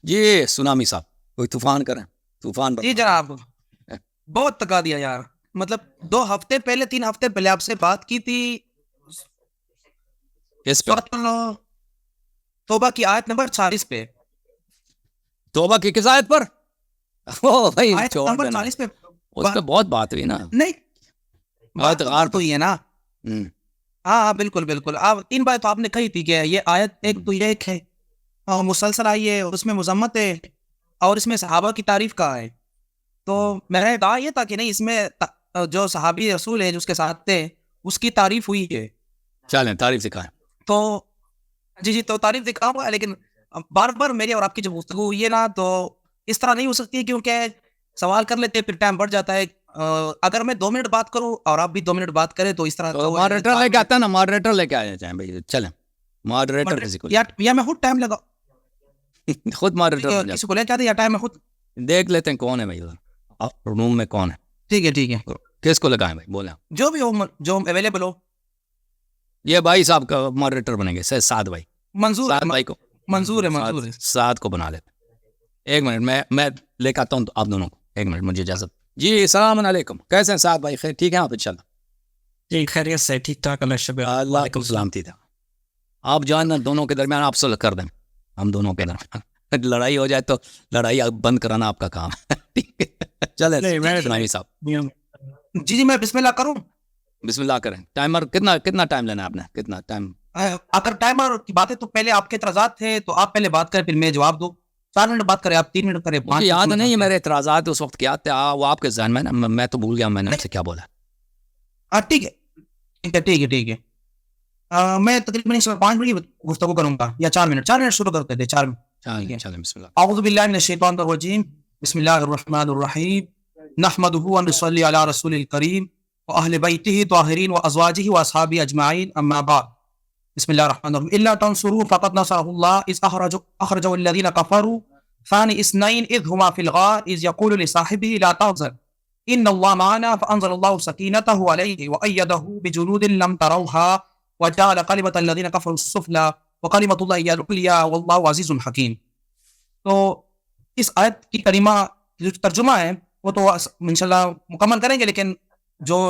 جی tsunami صاحب کوئی طوفان کریں طوفان جی جناب بہت تکا دیا یار. مطلب 2 ہفتے پہلے 3 ہفتے پہلے آپ سے بات کی تھی کس پہ؟ سورۃ توبہ کی آیت نمبر 40 پہ. توبہ کی کس آیت پر؟ او بھائی آیت چھوڑ نمبر دینا 40 پہ اس پہ بہت بات ہوئی نا. نہیں بات غار تو یہ نا. ہاں بالکل بالکل. آپ 3 بار تو آپ نے کہی تھی کہ یہ آیت ایک تو یہ ایک ہے اور مسلسل آئی ہے اور اس میں مذمت ہے اور اس میں صحابہ کی تعریف کا ہے. تو میرا کہا یہ تھا کہ نہیں اس میں جو صحابی رسول ہے جو اس کے ساتھ تھے اس کی تعریف ہوئی ہے. چلیں تعریف سکھائیں. تو جی تو تعریف دکھاؤں گا لیکن بار بار میری اور آپ کی جب گفتگو ہوئی ہے نا تو اس طرح نہیں ہو سکتی کیونکہ سوال کر لیتے پھر ٹائم بڑھ جاتا ہے. اگر میں 2 منٹ بات کروں اور آپ بھی 2 منٹ بات کریں تو اس طرح تو ماڈریٹر لے کے آتا ہے نا ماڈریٹر لے کے آیا جائیں بھائی. چلیں ماڈریٹر کسی کو یا میں خود ٹائم لگا خود ماڈریٹر کسی کو لے کے آتے یا ٹائم میں خود دیکھ لیتے ہیں کون ہے بھائی روم میں کون ہے. ٹھیک ہے کس کو لگائیں بھائی بولیں جو بھی ہو جو اویلیبل ہو. یہ بھائی صاحب کا ماڈریٹر بنیں گے سعد بھائی. منظور سعد بھائی کو منظور ہے سعد کو بنا لیتے. ایک منٹ میں لے کے آتا ہوں آپ دونوں کو. ایک منٹ مجھے اجازت. جی السلام علیکم. کیسے ہیں سعد بھائی؟ خیر ٹھیک ہیں آپ انشاءاللہ؟ جی خیریت سے ٹھیک ٹھاک اللہ کو سلامتی تھا. آپ جان دونوں کے درمیان آپ صلح کر دیں. ہم دونوں کے درمیان لڑائی ہو جائے تو لڑائی بند کرانا آپ کا کام ہے. چلے صاحب. جی میں بسم اللہ کروں. بسم اللہ کریں. ٹائمر کتنا ٹائم لینا ہے آپ نے؟ کتنا ٹائم؟ اگر ٹائمر کی بات ہے تو پہلے آپ کے اعتراضات تھے تو آپ پہلے بات کریں پھر میں جواب دوں. 4 منٹ بات کریں آپ 3 منٹ کریں 5 یاد نہیں ہے میرے اعتراضات اس وقت کیا تھے وہ آپ کے ذہن میں نا. میں تو بھول گیا میں نے آپ سے کیا بولا. ٹھیک ہے. میں تقریباً 5 منٹ کی گفتگو کروں گا یا 4 منٹ شروع کرتے تھے. 4 منٹ. چلیں بسم اللہ. اعوذ باللہ من الشیطان الرجیم. بسم اللہ الرحمن الرحیم. نحمده ونصلی علی رسول الکریم واہل بیتہ طاہرین وازواجہ واصحابہ اجمعین اما بعد. بسم اللہ الرحمن الرحیم. الا تنصروا فقد نصره الله اذ اخرجه الذين كفروا ثاني اثنين اذ هما في الغار اذ يقول لصاحبه لا تحزن ان الله معنا فانزل الله سكينته عليه وايده بجنود لم تروها وجعل كلمة الذين كفروا السفلى وكلمة الله هي العليا والله عزيز حكيم. تو اس آیت کی کریمہ جو ترجمہ ہے وہ تو انشاءاللہ مکمل کریں گے لیکن جو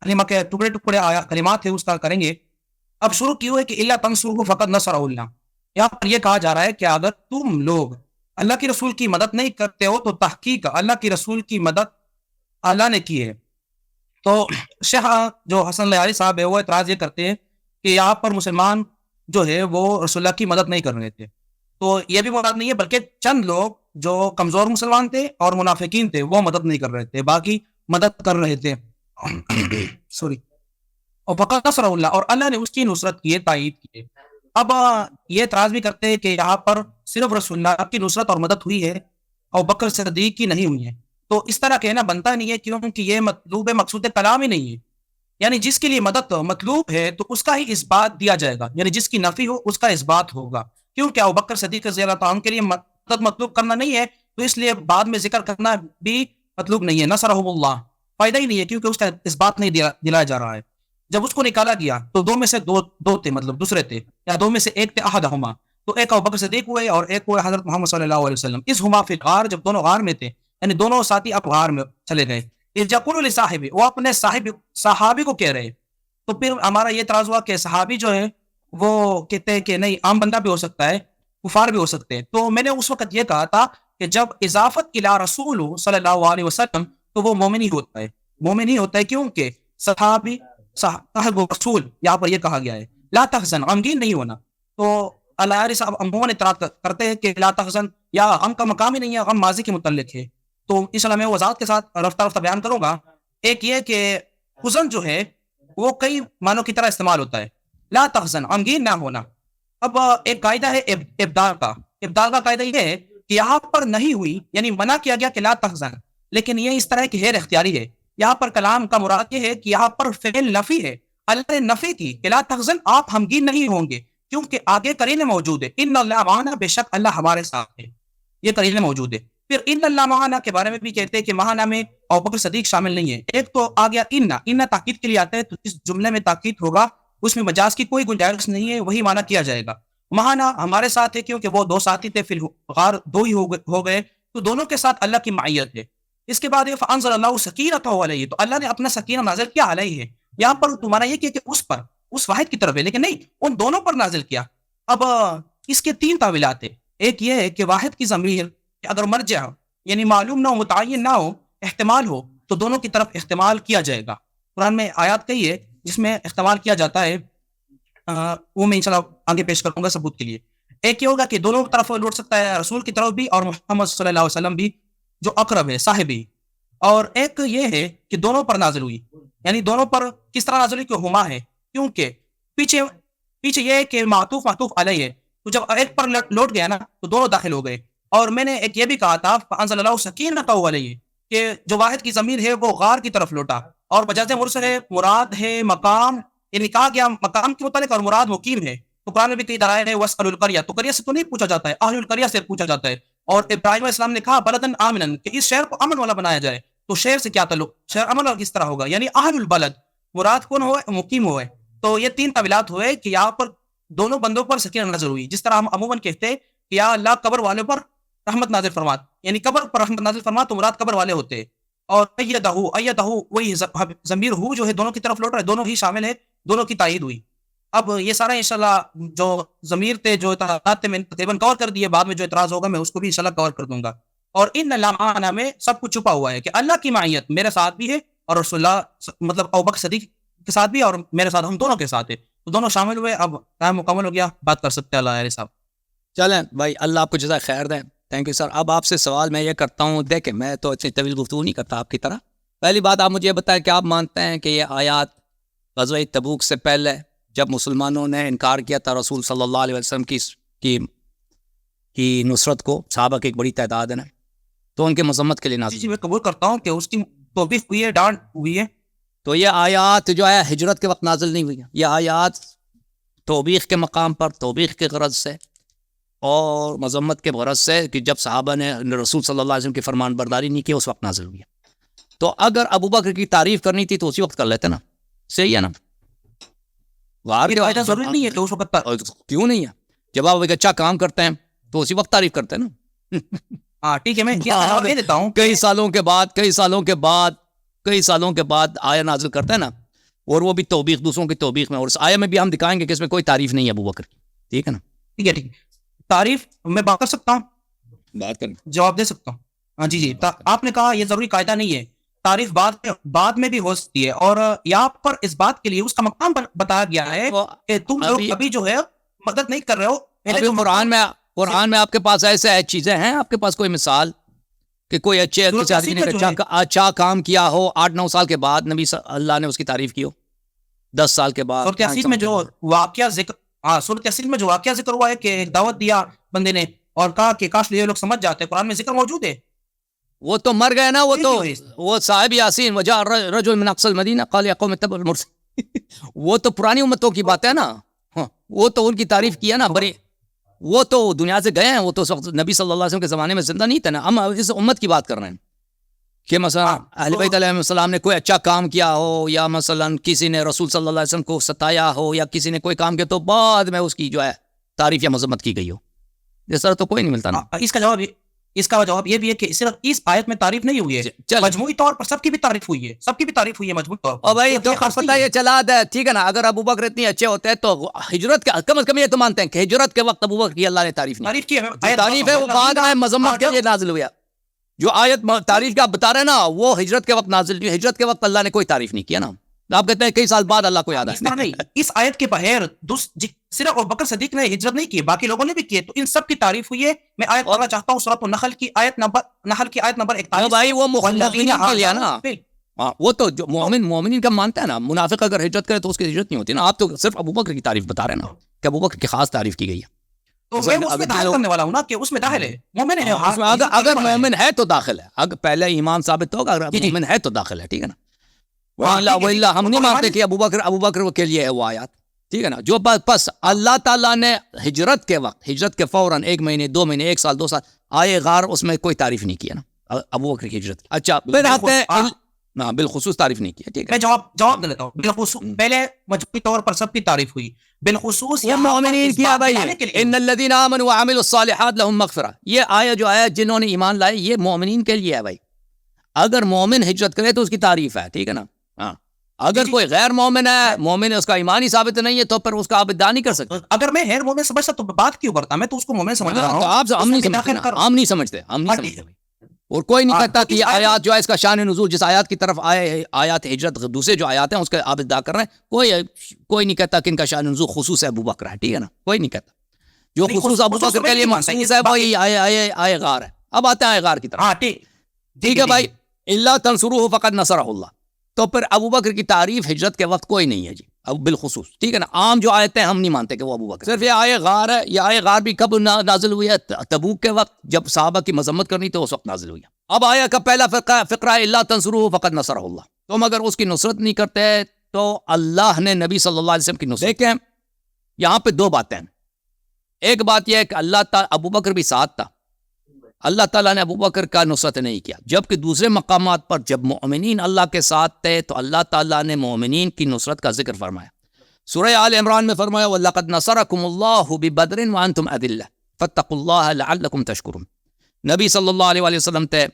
کلمہ کے ٹکڑے آیا کلمات ہیں اس کا کریں گے. اب شروع کیوں ہے کہ اللہ تنصرہ فقد نصرہ اللہ. یہاں پر یہ کہا جا رہا ہے کہ اگر تم لوگ اللہ کی رسول کی مدد نہیں کرتے ہو تو تحقیق اللہ کی رسول کی مدد اللہ نے کی ہے. تو شیخ جو حسن لیاری صاحب ہے وہ اعتراض یہ کرتے ہیں کہ یہاں پر مسلمان جو ہے وہ رسول اللہ کی مدد نہیں کر رہے تھے. تو یہ بھی مراد نہیں ہے بلکہ چند لوگ جو کمزور مسلمان تھے اور منافقین تھے وہ مدد نہیں کر رہے تھے باقی مدد کر رہے تھے. سوری. اور فقط نصر اللہ اور اللہ نے اس کی نصرت کی ہے تائید کی ہے. اب یہ اعتراض بھی کرتے ہیں کہ یہاں پر صرف رسول اللہ کی نصرت اور مدد ہوئی ہے اور بکر صدیق کی نہیں ہوئی ہے. تو اس طرح کہنا بنتا نہیں ہے کیونکہ یہ مطلوب مقصود کلام ہی نہیں ہے. یعنی جس کے لیے مدد مطلوب ہے تو اس کا ہی اس بات دیا جائے گا. یعنی جس کی نفی ہو اس کا اس بات ہوگا. کیونکہ ابو بکر صدیق رضی اللہ تعالیٰ عنہ کے لیے مدد مطلوب کرنا نہیں ہے تو اس لیے بعد میں ذکر کرنا بھی مطلوب نہیں ہے. نصرہ اللہ فائدہ ہی نہیں ہے کیونکہ اس کا اس بات نہیں دلایا جا رہا ہے. جب اس کو نکالا گیا تو 2 میں سے دو تھے مطلب دوسرے تھے یا 2 میں سے ایک تھے احدہما. تو ایک ابو بکر صدیق ہوئے اور ایک ہوئے حضرت محمد صلی اللہ علیہ وسلم. اس ہما فی الغار جب دونوں غار میں تھے یعنی دونوں ساتھی اب غار میں چلے گئے. یقول لصاحب وہ اپنے صحابی کو کہہ رہے. تو پھر ہمارا یہ اعتراض ہوا کہ صحابی جو ہے وہ کہتے ہیں کہ نہیں عام بندہ بھی ہو سکتا ہے کفار بھی ہو سکتے ہیں. تو میں نے اس وقت یہ کہا تھا کہ جب اضافت الی رسول صلی اللہ علیہ وسلم تو وہ مومن ہی ہوتا ہے. مومن ہی ہوتا ہے کیونکہ صحابی صاحب رسول یہاں پر یہ کہا گیا ہے لا تحزن غمگین نہیں ہونا. تو اللہ صاحب عموماً اعتراض کرتے ہیں کہ لا تحزن یا غم کا مقام ہی نہیں ہے غم ماضی کے متعلق ہے. تو اس لیے میں وضاحت کے ساتھ رفتہ رفتہ بیان کروں گا. ایک یہ کہ حزن جو ہے وہ کئی معنوں کی طرح استعمال ہوتا ہے. لا تحزن غمگین نہ ہونا. اب ایک قاعدہ ہے ابدال کا قاعدہ یہ ہے کہ یہاں پر نہیں ہوئی یعنی منع کیا گیا کہ لا تحزن لیکن یہ اس طرح کی غیر اختیاری ہے. یہاں پر کلام کا مراد یہ ہے کہ یہاں پر فعل نفی ہے. اللہ نے نفی کی کہ لا تحزن آپ غمگین نہیں ہوں گے کیونکہ آگے قرینہ موجود ہے. ان اللہ معنا بے شک اللہ ہمارے ساتھ ہے یہ قرینہ موجود ہے. پھر ان اللہ معنا کے بارے میں بھی کہتے ہیں کہ معنا میں ابو بکر صدیق شامل نہیں ہے. ایک تو آ گیا ان تاکید کے لیے آتا ہے تو اس جملے میں تاکید ہوگا اس میں مجاز کی کوئی گنجائش نہیں ہے وہی معنی کیا جائے گا. وہاں نہ ہمارے ساتھ ہے کیونکہ وہ 2 ساتھی تھے، پھر غار 2 ہی ہو گئے، تو دونوں کے ساتھ اللہ کی معیت ہے. اس کے بعد یہ فانزل اللہ سکینتہ علیہ، تو اللہ نے اپنا سکینہ نازل کیا علیہ ہے. یہاں پر تمہارا یہ کہ اس پر، اس واحد کی طرف ہے، لیکن نہیں، ان دونوں پر نازل کیا. اب اس کے 3 تعویلات ہیں. ایک یہ ہے کہ واحد کی ضمیر اگر مرجع یعنی معلوم نہ ہو، متعین نہ ہو، احتمال ہو، تو دونوں کی طرف احتمال کیا جائے گا. قرآن میں آیات کئی ہے جس میں احتمال کیا جاتا ہے، وہ میں انشاءاللہ آگے پیش کروں گا ثبوت کے لیے. ایک یہ ہوگا کہ دونوں طرف لوٹ سکتا ہے، رسول کی طرف بھی اور محمد صلی اللہ علیہ وسلم بھی جو اقرب ہے، صاحبی. اور ایک یہ ہے کہ دونوں پر نازل ہوئی، یعنی دونوں پر کس طرح نازل ہوئی کہ ہما ہے، کیونکہ پیچھے یہ ہے کہ معطوف علیہ ہے، تو جب ایک پر لوٹ گیا نا تو دونوں داخل ہو گئے. اور میں نے ایک یہ بھی کہا تھا فانزل اللہ سکینتہ علیہ کہ جو واحد کی ضمیر ہے وہ غار کی طرف لوٹا، اور مجاز مرسل ہے، مراد ہے مقام، یعنی کہا گیا مقام کے متعلق، اور مراد مقیم ہے. تو قرآن میں بھی کئی دلائل ہے، واسألوا القریہ، تو قریہ سے تو نہیں پوچھا جاتا ہے، اہل القریہ سے پوچھا جاتا ہے. اور ابراہیم علیہ السلام نے کہا بلدن آمنا، کہ اس شہر کو امن والا بنایا جائے. تو شہر سے کیا تعلق، شہر امن والا کس طرح ہوگا، یعنی اہل البلد مراد کون ہوئے، مقیم ہوئے. تو یہ 3 تعویلات ہوئے کہ یہاں پر دونوں بندوں پر سکینہ نازل ہوئی. جس طرح ہم عموماً کہتے ہیں کہ یا اللہ قبر والوں پر رحمت نازل فرما، یعنی قبر پر رحمت نازل فرما تو مراد قبر والے ہوتے ہیں. اور ایدہ وہی ضمیر ہو جو ہے دونوں کی طرف لوٹ رہا ہے، دونوں ہی شامل ہے، دونوں کی تائید ہوئی. اب یہ سارا انشاءاللہ جو ضمیر تھے، جو اعتراضات تھے، میں تقریباً کور کر دیے. بعد میں جو اعتراض ہوگا میں اس کو بھی انشاءاللہ کور کر دوں گا. اور ان لامعنا میں سب کچھ چھپا ہوا ہے کہ اللہ کی معیت میرے ساتھ بھی ہے، اور رسول اللہ مطلب ابوبکر صدیق کے ساتھ بھی، اور میرے ساتھ، ہم دونوں کے ساتھ ہے. تو دونوں شامل ہوئے. اب ٹائم مکمل ہو گیا، بات کر سکتے ہیں اللہ علیہ صاحب. چلیں بھائی، اللہ آپ کو جزائے خیر دیں. Thank you sir. اب آپ سے سوال میں یہ کرتا ہوں، دیکھیں میں تو اتنی طویل گفتگو نہیں کرتا آپ کی طرح. پہلی بات آپ مجھے یہ بتائیں کہ آپ مانتے ہیں کہ یہ آیات غزوہ تبوک سے پہلے جب مسلمانوں نے انکار کیا تھا رسول صلی اللہ علیہ وسلم کی نصرت کو، صحابہ کی ایک بڑی تعداد ہے، تو ان کے مذمت کے لیے نازل؟ جی میں قبول کرتا ہوں کہ اس کی توبیخ ہوئی ہے، ڈانٹ ہوئی ہے. تو یہ آیات جو ہے ہجرت کے وقت نازل نہیں ہوئی، یہ آیات توبیخ کے مقام پر، توبیخ کے غرض سے اور مذمت کے غرض سے، کہ جب صحابہ نے رسول صلی اللہ علیہ وسلم کی فرمان برداری نہیں کی، اس وقت نازل ہوئی. تو اگر ابوبکر کی تعریف کرنی تھی تو اسی وقت کر لیتے نا، صحیح ہے نا؟ ضروری نہیں ہے کہ اس وقت کیوں نہیں ہے؟ جب آپ ایک اچھا کام کرتے ہیں تو اسی وقت تعریف کرتے ہیں نا. ہاں ٹھیک ہے، میں یہ دیتا ہوں کئی سالوں کے بعد آیا نازل کرتے ہیں نا، اور وہ بھی توبیخ، دوسروں کی توبیخ میں. اور اس آیہ میں بھی ہم دکھائیں گے کہ اس میں کوئی تعریف نہیں ہے ابوبکر کی. ٹھیک ہے نا؟ ٹھیک ہے. تعریف میں بات کر سکتا ہوں، بات کریں، جواب دے سکتا ہوں. ہاں جی. آپ نے کہا یہ ضروری قاعدہ نہیں ہے، تعریف بعد میں بھی ہو سکتی ہے. اور یہاں پر اس بات کے لیے اس کا مقام بتایا گیا ہے کہ تم لوگ ابھی جو ہے مدد نہیں کر رہے ہو. قرآن میں آپ کے پاس ایسے چیزیں ہیں، آپ کے پاس کوئی مثال کہ کوئی اچھا کام کیا ہو 8-9 سال کے بعد نبی اللہ نے اس کی تعریف کی ہو، 10 سال کے بعد؟ سورۃ یاسین میں جو واقعہ ذکر ہوا ہے کہ ایک دعوت دیا بندے نے اور کہا کہ کاش یہ لوگ سمجھ جاتے، قرآن میں ذکر موجود ہے. وہ تو مر گئے نا، وہ صاحب یاسین وجاء رجل من اقصى المدینہ قال یا قوم اتبعوا المرسلین، وہ تو پرانی امتوں کی بات ہے نا. وہ تو ان کی تعریف کیا نا، بڑے وہ تو دنیا سے گئے ہیں، وہ تو نبی صلی اللہ علیہ وسلم کے زمانے میں زندہ نہیں تھے نا. ہم اس امت کی بات کر رہے ہیں کہ مثلا اہل بیت علیہ السلام نے کوئی اچھا کام کیا ہو، یا مثلا کسی نے رسول صلی اللہ علیہ وسلم کو ستایا ہو، یا کسی نے کوئی کام کیا تو بعد میں اس کی جو ہے تعریف یا مذمت کی گئی ہو. اس طرح تو کوئی نہیں ملتا نا. اس کا جواب یہ بھی ہے کہ صرف اس آیت میں تعریف نہیں ہوئی ہے، مجموعی طور پر سب کی بھی تعریف ہوئی ہے، مجموعی طور پر. اور بھائی تو پتہ یہ چلا دے، ٹھیک ہے نا، اگر ابوبکر اتنے اچھے ہوتے ہیں تو ہجرت کے کم از کم یہ تو مانتے ہیں کہ ہجرت کے وقت ابوبکر کی اللہ نے تعریف کی ہے، تعریف ہے وہ بعد میں مذمت کے لیے نازل ہوا. جو آیت تعریف کا آپ بتا رہے ہیں نا، وہ ہجرت کے وقت نازل ہوئی. ہجرت کے وقت اللہ نے کوئی تعریف نہیں کیا نا. آپ کہتے ہیں کئی سال بعد اللہ کو یاد آیا. نہیں، اس آیت کے بغیر صرف ابوبکر صدیق نے ہجرت نہیں کی، باقی لوگوں نے بھی کی، تو ان سب کی تعریف ہوئی ہے. میں آیت پڑھنا چاہتا ہوں، سورۃ النحل کی آیت نمبر 41. بھائی وہ مخلفین کے لیے نا، وہ تو جو مومنین کا مانتا ہے نا. منافق اگر ہجرت کرے تو اس کی ہجرت نہیں ہوتی نا. آپ تو صرف ابوبکر کی تعریف بتا رہے ہیں نا کہ ابوبکر کی خاص تعریف کی گئی ہے. تو میں اس میں داخل کرنے والا ہوں نا کہ اس میں داخل ہے، مومن ہے. اگر مومن ہے تو داخل ہے، اگر پہلے ایمان ثابت ہوگا، اگر مومن ہے تو داخل ہے. ٹھیک ہے نا؟ واللہ ہم نہیں مانتے کہ ابوبکر کے لیے ہے وہ آیات. ٹھیک ہے نا؟ جو پس اللہ تعالیٰ نے ہجرت کے وقت، ہجرت کے فوراً 1 مہینے 2 مہینے 1 سال 2 سال آئے غار، اس میں کوئی تعریف نہیں کیا نا ابوبکر کی ہجرت. اچھا پھر آتے ہیں ہاں بالخصوص تعریف نہیں کیا. ٹھیک ہے, میں جواب دے لیتا ہوں. بالخصوص پہلے مجموعی طور پر سب کی تعریف ہوئی, بالخصوص یہ مومنین کیا بھائی, ان الذین آمنوا وعملوا الصالحات لهم مغفرہ. یہ آیا جو آیا جنہوں نے ایمان لائے, یہ مومنین کے لیے ہے بھائی. اگر مومن ہجرت کرے تو اس کی تعریف ہے, ٹھیک ہے نا. ہاں اگر کوئی غیر مومن ہے, مومن اس کا ایمان ہی ثابت نہیں ہے, تو پھر اس کا آپ ادعا نہیں کر سکتے. اگر میں غیر مومن سمجھتا تو بات کیوں کرتا, میں تو اس کو مومن سمجھ رہا ہوں. تو آپ ہم نہیں سمجھتے, ہم نہیں سمجھتے, ہم نہیں سمجھتے بھائی. اور کوئی نہیں کہتا کہ یہ آیات جو ہے اس کا شان نزول جس آیات کی طرف آئے, آیات ہجرت دوسرے جو آیات ہیں اس کا آپ ادعا کر رہے ہیں, کوئی نہیں کہتا کہ ان کا شان نزول خصوص ابو بکر ہے, ٹھیک ہے نا. کوئی نہیں کہتا جو خصوص ابو بکر کے لیے مخصوص ہے وہی آئے غار ہے. اب آتے ہیں آئے غار کی طرف. ٹھیک ہے بھائی, اللہ تنصروہ فقد نصرہ اللہ. تو پھر ابو بکر کی تعریف ہجرت کے وقت کوئی نہیں ہے جی, اب بالخصوص, ٹھیک ہے نا. عام جو آیتیں ہم نہیں مانتے کہ وہ ابو بکر, صرف یہ آئے غار ہے. یہ آئے غار بھی کب نازل ہوئی ہے, تبوک کے وقت جب صحابہ کی مذمت کرنی تو اس وقت نازل ہوئی ہے. اب آیا کا پہلا فقرہ اللہ تنصروہ فقد نصرہ اللہ. تم اگر اس کی نصرت نہیں کرتے تو اللہ نے نبی صلی اللہ علیہ وسلم کی نصرت. دیکھیں یہاں پہ دو باتیں ہیں. ایک بات یہ ہے کہ اللہ تعالیٰ, ابو بکر بھی ساتھ تھا, اللہ تعالیٰ نے ابو بکر کا نصرت نہیں کیا. جبکہ دوسرے مقامات پر جب مومنین اللہ کے ساتھ تھے تو اللہ تعالیٰ نے مومنین کی نصرت کا ذکر فرمایا. سورہ آل عمران میں فرمایا وَلَقَدْ نَصَرَكُمُ اللَّهُ بِبَدْرٍ وَأَنْتُمْ أَذِلَّةٌ فَاتَّقُوا اللَّهَ لَعَلَّكُمْ تَشْكُرُونَ. نبی صلی اللہ علیہ وسلم تھے,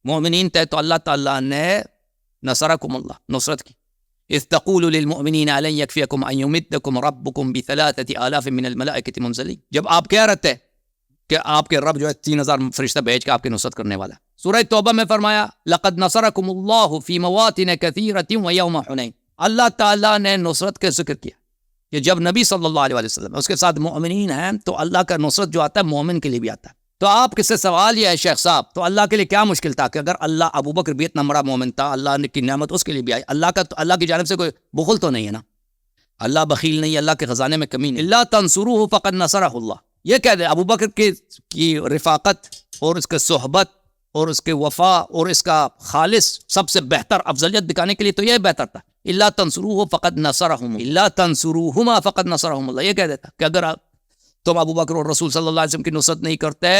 مومنین تھے, تو اللہ تعالیٰ نے نصرکم اللہ, نصرت کی. اذ تقول للمؤمنین الن یکفیکم ان یمدکم ربکم بثلاثة آلاف من الملائکۃ منزلین. جب آپ کہہ رہے تھے کہ آپ کے رب جو ہے 3000 فرشتہ بھیج کے آپ کی نصرت کرنے والا. سورہ توبہ میں فرمایا لقد نصرکم اللہ فی مواطن کثیرۃ ویوم حنین. اللہ تعالیٰ نے نصرت کا ذکر کیا کہ جب نبی صلی اللہ علیہ وسلم اس کے ساتھ مومنین ہیں تو اللہ کا نصرت جو آتا ہے مومن کے لیے بھی آتا ہے. تو آپ کس سے سوال یہ ہے شیخ صاحب, تو اللہ کے لیے کیا مشکل تھا کہ اگر اللہ, ابو بکر بھی اتنا بڑا مومن تھا, اللہ نے کی نعمت اس کے لیے بھی آئی. اللہ کا تو اللہ کی جانب سے کوئی بخل تو نہیں ہے نا, اللہ بخیل نہیں, اللہ کے خزانے میں کمی نہیں. اللہ تنصروہ فقد نصرہ اللہ. یہ کہہ دے ابو بکر کی رفاقت اور اس کے صحبت اور اس کے وفا اور اس کا خالص سب سے بہتر افضلیت دکھانے کے لیے تو یہ بہتر تھا. اللہ تنصروہ فقد نصرہم اللہ تنصروہما فقد نصرہم اللہ. یہ کہہ دیتا کہ اگر تم ابو بکر اور رسول صلی اللہ علیہ وسلم کی نصرت نہیں کرتے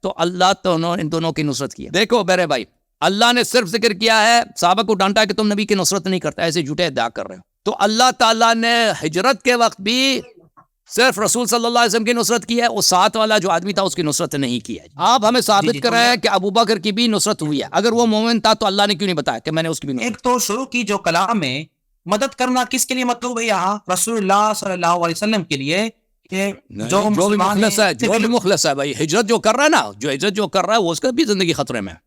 تو اللہ تو ان دونوں کی نصرت کی. دیکھو میرے بھائی, اللہ نے صرف ذکر کیا ہے, صحابہ کو ڈانٹا ہے کہ تم نبی کی نصرت نہیں کرتے, ایسے جھوٹے ادعا کر رہے ہو. تو اللہ تعالیٰ نے ہجرت کے وقت بھی صرف رسول صلی اللہ علیہ وسلم کی نصرت کی ہے, وہ ساتھ والا جو آدمی تھا اس کی نصرت نہیں کی ہے. آپ ہمیں ثابت کر رہے ہیں کہ ابو بکر کی بھی نصرت ہوئی ہے. اگر وہ مومن تھا تو اللہ نے کیوں نہیں بتایا کہ میں نے اس کی بھی نصرت. ایک تو شروع کی جو کلام میں مدد کرنا کس کے لیے مطلوب ہے, یہاں رسول اللہ صلی اللہ علیہ وسلم کے لیے, کہ جو بھی مخلص ہے, جو بھی مخلص ہے بھائی, ہجرت جو کر رہا ہے نا, جو ہجرت جو کر رہا ہے وہ اس کا بھی زندگی خطرے میں ہے.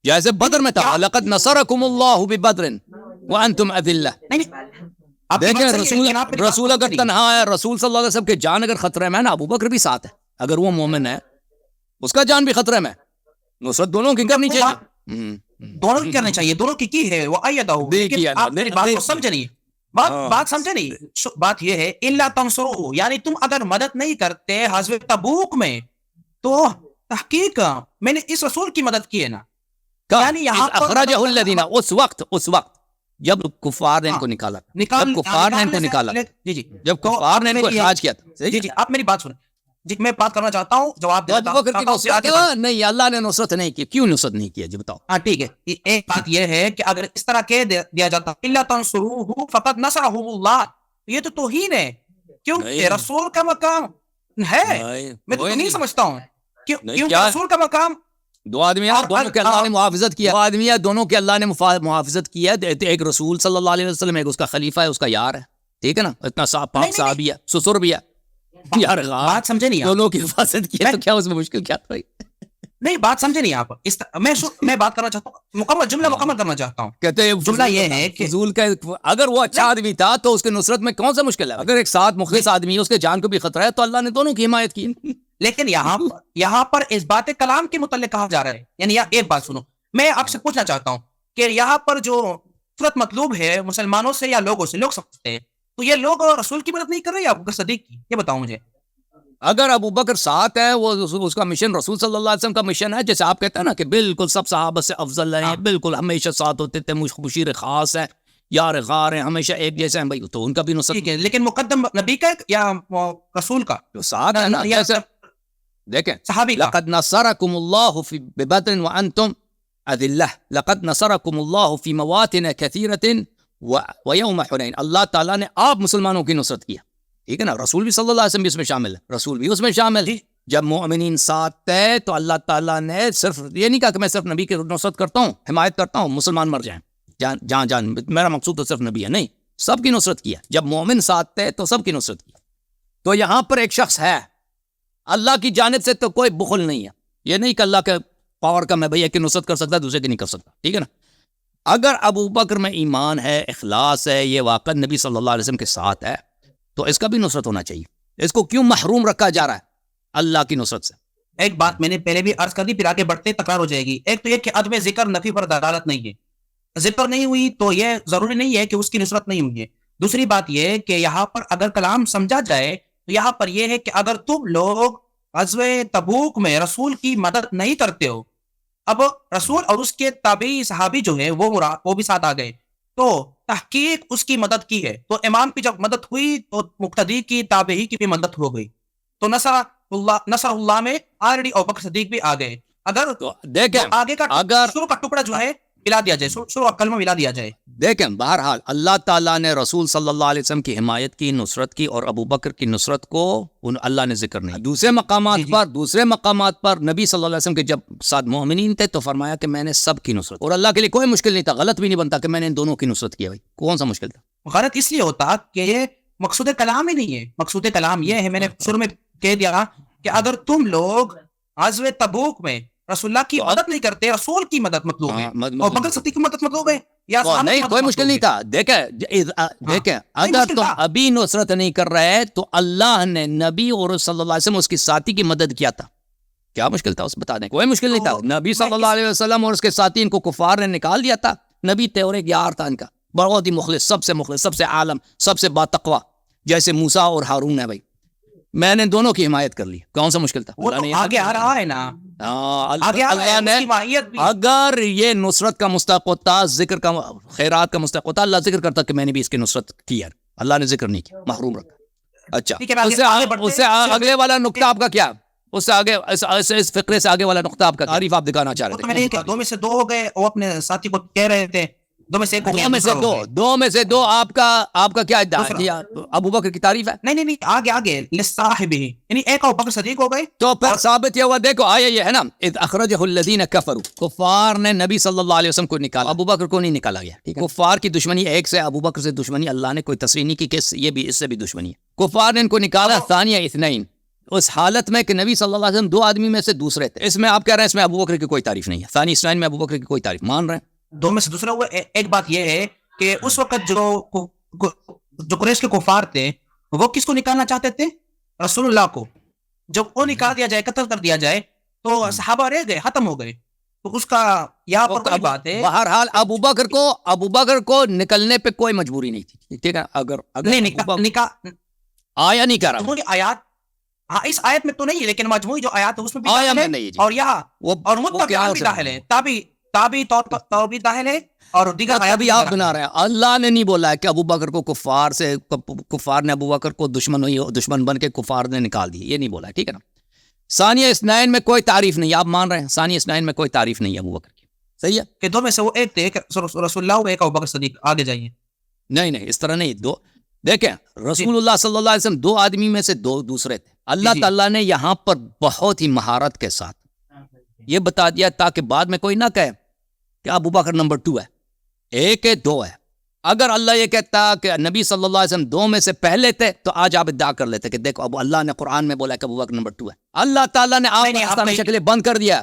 جیسے بدر میں تھا لقد نصرکم اللہ ببدر وانتم اذلہ. دیکھیں رسول اگر تنہا ہے, رسول صلی اللہ علیہ وسلم کے جان اگر خطرے میں ہے نا, ابو بکر بھی ساتھ ہے, اگر وہ مومن ہے اس کا جان بھی خطرے میں, نصرت دونوں کی کرنی چاہیے. دونوں کی کرنی چاہیے, دونوں کی ہے وہ ایدہ. آپ میری بات کو سمجھے نہیں, بات سمجھے نہیں. بات یہ ہے اللہ تنصروہ, یعنی تم اگر مدد نہیں کرتے غزوہ تبوک میں تو تحقیق میں نے اس رسول کی مدد کی ہے نا. یعنی یہاں اخرجہ الذین, اس وقت جب کفار نے ان کو نکالا, جب کفار نے ان کو نکالا, جب کفار نے ان کو اخراج کیا تھا. جی آپ میری بات سنیں, جی میں بات کرنا چاہتا ہوں, جواب دیتا ہوں. نہیں اللہ نے نصرت نہیں کی, کیوں نصرت نہیں کیا جی بتاؤ. ہاں ٹھیک ہے, ایک بات یہ ہے کہ اگر اس طرح کہہ دیا جاتا اللہ تنصروہ فقد نصرہ اللہ, یہ تو توہین ہے, کیونکہ رسول کا مقام ہے. میں تو نہیں سمجھتا ہوں کیونکہ رسول کا مقام دو آدمی ہیں, دونوں کے اللہ نے محافظت کیا, دو آدمی ہیں, دونوں کے اللہ نے محافظت کی ہے. ایک رسول صلی اللہ علیہ وسلم, ایک اس کا خلیفہ ہے, اس کا یار ہے, ٹھیک ہے نا, اتنا پاک صحابی ہے, سسر بھی ہے یار. بات سمجھے نہیں, دونوں کی حفاظت کی ہے تو کیا اس میں مشکل کیا تھا؟ نہیں بات سمجھے نہیں آپ. میں بات کرنا چاہتا ہوں, مکمل جملہ مکمل کرنا چاہتا ہوں. کہتے ہیں جملہ یہ ہے کہ فضول کا, اگر وہ اچھا آدمی تھا تو اس کی نصرت میں کون سا مشکل ہے؟ اگر ایک ساتھ مخلص آدمی ہے, اس کے جان کو بھی خطرہ ہے, تو اللہ نے دونوں کی حمایت کی. لیکن یہاں پر اس بات کلام کے متعلق کہا جا رہا ہے. یعنی ایک بات سنو, میں آپ سے پوچھنا چاہتا ہوں کہ یہاں پر جو نصرت مطلوب ہے مسلمانوں سے یا لوگوں سے, لوگ سمجھتے ہیں تو یہ لوگ رسول کی مدد نہیں کر رہے یا ابو بکر صدیق کی, یہ بتاؤ مجھے. اگر ابو بکر ساتھ ہے, وہ اس کا مشن رسول صلی اللہ علیہ وسلم کا مشن ہے, جیسے آپ کہتے ہیں نا کہ بالکل سب صحابہ سے افضل ہیں, بالکل ہمیشہ ساتھ ہوتے تھے, مشیر خاص ہے, یار غار ہیں, ہمیشہ ایک جیسے ہیں بھائی, تو ان کا بھی نصرت ہے. لیکن مقدم نبی کا یا رسول کا جو ساتھ ہے نا, جیسے دیکھیں صحابی لقد نصرکم اللہ ببدر وانتم اذلہ لقد نصرکم اللہ فی مواطن کثیرۃ ویوم حنین. اللہ تعالیٰ نے آپ مسلمانوں کی نصرت کیا. ٹھیک ہے نا, رسول بھی صلی اللہ علیہ وسلم بھی اس میں شامل ہے, رسول بھی اس میں شامل ہے. جب مومنین ساتھ تھے تو اللہ تعالیٰ نے صرف یہ نہیں کہا کہ میں صرف نبی کی نصرت کرتا ہوں, حمایت کرتا ہوں, مسلمان مر جائیں, جان میرا مقصود تو صرف نبی ہے, نہیں, سب کی نصرت کیا. جب مومن ساتھ تھے تو سب کی نصرت کی. تو یہاں پر ایک شخص ہے, اللہ کی جانب سے تو کوئی بخل نہیں ہے. یہ نہیں کہ اللہ کے پاور کا میں بھئی ایک کی نصرت کر سکتا دوسرے کی نہیں کر سکتا. ٹھیک ہے نا. اگر ابو بکر میں ایمان ہے, اخلاص ہے, یہ واقعہ نبی صلی اللہ علیہ وسلم کے ساتھ ہے, تو اس کا بھی نصرت ہونا چاہیے. اس کو کیوں محروم رکھا جا رہا ہے اللہ کی نصرت سے؟ ایک بات میں نے پہلے بھی عرض کر دی, پھر آگے بڑھتے تکرار ہو جائے گی. ایک تو یہ کہ عدم ذکر نفی پر دلالت نہیں ہے, ذکر نہیں ہوئی تو یہ ضروری نہیں ہے کہ اس کی نصرت نہیں ہوئی ہے. دوسری بات یہ کہ یہاں پر اگر کلام سمجھا جائے تو یہاں پر یہ ہے کہ اگر تم لوگ غزوہ تبوک میں رسول کی مدد نہیں کرتے ہو, اب رسول اور اس کے تابعی صحابی جو ہے وہ بھی ساتھ آ گئے, تو تحقیق اس کی مدد کی ہے, تو امام کی جب مدد ہوئی تو مقتدی کی تابعی کی بھی مدد ہو گئی. تو نصر اللہ میں آلریڈی ابوبکر صدیق بھی آ گئے. اگر دیکھیں آگے کا شروع کا ٹکڑا جو ہے ملا دیا جائے, شروع کا کلمہ ملا دیا جائے. دیکھیں بہرحال اللہ تعالیٰ نے رسول صلی اللہ علیہ وسلم کی حمایت کی, نصرت کی, اور ابو بکر کی نصرت کو اللہ نے ذکر نہیں. دوسرے مقامات پر نبی صلی اللہ علیہ وسلم کے جب ساتھ مومنین تھے تو فرمایا کہ میں نے سب کی نصرت, اور اللہ کے لیے کوئی مشکل نہیں تھا, غلط بھی نہیں بنتا کہ میں نے ان دونوں کی نصرت کی. بھائی کون سا مشکل تھا؟ غلط اس لیے ہوتا کہ یہ مقصود کلام ہی نہیں ہے. مقصود کلام یہ ہے, میں نے شروع میں کہہ دیا کہ اگر تم لوگ غزوہ تبوک میں رسول اللہ کی مدد نہیں کرتے, رسول کی مدد مطلوب ہے, اور بکر صدیق کی مدد مطلوب ہے, یا نہیں کوئی مشکل نہیں تھا. دیکھیں اگر تم ابھی نصرت نہیں کر رہے تو اللہ نے نبی اور صلی اللہ علیہ وسلم اس کی ساتھی کی مدد کیا تھا. کیا مشکل تھا اس بتا دیں؟ کوئی مشکل نہیں تھا. نبی صلی اللہ علیہ وسلم اور اس کے ساتھی ان کو کفار نے نکال دیا تھا. نبی تھے اور ایک یار تھا ان کا, بہت ہی مخلص, سب سے عالم, سب سے باتقوا, جیسے موسیٰ اور ہارون ہے. بھائی میں نے دونوں کی حمایت کر لی, کون سا مشکل تھا؟ وہ تو آگے آ رہا ہے نا, اللہ نے اگر یہ نصرت کا مستحق ہوتا, ذکر کا خیرات کا مستحق ہوتا, اللہ ذکر کرتا کہ میں نے بھی اس کی نصرت کی. یار اللہ نے ذکر نہیں کیا, محروم رکھا. اچھا اس سے اگلے والا نقطہ آپ کا کیا؟ اس سے آگے اس فقرے سے آگے والا نقطہ آپ کا تعریف آپ دکھانا چاہ رہے تھے. دو میں سے دو ہو گئے, وہ اپنے ساتھی کو کہہ رہے تھے دو میں سے دو. آپ کا کیا ادعا ہے؟ ابو بکر کی تعریف ہے؟ نہیں, آگے لصاحبہ, یعنی ایک ابو بکر صدیق ہو گئے. تو پھر ثابت یہ ہوا, دیکھو آیا یہ ہے نا, اذ اخرجہ الذین کفروا, کفار نے نبی صلی اللہ علیہ وسلم کو نکالا, ابو بکر کو نہیں نکالا گیا. کفار کی دشمنی ایک سے, ابو بکر سے دشمنی اللہ نے کوئی تصریح نہیں کی کہ یہ بھی اس سے بھی دشمنی ہے. کفار نے ان کو نکالا ثانیہ اثنین, اس حالت میں کہ نبی صلی اللہ علیہ وسلم دو آدمی میں سے دوسرے تھے. اس میں آپ کہہ رہے ہیں اس میں ابو بکر کی کوئی تعریف نہیں ہے, ثانی اثنین میں ابو بکر کی کوئی تعریف مان رہے ہیں. دو میں سے دوسرا ہوا. ایک بات یہ ہے کہ اس وقت جو قریش کے کفار تھے وہ کس کو نکالنا چاہتے تھے؟ رسول اللہ کو. جب وہ نکال دیا جائے, قتل کر دیا جائے, تو صحابہ رہ گئے, ختم ہو گئے. تو اس کا یہاں پر کوئی بات ہے. بہرحال ابو بکر کو نکلنے پہ کوئی مجبوری نہیں تھی. ٹھیک ہے, اگر نکاح آیا نہیں کر رہا آیات, ہاں اس آیت میں تو نہیں ہے, لیکن مجموعی جو آیات ہے اس میں بھی آیا داخل ہے, نہیں, اور یہاں اور متفق بھی داخل ہے, تابعی طور پر بھی داخل ہے, اور دیگر آیات بھی آپ بنا رہے ہیں. اللہ نے نہیں بولا ہے کہ ابو بکر کو کفار نے ابو بکر کو دشمن بن کے کفار نے نکال دی, یہ نہیں بولا ہے. ٹھیک ہے نا. ثانیہ اثنین میں کوئی تعریف نہیں, آپ مان رہے ہیں ثانیہ اثنین میں کوئی تعریف نہیں ہے ابو بکر کی. صحیح ہے کہ دو میں سے وہ ایک تھے, رسول اللہ, ایک ابو بکر صدیق. آگے جائیے. نہیں اس طرح نہیں. دو دیکھیں, رسول اللہ صلی اللہ علیہ وسلم دو آدمی میں سے دو دوسرے تھے. اللہ تعالیٰ نے یہاں پر بہت ہی مہارت کے ساتھ یہ بتا دیا تاکہ بعد میں کوئی نہ کہے کہ ابو بکر نمبر 2 ہے, ایک ہے, دو ہے. اگر اللہ یہ کہتا کہ نبی صلی اللہ علیہ وسلم دو میں سے پہلے تھے تو آج آپ ادعا کر لیتے کہ دیکھو اب اللہ نے قرآن میں بولا کہ ابو بکر نمبر 2 ہے. اللہ تعالیٰ نے آپ کی شکلیں بند کر دیا.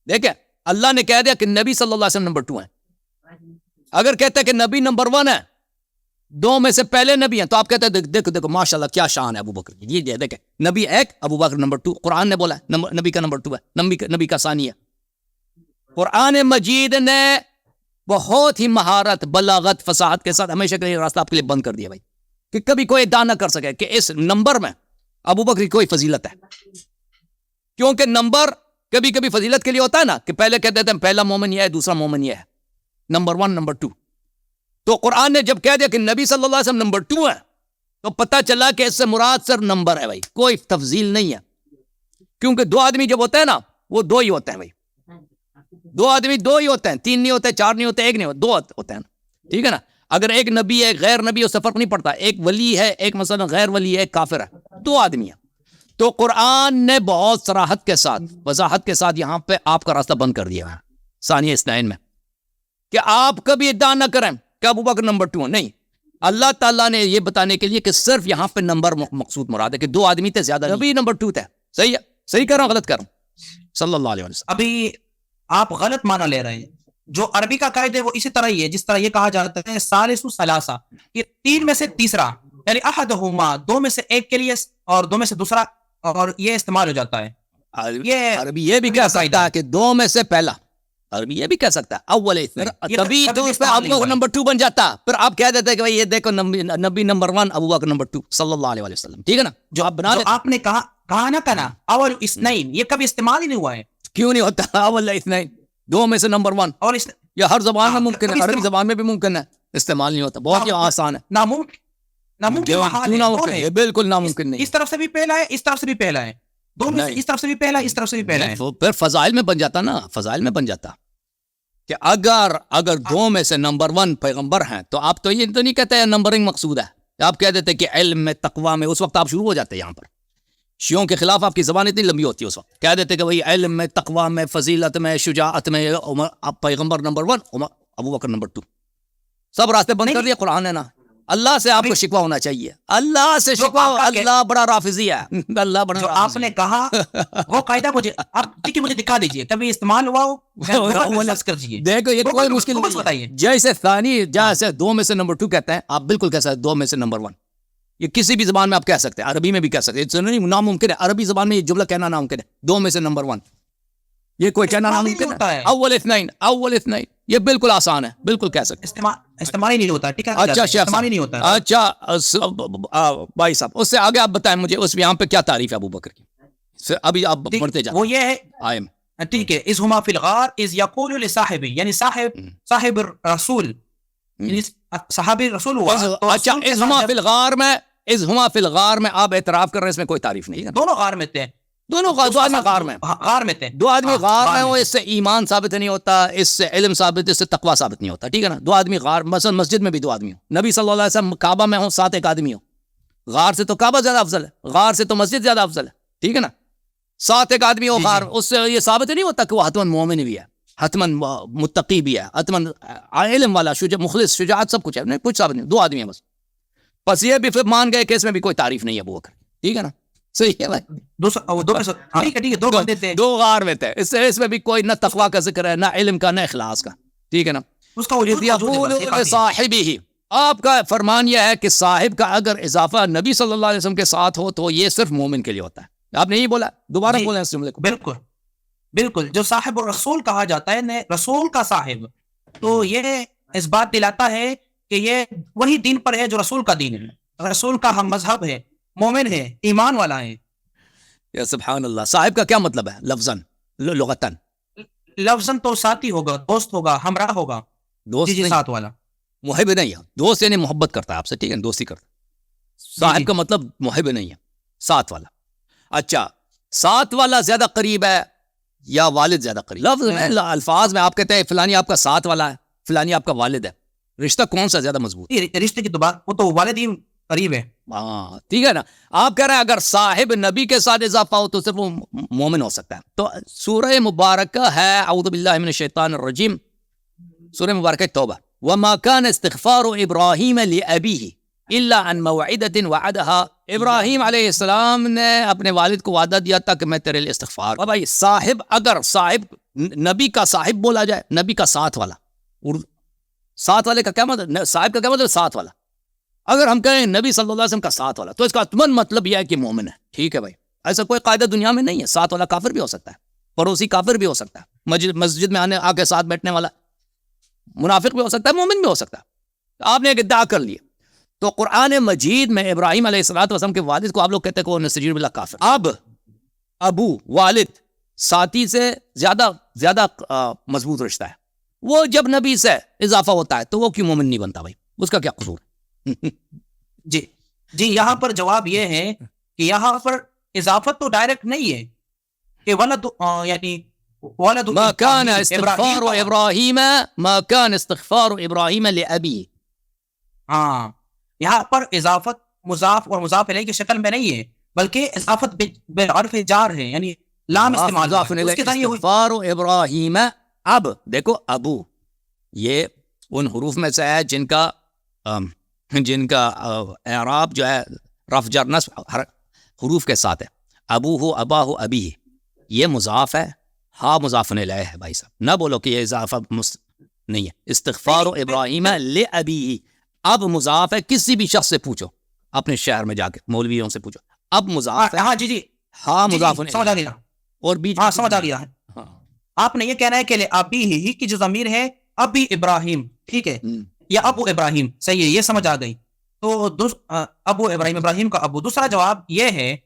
دیکھیں اللہ نے کہہ دیا کہ نبی صلی اللہ علیہ وسلم نمبر 2 ہے. اگر کہتے کہ نبی نمبر 1 ہے, دو میں سے پہلے نبی ہیں, تو آپ کہتے ہیں دیکھو ماشاءاللہ کیا شان ہے ابو بکر کی. یہ دیکھیں نبی ایک, ابو بکر نمبر 2. قرآن نے بولا نبی کا نمبر 2 ہے, نبی کا ثانی ہے. قرآن مجید نے بہت ہی مہارت, بلاغت, فصاحت کے ساتھ ہمیشہ کے لیے راستہ آپ کے لیے بند کر دیا بھائی, کہ کبھی کوئی ادعا نہ کر سکے کہ اس نمبر میں ابو بکر کی کوئی فضیلت ہے. کیونکہ نمبر کبھی فضیلت کے لیے ہوتا ہے نا, کہ پہلے کہتے ہیں پہلا مومن یہ ہے, دوسرا مومن یہ ہے, نمبر 1 نمبر 2. تو قرآن نے جب کہہ دیا کہ نبی صلی اللہ علیہ وسلم نمبر 2 ہے, تو پتہ چلا کہ اس سے مراد صرف نمبر ہے بھائی, کوئی تفضیل نہیں ہے. کیونکہ دو آدمی جب ہوتے ہیں نا وہ دو ہی ہوتے ہیں بھائی. دو آدمی دو ہی ہوتے ہیں, تین نہیں ہوتے, چار نہیں ہوتے, ایک نہیں ہوتے, دو ہوتے ہیں, ٹھیک ہے نا. اگر ایک نبی ہے ایک غیر نبی, اس سے فرق نہیں پڑتا, ایک ولی ہے ایک مثلا غیر ولی ہے ایک کافر ہے, دو آدمی ہیں. تو قرآن نے بہت صراحت کے ساتھ وضاحت کے ساتھ یہاں پہ آپ کا راستہ بند کر دیا ہے ثانیہ اثنین میں, کہ آپ کبھی ادعا نہ کریں کہ ابو بکر نمبر 2 نہیں. اللہ تعالیٰ نے یہ بتانے کے لیے کہ صرف یہاں پہ نمبر مقصود مراد ہے, کہ دو آدمی تھے زیادہ, نبی نمبر 2 تھے. صحیح ہے, صحیح کر رہا ہوں غلط کر رہا ہوں؟ صلی اللہ علیہ وسلم. ابھی آپ غلط معنی لے رہے ہیں. جو عربی کا قاعدہ ہے وہ اسی طرح ہی ہے جس طرح یہ کہا جاتا ہے ثالث ثلاثہ, یہ تین میں سے تیسرا, یعنی احدہما, دو میں سے ایک کے لیے اور دو میں سے دوسرا, اور یہ استعمال ہو جاتا ہے. یہ عربی یہ بھی کہہ سکتا ہے کہ دو میں سے پہلا, عربی یہ بھی کہہ سکتا ہے اول اثنین, تبھی تو اس پہ آپ کو نمبر 2 بن جاتا. پھر آپ کہہ دیتے ہیں کہ یہ دیکھو نبی نمبر 1 ابو بکر نمبر 2 صلی اللہ علیہ وسلم, ٹھیک ہے نا. جو آپ بنا جو آپ نے کہا نا کہنا اول اثنین, یہ کبھی استعمال ہی نہیں ہوا ہے. کیوں نہیں ہوتا اول اثنین, دو میں سے نمبر 1, اور یہ ہر زبان میں ممکن ہے, عربی زبان میں بھی ممکن ہے, استعمال نہیں ہوتا, بہت ہی آسان ہے. ناممکن ہے, بالکل ناممکن نہیں. اس طرف سے بھی پہلا ہے, اس طرف سے بھی پہلا ہے, دو میں سے اس طرف سے بھی پہلا ہے, اس طرف سے بھی پہلا ہے. پھر فضائل میں بن جاتا نا, فضائل میں بن جاتا کہ اگر دو میں سے نمبر 1 پیغمبر ہیں تو آپ تو یہ تو نہیں کہتے نمبرنگ مقصود ہے, آپ کہہ دیتے کہ علم میں تقوی میں, اس وقت آپ شروع ہو جاتے یہاں پر. شیعوں کے خلاف آپ کی زبان اتنی لمبی ہوتی ہے اس وقت, کہہ دیتے کہ بھئی علم میں تقوی میں فضیلت میں شجاعت میں آپ پیغمبر نمبر 1 ابو بکر نمبر 2, سب راستے بند کر دیا. قرآن ہے نا, اللہ سے آپ کو شکوہ ہونا چاہیے, اللہ سے شکوہ, اللہ بڑا رافضی ہے, اللہ بڑا. جو آپ نے کہا وہ قاعدہ مجھے دکھا دیجئے, کبھی استعمال ہوا ہو کر دیجئے. دیکھو یہ کوئی مشکل نہیں بتائیے. جیسے ثانی, جیسے دو میں سے نمبر 2 کہتے ہیں, آپ بالکل کہہ سکتے دو میں سے نمبر 1, یہ کسی بھی زبان میں آپ کہہ سکتے ہیں, عربی میں بھی کہہ سکتے ہیں, ناممکن ہے عربی زبان میں یہ جملہ کہنا ناممکن ہے, دو میں سے نمبر 1, یہ کوئی کہنا ناممکن ہے. اول اثنین یہ بالکل آسان ہے, بالکل کہہ سکتے. استعمال ہی نہیں ہوتا, ٹھیک ہے. اچھا شیخ, استعمال ہی نہیں ہوتا. اچھا بھائی صاحب, اس سے آگے آپ بتائیں مجھے اس یہاں پہ کیا تعریف ہے ابو بکر کی, ابھی آپ پڑھتے جائیں. وہ یہ ہے, ٹھیک ہے, اذ ہما فی الغار اذ یقول لصاحب, یعنی صاحب رسول, صحابی رسول ہوا. اچھا اذ ہما فی الغار میں آپ اعتراف کر رہے ہیں, اس میں کوئی تعریف نہیں ہے. دونوں غار میں تھے, دو آدمی غار میں تھے, دو آدمی غار میں ہو, اس سے ایمان ثابت نہیں ہوتا, اس سے علم ثابت, اس سے تقوی ثابت نہیں ہوتا, ٹھیک ہے نا. دو آدمی غار, مثلا مسجد میں بھی دو آدمی ہو, نبی صلی اللہ علیہ وسلم کعبہ میں ہو, ساتھ ایک آدمی ہو, غار سے تو کعبہ زیادہ افضل ہے, غار سے تو مسجد زیادہ افضل ہے, ٹھیک ہے نا. ساتھ ایک آدمی ہو غار, اس سے یہ ثابت نہیں ہوتا کہ وہ حتماً مومن بھی ہے, حتماً متقی بھی ہے, حتماً علم والا, مخلص, شجاعت, سب کچھ ہے, نہیں کچھ ثابت نہیں, دو آدمی ہیں بس. بس یہ بھی پھر مان گئے کہ اس میں بھی کوئی تعریف نہیں ہے ابو بکر, ٹھیک ہے نا. صحیح ہے بھائی, دو غار میں تھے, اس میں بھی کوئی نہ تقوی کا ذکر ہے, نہ علم کا, نہ اخلاص کا, ٹھیک ہے نا. صاحب ہی, آپ کا فرمان یہ ہے کہ صاحب کا اگر اضافہ نبی صلی اللہ علیہ وسلم کے ساتھ ہو تو یہ صرف مومن کے لیے ہوتا ہے. آپ نے یہی بولا, دوبارہ بولیں اس جملے کو. بالکل, جو صاحب الرسول کہا جاتا ہے, رسول کا صاحب, تو یہ اس بات دلاتا ہے کہ یہ وہی دین پر ہے جو رسول کا دین ہے, رسول کا ہم مذہب ہے, مومن ہے, ایمان والا ہے. یا سبحان اللہ. صاحب کا کیا مطلب ہے لفظاً, لغتاً؟ لفظاً تو ساتھی ہوگا, دوست ہوگا, ہمراہ ہوگا. دوست جی ساتھ والا, محب نہیں ہے. دوست یعنی محبت کرتا ہے آپ سے, ٹھیک ہے, دوستی کرتا ہے. صاحب کا مطلب محب نہیں ہے, ساتھ والا. اچھا, ساتھ والا زیادہ قریب ہے یا والد زیادہ قریب؟ لفظ میں, الفاظ میں آپ کہتے ہیں فلانی آپ کا ساتھ والا ہے, فلانی آپ کا والد ہے, رشتہ کون سا زیادہ مضبوط؟ رشتے کی تو بات, وہ تو والد ہی قریب ہے. ہاں ٹھیک ہے نا. آپ کہہ رہے ہیں اگر صاحب نبی کے ساتھ اضافہ ہو تو صرف وہ مومن ہو سکتا ہے. تو سورہ مبارکہ ہے, اعوذ باللہ من الشیطان الرجیم, سورہ مبارکہ توبہ. وما كان استغفار ابراہیم لابیہ الا عن موعدۃ وعدها, ابراہیم علیہ السلام نے اپنے والد کو وعدہ دیا تھا کہ میں تیرے لیے استغفار. بھائی صاحب, اگر صاحب نبی کا صاحب بولا جائے, نبی کا ساتھ والا, ساتھ والے کا کیا مطلب, صاحب کا کیا مطلب, ساتھ والا. اگر ہم کہیں نبی صلی اللہ علیہ وسلم کا ساتھ والا تو اس کا اتمن مطلب یہ ہے کہ مومن ہے, ٹھیک ہے بھائی. ایسا کوئی قاعدہ دنیا میں نہیں ہے. ساتھ والا کافر بھی ہو سکتا ہے, پڑوسی کافر بھی ہو سکتا ہے, مسجد میں آ کے ساتھ بیٹھنے والا منافق بھی ہو سکتا ہے, مومن بھی ہو سکتا ہے. آپ نے ایک ادعا کر لی. تو قرآن مجید میں ابراہیم علیہ السلام کے والد کو آپ لوگ کہتے ہیں کہ وہ نستجیر باللہ کافر. اب ابو والد ساتھی سے زیادہ مضبوط رشتہ ہے. وہ جب نبی سے اضافہ ہوتا ہے تو وہ کیوں مومن نہیں بنتا بھائی, اس کا کیا قصور ہے؟ جی یہاں پر جواب یہ ہے کہ یہاں پر اضافت تو ڈائریکٹ نہیں ہے کہ ولد, یعنی ولد ما كان إبراهيم استغفار إبراهيم ما كان استغفار إبراهيم لأبيه. ہاں یہاں پر اضافت مضاف اور مضاف الیہ کی شکل میں نہیں ہے بلکہ اضافت بحرف جار ہے، یعنی لام استعمال ہوا ہے، اس کے ذریعے ہوئی. استغفار ابراہیم. اب دیکھو ابو یہ ان حروف میں سے ہے جن کا اعراب جو ہے رفع جر نصب حروف کے ساتھ ہے. ابو ہو ابا ہو ابی، یہ مضاف ہے، ہاں مضاف الیہ ہے. بھائی صاحب نہ بولو کہ یہ اضافہ نہیں ہے. استغفار ابراہیم لابی، اب مضاف ہے. کسی بھی شخص سے پوچھو اپنے شہر میں جا کے، مولویوں سے پوچھو، اب مضاف ہے. ہاں جی ہاں مضاف سمجھ آ گیا، اور بیچ ہاں سمجھ آ گیا ہے. ہاں آپ نے یہ کہنا ہے کہ ابی ہی کی جو ضمیر ہے ابی ابراہیم، ٹھیک ہے، یا ابو ابراہیم، صحیح ہے، یہ سمجھ آ گئی. تو ابو ابراہیم، ابراہیم کا ابو. دوسرا جواب یہ ہے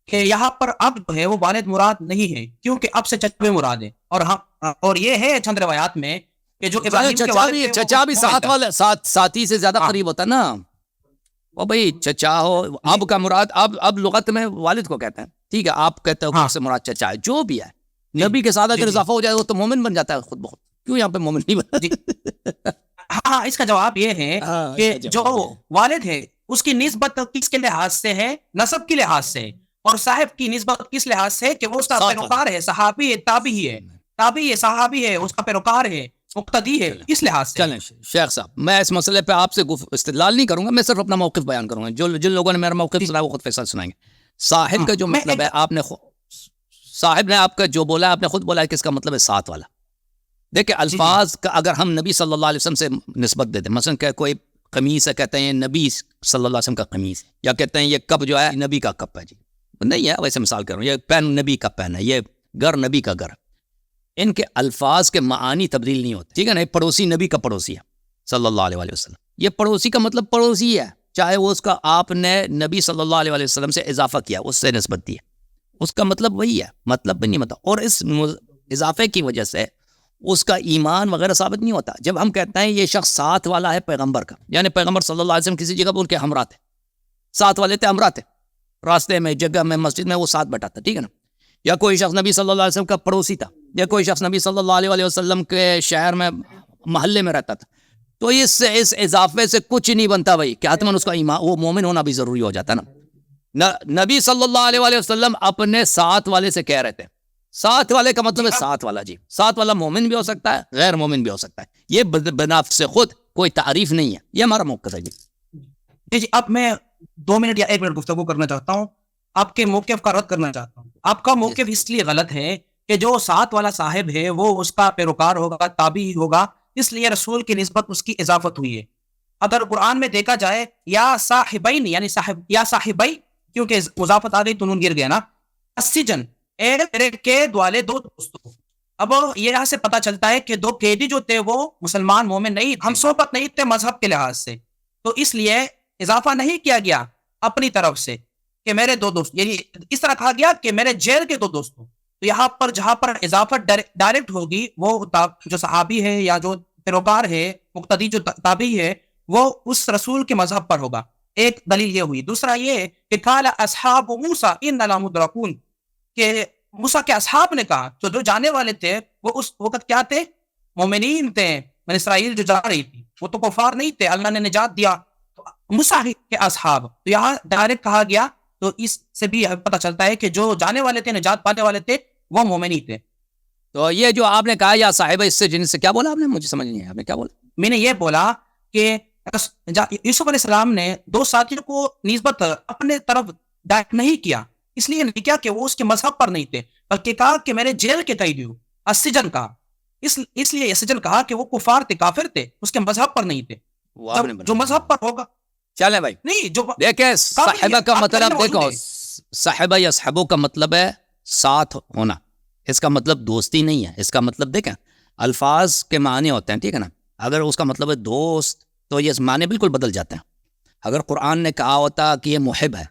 کہ یہاں پر اب جو ہے وہ والد مراد نہیں ہے، کیونکہ اب سے چچا مراد ہے. اور یہ ہے چند روایات میں کہ جو ابراہیم کے والد تھے چچا بھی ساتھ والے ساتھی سے زیادہ قریب ہوتا ہے نا. وہ بھائی چچا ہو، اب کا مراد اب لغت میں والد کو کہتے ہیں، ٹھیک ہے. آپ کہتے ہو اس سے مراد چچا ہے، جو بھی ہے. نبی کے ساتھ اگر اضافہ ہو جائے وہ تو مومن بن جاتا ہے خود بخود. کیوں یہاں پہ مومن نہیں بنتا؟ ہاں اس کا جواب یہ ہے کہ جو والد ہے اس کی نسبت کس کے لحاظ سے ہے؟ نسب کے لحاظ سے. اور صاحب کی نسبت کس لحاظ سے؟ کہ وہ اس کا پیروکار ہے، صحابی ہے، تابعی ہے، تابعی ہے، صحابی ہے، اس کا پیروکار ہے، مقتدی ہے، اس لحاظ سے. چلیں شیخ صاحب، میں اس مسئلے پہ آپ سے استدلال نہیں کروں گا، میں صرف اپنا موقف بیان کروں گا. جن لوگوں نے میرا موقف سنا وہ خود فیصلہ سنائیں گے. صاحب کا جو مطلب ہے، آپ نے صاحب نے آپ کا جو بولا آپ نے خود بولا ہے کہ اس کا مطلب ہے ساتھ والا. دیکھیں الفاظ کا اگر ہم نبی صلی اللہ علیہ وسلم سے نسبت دیتے ہیں، مثلا کہ کوئی قمیص ہے، کہتے ہیں نبی صلی اللہ علیہ وسلم کا قمیص ہے، یا کہتے ہیں یہ کپ جو ہے نبی کا کپ ہے. جی نہیں ہے، ویسے مثال کر رہا ہوں، یہ پین نبی کا پین ہے، یہ گھر نبی کا گھر. ان کے الفاظ کے معانی تبدیل نہیں ہوتے، ٹھیک ہے نا. پڑوسی نبی کا پڑوسی ہے صلی اللہ علیہ وسلم. یہ پڑوسی کا مطلب پڑوسی ہے، چاہے وہ اس کا آپ نے نبی صلی اللہ علیہ وسلم سے اضافہ کیا، اس سے نسبت دی ہے، اس کا مطلب وہی ہے، مطلب بھی نہیں مطلب. اور اس اضافے کی وجہ سے اس کا ایمان وغیرہ ثابت نہیں ہوتا. جب ہم کہتے ہیں یہ شخص ساتھ والا ہے پیغمبر کا، یعنی پیغمبر صلی اللہ علیہ وسلم کسی جگہ پر ان کے ہمراہ تھے، ساتھ والے تھے، ہمراہ تھے، راستے میں، جگہ میں، مسجد میں وہ ساتھ بیٹھا تھا، ٹھیک ہے نا. یا کوئی شخص نبی صلی اللہ علیہ وسلم کا پڑوسی تھا، یا کوئی شخص نبی صلی اللہ علیہ وسلم کے شہر میں، محلے میں رہتا تھا، تو اس اضافے سے کچھ نہیں بنتا بھائی کہ حتماً اس کا ایمان، وہ مومن ہونا بھی ضروری ہو جاتا نا. نبی صلی اللہ علیہ وسلم اپنے ساتھ والے سے کہہ رہے تھے، ساتھ والے کا مطلب ہے ساتھ والا. جی ساتھ والا مومن بھی ہو سکتا ہے، غیر مومن بھی ہو سکتا ہے، یہ بنفس سے خود کوئی تعریف نہیں ہے. یہ ہمارا موقف ہے. جی اب میں 2 منٹ یا 1 منٹ گفتگو کرنا چاہتا ہوں، آپ کے موقف کا رد کرنا چاہتا ہوں. آپ کا موقف اس لیے غلط ہے کہ جو ساتھ والا صاحب ہے وہ اس کا پیروکار ہوگا، تابعی ہوگا، اس لیے رسول کی نسبت اس کی اضافت ہوئی ہے. اگر قرآن میں دیکھا جائے یا صاحبین، یعنی صاحب یا صاحبی، کیونکہ مضافت آ گئی تو نون گر گیا نا. السجن، میرے قید والے 2 دوستوں. اب یہ یہاں سے پتا چلتا ہے کہ 2 قیدی جو تھے وہ مسلمان مومن نہیں، ہم صحبت نہیں تھے مذہب کے لحاظ سے، تو اس لیے اضافہ نہیں کیا گیا اپنی طرف سے کہ میرے 2 دوست، یعنی اس طرح کہا گیا کہ میرے جیل کے 2 دوستوں. تو یہاں پر جہاں پر اضافت ڈائریکٹ ہوگی، وہ جو صحابی ہے یا جو پیروکار ہے، مقتدی جو تابعی ہے، وہ اس رسول کے مذہب پر ہوگا. ایک دلیل یہ ہوئی. دوسرا یہ کہ قال اصحاب موسیٰ اننا لمدرکون، کہ موسیٰ کے اصحاب نے کہا، تو جو جانے والے تھے وہ اس وقت کیا تھے؟ مومنین تھے. بنی اسرائیل جو جا رہی تھی وہ تو کفار نہیں تھے، اللہ نے نجات دیا. موسیٰ کے اصحاب، تو یہاں ڈائریکٹ کہا گیا، تو اس سے بھی پتہ چلتا ہے کہ جو جانے والے تھے، نجات پانے والے تھے، وہ مومنی تھے. تو یہ جو آپ نے کہا یا صاحب، اس سے جن سے کیا بولا آپ نے؟ مجھے سمجھ نہیں آیا آپ نے کیا بولا. میں نے یہ بولا کہ یوسف علیہ السلام نے 2 ساتھیوں کو نسبت اپنے طرف ڈائریکٹ نہیں کیا، اس لیے نہیں کیا کہ وہ اس کے مذہب پر نہیں تھے، بلکہ کہا کہ میرے جیل کے قیدی ہو. السجن کہا، اس لیے السجن کہا کہ وہ کفار تھے، کافر تھے، اس کے مذہب پر نہیں تھے. جو مذہب پر ہوگا. چلیں بھائی، نہیں جو دیکھیں صاحبہ کا مطلب، دیکھو صاحبہ یا صحبوں کا مطلب ہے ساتھ ہونا، اس کا مطلب دوستی نہیں ہے. اس کا مطلب دیکھیں الفاظ کے معنی ہوتے ہیں، ٹھیک ہے نا. اگر اس کا مطلب ہے دوست تو یہ معنی بالکل بدل جاتے ہیں. اگر قرآن نے کہا ہوتا کہ یہ محب ہے،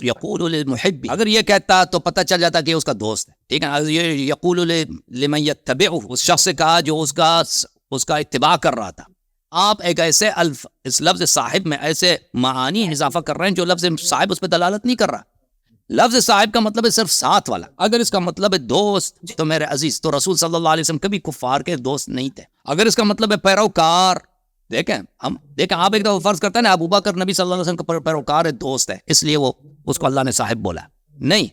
یقول للمحب، اگر یہ کہتا تو پتہ چل جاتا کہ اس کا دوست ہے، ٹھیک ہے نا. یہ یقول لمن یتبعہ، اس شخص سے کہا جو اس کا اتباع کر رہا تھا. آپ ایک ایسے اس لفظ صاحب میں ایسے معانی اضافہ کر رہے ہیں جو لفظ صاحب اس پہ دلالت نہیں کر رہا. لفظ صاحب کا مطلب ہے صرف ساتھ والا. اگر اس کا مطلب ہے دوست تو میرے عزیز تو رسول صلی اللہ علیہ وسلم کبھی کفار کے دوست نہیں تھے. اگر اس کا مطلب ہے پیروکار، دیکھیں آپ ایک دفعہ فرض کرتے ہیں نا ابو بکر نبی صلی اللہ علیہ وسلم کا پیروکار ہے، دوست ہے، اس لیے وہ اس کو اللہ نے صاحب بولا. نہیں،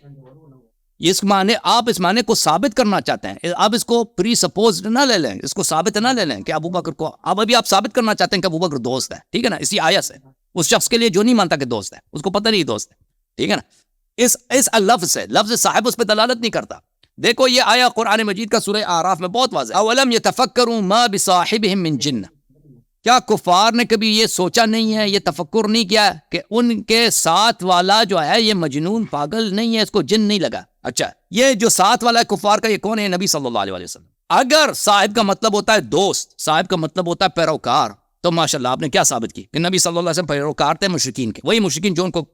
اس معنی کو ثابت کرنا چاہتے ہیں. آپ اس کو پری سپوزڈ نہ لے لیں، اس کو ثابت نہ لے لیں کہ ابو بکر کو ابھی آپ ثابت کرنا چاہتے ہیں کہ ابو بکر دوست ہے، ٹھیک ہے نا، اسی آیت سے اس شخص کے لیے جو نہیں مانتا کہ دوست ہے، اس کو پتہ نہیں دوست ہے، ٹھیک ہے نا. اس لفظ سے لفظ صاحب اس پہ دلالت نہیں کرتا. دیکھو یہ آیا قرآن مجید کا سورہ اعراف میں بہت واضح، اولم یتفکروا ما بصاحبہم من جن. کیا کفار نے کبھی یہ سوچا نہیں ہے، یہ تفکر نہیں کیا کہ ان کے ساتھ والا جو ہے یہ مجنون پاگل نہیں ہے، اس کو جن نہیں لگا. اچھا، یہ جو ساتھ والا ہے کفار کا، یہ کون ہے؟ نبی صلی اللہ علیہ وسلم. اگر صاحب کا مطلب ہوتا ہے دوست، صاحب کا مطلب ہوتا ہے پیروکار، تو ماشاءاللہ آپ نے کیا ثابت کی کہ نبی صلی اللہ علیہ وسلم پیروکار تھے مشرکین کے. وہی مشرکین جو ان کو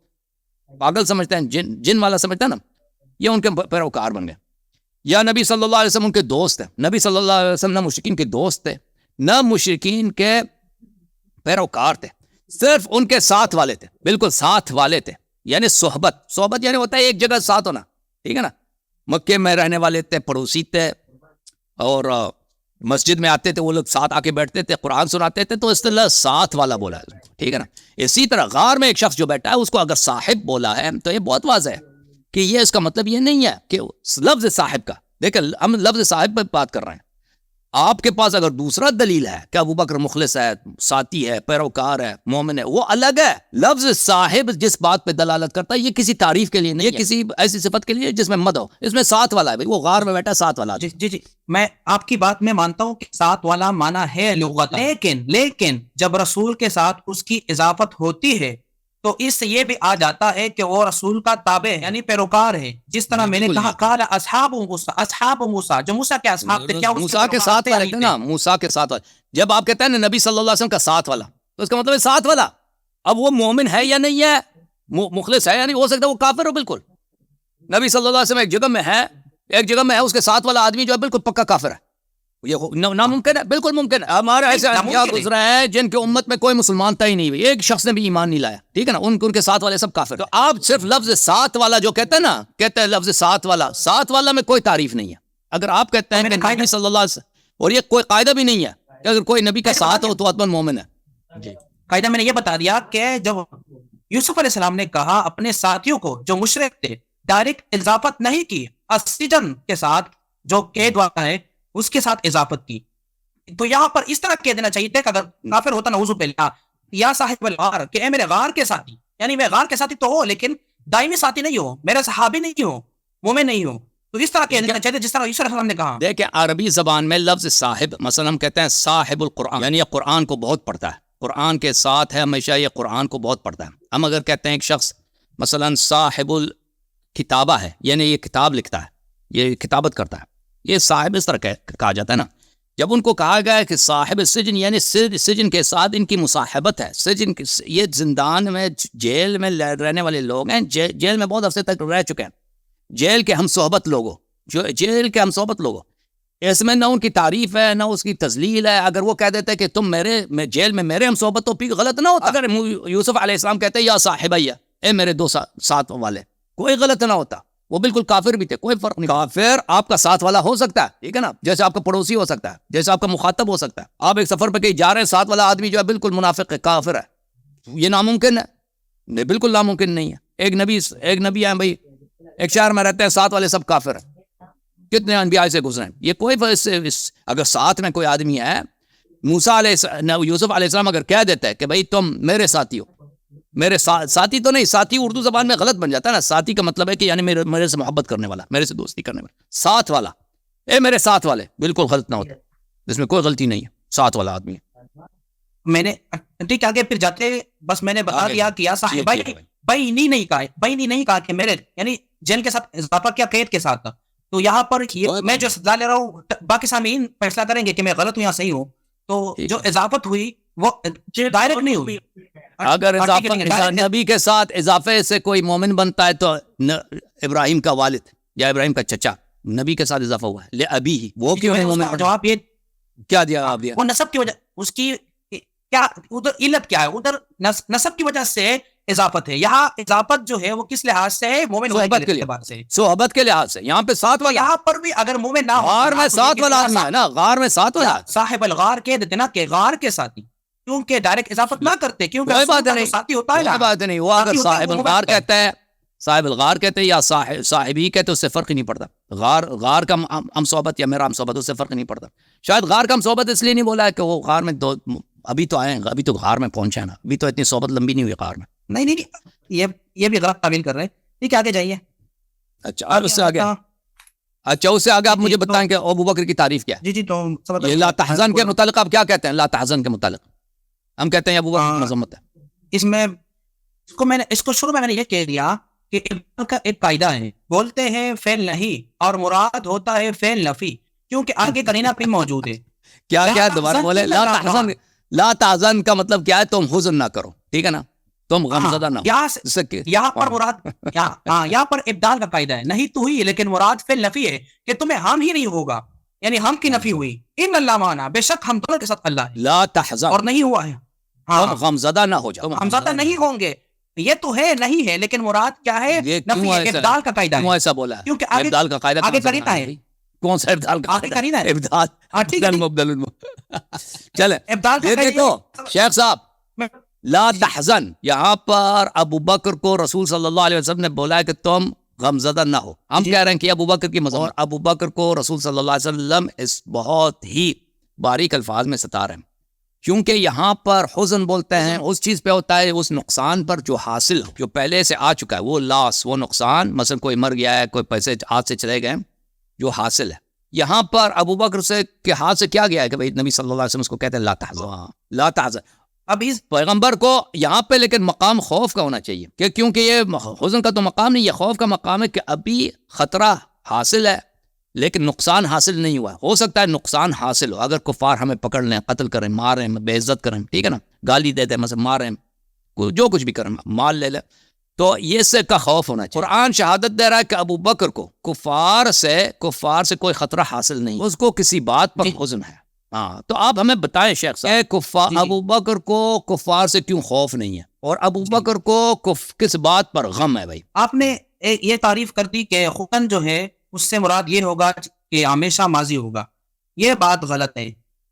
پاگل سمجھتے ہیں، جن والا سمجھتا ہے نا، یہ ان کے پیروکار بن گئے. یا نبی صلی اللہ علیہ وسلم ان کے دوست ہیں. نبی صلی اللہ علیہ وسلم نہ مشرکین کے دوست تھے نہ مشرکین کے پیروکار تھے، صرف ان کے ساتھ والے تھے، بالکل ساتھ والے تھے. یعنی صحبت یعنی ہوتا ہے ایک جگہ ساتھ ہونا، ٹھیک ہے نا. مکے میں رہنے والے تھے، پڑوسی تھے، اور مسجد میں آتے تھے، وہ لوگ ساتھ آ کے بیٹھتے تھے، قرآن سناتے تھے، تو اصطلاح ساتھ والا بولا ہے، ٹھیک ہے نا. اسی طرح غار میں ایک شخص جو بیٹھا ہے اس کو اگر صاحب بولا ہے تو یہ بہت واضح ہے کہ یہ اس کا مطلب یہ نہیں ہے کہ لفظ صاحب کا. دیکھیں ہم لفظ صاحب پہ بات کر رہے ہیں. آپ کے پاس اگر دوسرا دلیل ہے کہ ابو بکر مخلص ہے، ساتھی ہے، پیروکار ہے، مومن ہے، وہ الگ ہے. لفظ صاحب جس بات پہ دلالت کرتا ہے یہ کسی تعریف کے لیے نہیں، یہ کسی ایسی صفت کے لیے جس میں مد ہو. اس میں ساتھ والا ہے بھائی، وہ غار میں بیٹھا ساتھ والا. جی میں آپ کی بات میں مانتا ہوں کہ ساتھ والا معنی ہے لغت، لیکن جب رسول کے ساتھ اس کی اضافت ہوتی ہے تو اس سے یہ بھی آ جاتا ہے کہ وہ رسول کا تابع یعنی پیروکار ہے. جس طرح میں نے کہا قال اصحاب موسیٰ، جو موسیٰ کے اصحاب تھے، کیا موسیٰ کے ساتھ والے تھے نا، موسیٰ کے ساتھ والے. جب آپ کہتے ہیں نا نبی صلی اللہ علیہ وسلم کا ساتھ والا، تو اس کا مطلب ہے ساتھ والا. اب وہ مومن ہے یا نہیں ہے، مخلص ہے یا نہیں، ہو سکتا ہے وہ کافر ہو. بالکل نبی صلی اللہ علیہ وسلم ایک جگہ میں ہے، اس کے ساتھ والا آدمی جو ہے بالکل پکا کافر ہے. یہ ناممکن ہے، بالکل ممکن ہے. ہمارے ایسے انبیاء گزرے ہیں جن کے امت میں کوئی مسلمان تھا ہی نہیں، ایک شخص نے بھی ایمان نہیں لایا، ٹھیک ہے نا، ان کے ساتھ والے سب کافر. تو آپ صرف لفظ ساتھ والا جو کہتے ہیں نا، کہتے ہیں لفظ ساتھ والا میں کوئی تعریف نہیں ہے. اگر آپ کہتے ہیں کہ نبی صلی اللہ علیہ وسلم، اور یہ کوئی قاعدہ بھی نہیں ہے کہ اگر کوئی نبی کا ساتھ ہو تو اتمن مومن ہے. جی قاعدہ میں نے یہ بتا دیا کہ جب یوسف علیہ السلام نے کہا اپنے ساتھیوں کو جو مشرک تھے، ڈائریکٹ اضافت نہیں کی، السجن کے ساتھ جو قید والا ہے اس کے ساتھ اضافت کی. تو یہاں پر اس طرح کہہ دینا چاہیے تھا کہ اگر کافر ہوتا نعوذ باللہ، یا صاحب الغار، کہ اے میرے غار کے ساتھی، یعنی میں غار کے ساتھی تو ہو لیکن دائمی ساتھی نہیں ہو، میرے صحابی نہیں ہو، مومن نہیں ہو. تو اس طرح کہہ دینا چاہیے جس طرح یوسف علیہ السلام نے کہا. دیکھیں عربی زبان میں لفظ صاحب، مثلا ہم کہتے ہیں صاحب القرآن، یعنی یہ قرآن کو بہت پڑھتا ہے، قرآن کے ساتھ ہے ہمیشہ، یہ قرآن کو بہت پڑھتا ہے. ہم اگر کہتے ہیں ایک شخص مثلا صاحب الکتابہ ہے، یعنی یہ کتاب لکھتا ہے، یہ کتابت کرتا ہے، یہ صاحب اس طرح کہا جاتا ہے نا. جب ان کو کہا گیا ہے کہ صاحب سجن، یعنی سجن کے ساتھ ان کی مصاحبت ہے. سجن یہ زندان میں، جیل میں رہنے والے لوگ ہیں، جیل میں بہت عرصے تک رہ چکے ہیں، جیل کے ہم صحبت لوگوں، اس میں نہ ان کی تعریف ہے نہ اس کی تذلیل ہے. اگر وہ کہہ دیتے کہ تم میرے جیل میں میرے ہم صحبت، تو پھر غلط نہ ہوتا. اگر یوسف علیہ السلام کہتے یا صاحبیہ، اے میرے دو ساتھ والے، کوئی غلط نہ ہوتا. وہ بالکل کافر بھی تھے، کوئی فرق نہیں. کافر آپ کا ساتھ والا ہو سکتا ہے، ٹھیک ہے نا، جیسے آپ کا پڑوسی ہو سکتا ہے، جیسے آپ کا مخاطب ہو سکتا ہے. آپ ایک سفر پہ کہیں جا رہے ہیں، ساتھ والا آدمی جو ہے بالکل منافق ہے، کافر ہے، یہ ناممکن ہے؟ نہیں، بالکل ناممکن نہیں ہے. ایک نبی ہے بھائی، ایک شہر میں رہتے ہیں، ساتھ والے سب کافر ہیں. کتنے انبیاء سے گزرے ہیں، یہ کوئی اگر ساتھ میں کوئی آدمی ہے، موسیٰ یوسف علیہ السلام اگر کہہ دیتا ہے کہ بھائی تم میرے ساتھی ہو، میرے ساتھی تو نہیں، ساتھی اردو زبان میں غلط بن جاتا ہے نا. ساتھی کا مطلب ہے کہ یعنی میرے سے محبت کرنے والا، میرے سے دوستی کرنے والا. ساتھ والا، اے میرے ساتھ والے، بالکل غلط نہ ہوتا، اس میں کوئی غلطی نہیں ہے، ساتھ والا آدمی ہے. میں نے ٹھیک آگے پھر جاتے بس میں نے بتا دیا کہ یا صاحب بھائی نہیں کہا کہ میرے، یعنی جیل کے ساتھ اضافہ کیا، قید کے ساتھ تھا. تو یہاں پر میں جو سزا لے رہا ہوں، باقی سامعین فیصلہ کریں گے کہ میں غلط ہوں یا صحیح ہوں. تو جو اضافت ہوئی وہ ڈائریکٹ نہیں ہوئی. اگر نبی کے ساتھ اضافے سے کوئی مومن بنتا ہے تو ابراہیم کا والد یا ابراہیم کا چچا نبی کے ساتھ اضافہ ہوا ہے، لے ابی ہی، وہ کیوں ہے مومن؟ جواب یہ کیا دیا آپ دیا؟ وہ نسب کی وجہ، اس کی کیا ادھر علت کیا ہے، ادھر نسب کی وجہ سے اضافت ہے. یہاں اضافت جو ہے وہ کس لحاظ سے ہے؟ مومن ہونے صحبت کے لیے، اعتبار سے. صحبت کے لحاظ سے. یہاں پہ ساتھ والا یہاں پر بھی اگر مومن نہ ہو، غار میں ساتھ والا آدمی ہے نا، غار میں ساتھ والا صاحب الغار کہہ دیتے نا کہ غار کے ساتھی، کیونکہ ڈائریکٹ اضافت نہ کرتے، کیونکہ کوئی بات رسول کا نہیں، جو ساتھی ہوتا ہے کوئی نا، بات نہیں. وہ اگر ساتھی ہوتا ہے، صاحب وہ الغار بات ہے. کہتے ہیں، صاحب الغار کہتے ہیں یا صاحبی کہتے ہیں، اس سے فرق ہی نہیں پڑتا. غار کا ہم صحبت یا میرا ہم صحبت، اس سے فرق نہیں پڑتا. شاید غار کا ہم صحبت اس لیے نہیں بولا ہے کہ وہ غار میں ابھی تو آئے ہیں، ابھی تو غار میں پہنچے نا، ابھی تو اتنی صحبت لمبی نہیں ہوئی غار میں. نہیں یہ بھی غلط تعبیر کر رہے ہیں. ٹھیک ہے، آگے جائیے. اچھا اب اس سے آگے، اچھا اس سے آگے آپ مجھے بتائیں کہ ابو بکر کی تعریف کیا ہے. جی تو یہ لا تحزن کے متعلق آپ کیا کہتے ہیں؟ لا تحزن کے متعلق ہم کہتے ہیں ابو بکر کی مذمت ہے. اس کو شروع میں نے یہ کہہ دیا کہ ابدال کا ایک قاعدہ ہے، بولتے ہیں فعل نہیں اور مراد ہوتا ہے فعل نفی، کیونکہ آگے قرینہ بھی موجود ہے. کیا دوبارہ بولے؟ لا تحزن کا مطلب کیا ہے؟ تم حزن نہ کرو، ٹھیک ہے نا، تم غمزدہ نہ ہو. یہاں پر مراد یہاں پر ابدال کا قاعدہ ہے، نہیں تو ہوئی، لیکن مراد فعل نفی ہے کہ تمہیں ہم ہی نہیں ہوگا، یعنی ہم کی نفی ہوئی. ان اللہ معنا، بے شک ہم دونوں کے ساتھ اللہ ہے. لا تحزن اور نہیں ہوا ہے، تم غمزدہ نہ ہو جاؤ. غمزدہ نہیں ہوں گے، یہ تو ہے نہیں ہے، لیکن مراد کیا ہے؟ نفی ہے. ابدال کا قاعدہ کیوں ہے، ایسا بولا ہے؟ کیونکہ ابدال کا قاعدہ آگے قرینہ ہے. کون سا ابدال کا آگے قرینہ ہے. ابدال مبدل. چلے ابدال یہ کا دیکھو شیخ صاحب، لا تحزن یہاں پر ابو بکر کو رسول صلی اللہ علیہ وسلم نے بولا ہے کہ تم غمزدہ نہ ہو. ہم کہہ رہے ہیں کہ ابو بکر کی مذمت، اور ابو بکر کو رسول صلی اللہ علیہ وسلم اس بہت ہی باریک الفاظ میں ستا رہے ہیں، کیونکہ یہاں پر حزن بولتے ہیں اس چیز پہ ہوتا ہے، اس نقصان پر جو حاصل جو پہلے سے آ چکا ہے، وہ لاس، وہ نقصان، مثلا کوئی مر گیا ہے، کوئی پیسے ہاتھ سے چلے گئے، جو حاصل ہے. یہاں پر ابو بکر سے کے ہاتھ سے کیا گیا ہے کہ بھئی نبی صلی اللہ علیہ وسلم اس کو کہتے ہیں لا تحزن، لا تحزن. اب اس پیغمبر کو یہاں پہ لیکن مقام خوف کا ہونا چاہیے، کہ کیونکہ یہ حزن کا تو مقام نہیں، یہ خوف کا مقام ہے کہ ابھی خطرہ حاصل ہے لیکن نقصان حاصل نہیں ہوا. ہو سکتا ہے نقصان حاصل ہو، اگر کفار ہمیں پکڑ لیں، قتل کریں، ماریں، بے عزت کریں، ٹھیک ہے نا، گالی دے دیں، مثلا ماریں، جو کچھ بھی کریں، مال لے لیں، تو یہ سے کا خوف ہونا چاہیے. قرآن شہادت دے رہا ہے کہ ابو بکر کو کفار سے کوئی خطرہ حاصل نہیں، اس کو کسی بات پر حزن ہے. ہاں تو آپ ہمیں بتائیں شیخ صاحب، ابو بکر کو کفار سے کیوں خوف نہیں ہے، اور ابو بکر کو کس بات پر غم ہے؟ بھائی آپ نے یہ تعریف کر دی کہ حزن جو ہے اس سے مراد یہ ہوگا کہ ہمیشہ ماضی ہوگا. یہ بات غلط ہے.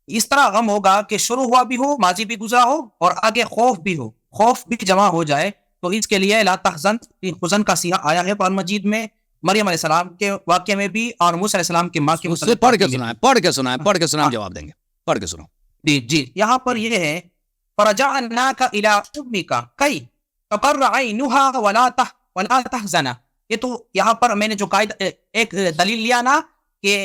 اس طرح غم ہوگا کہ شروع ہوا بھی ہو، ماضی بھی گزرا ہو، اور آگے خوف بھی ہو، خوف بھی جمع ہو جائے. تو اس کے لیے لا تحزن حزن کا صیغہ آیا ہے قرآن مجید میں، مریم علیہ السلام کے واقعے میں بھی، اور موسیٰ علیہ السلام کے ماں کے اس سے پڑھ کے سنائیں جواب دیں گے. پڑھ کے سنو. جی یہاں پر یہ ہے فرجعناک الی امک کی تقر عینها ولا تحزن. یہ تو یہاں پر میں نے جو قاعدہ ایک دلیل لیا نا کہ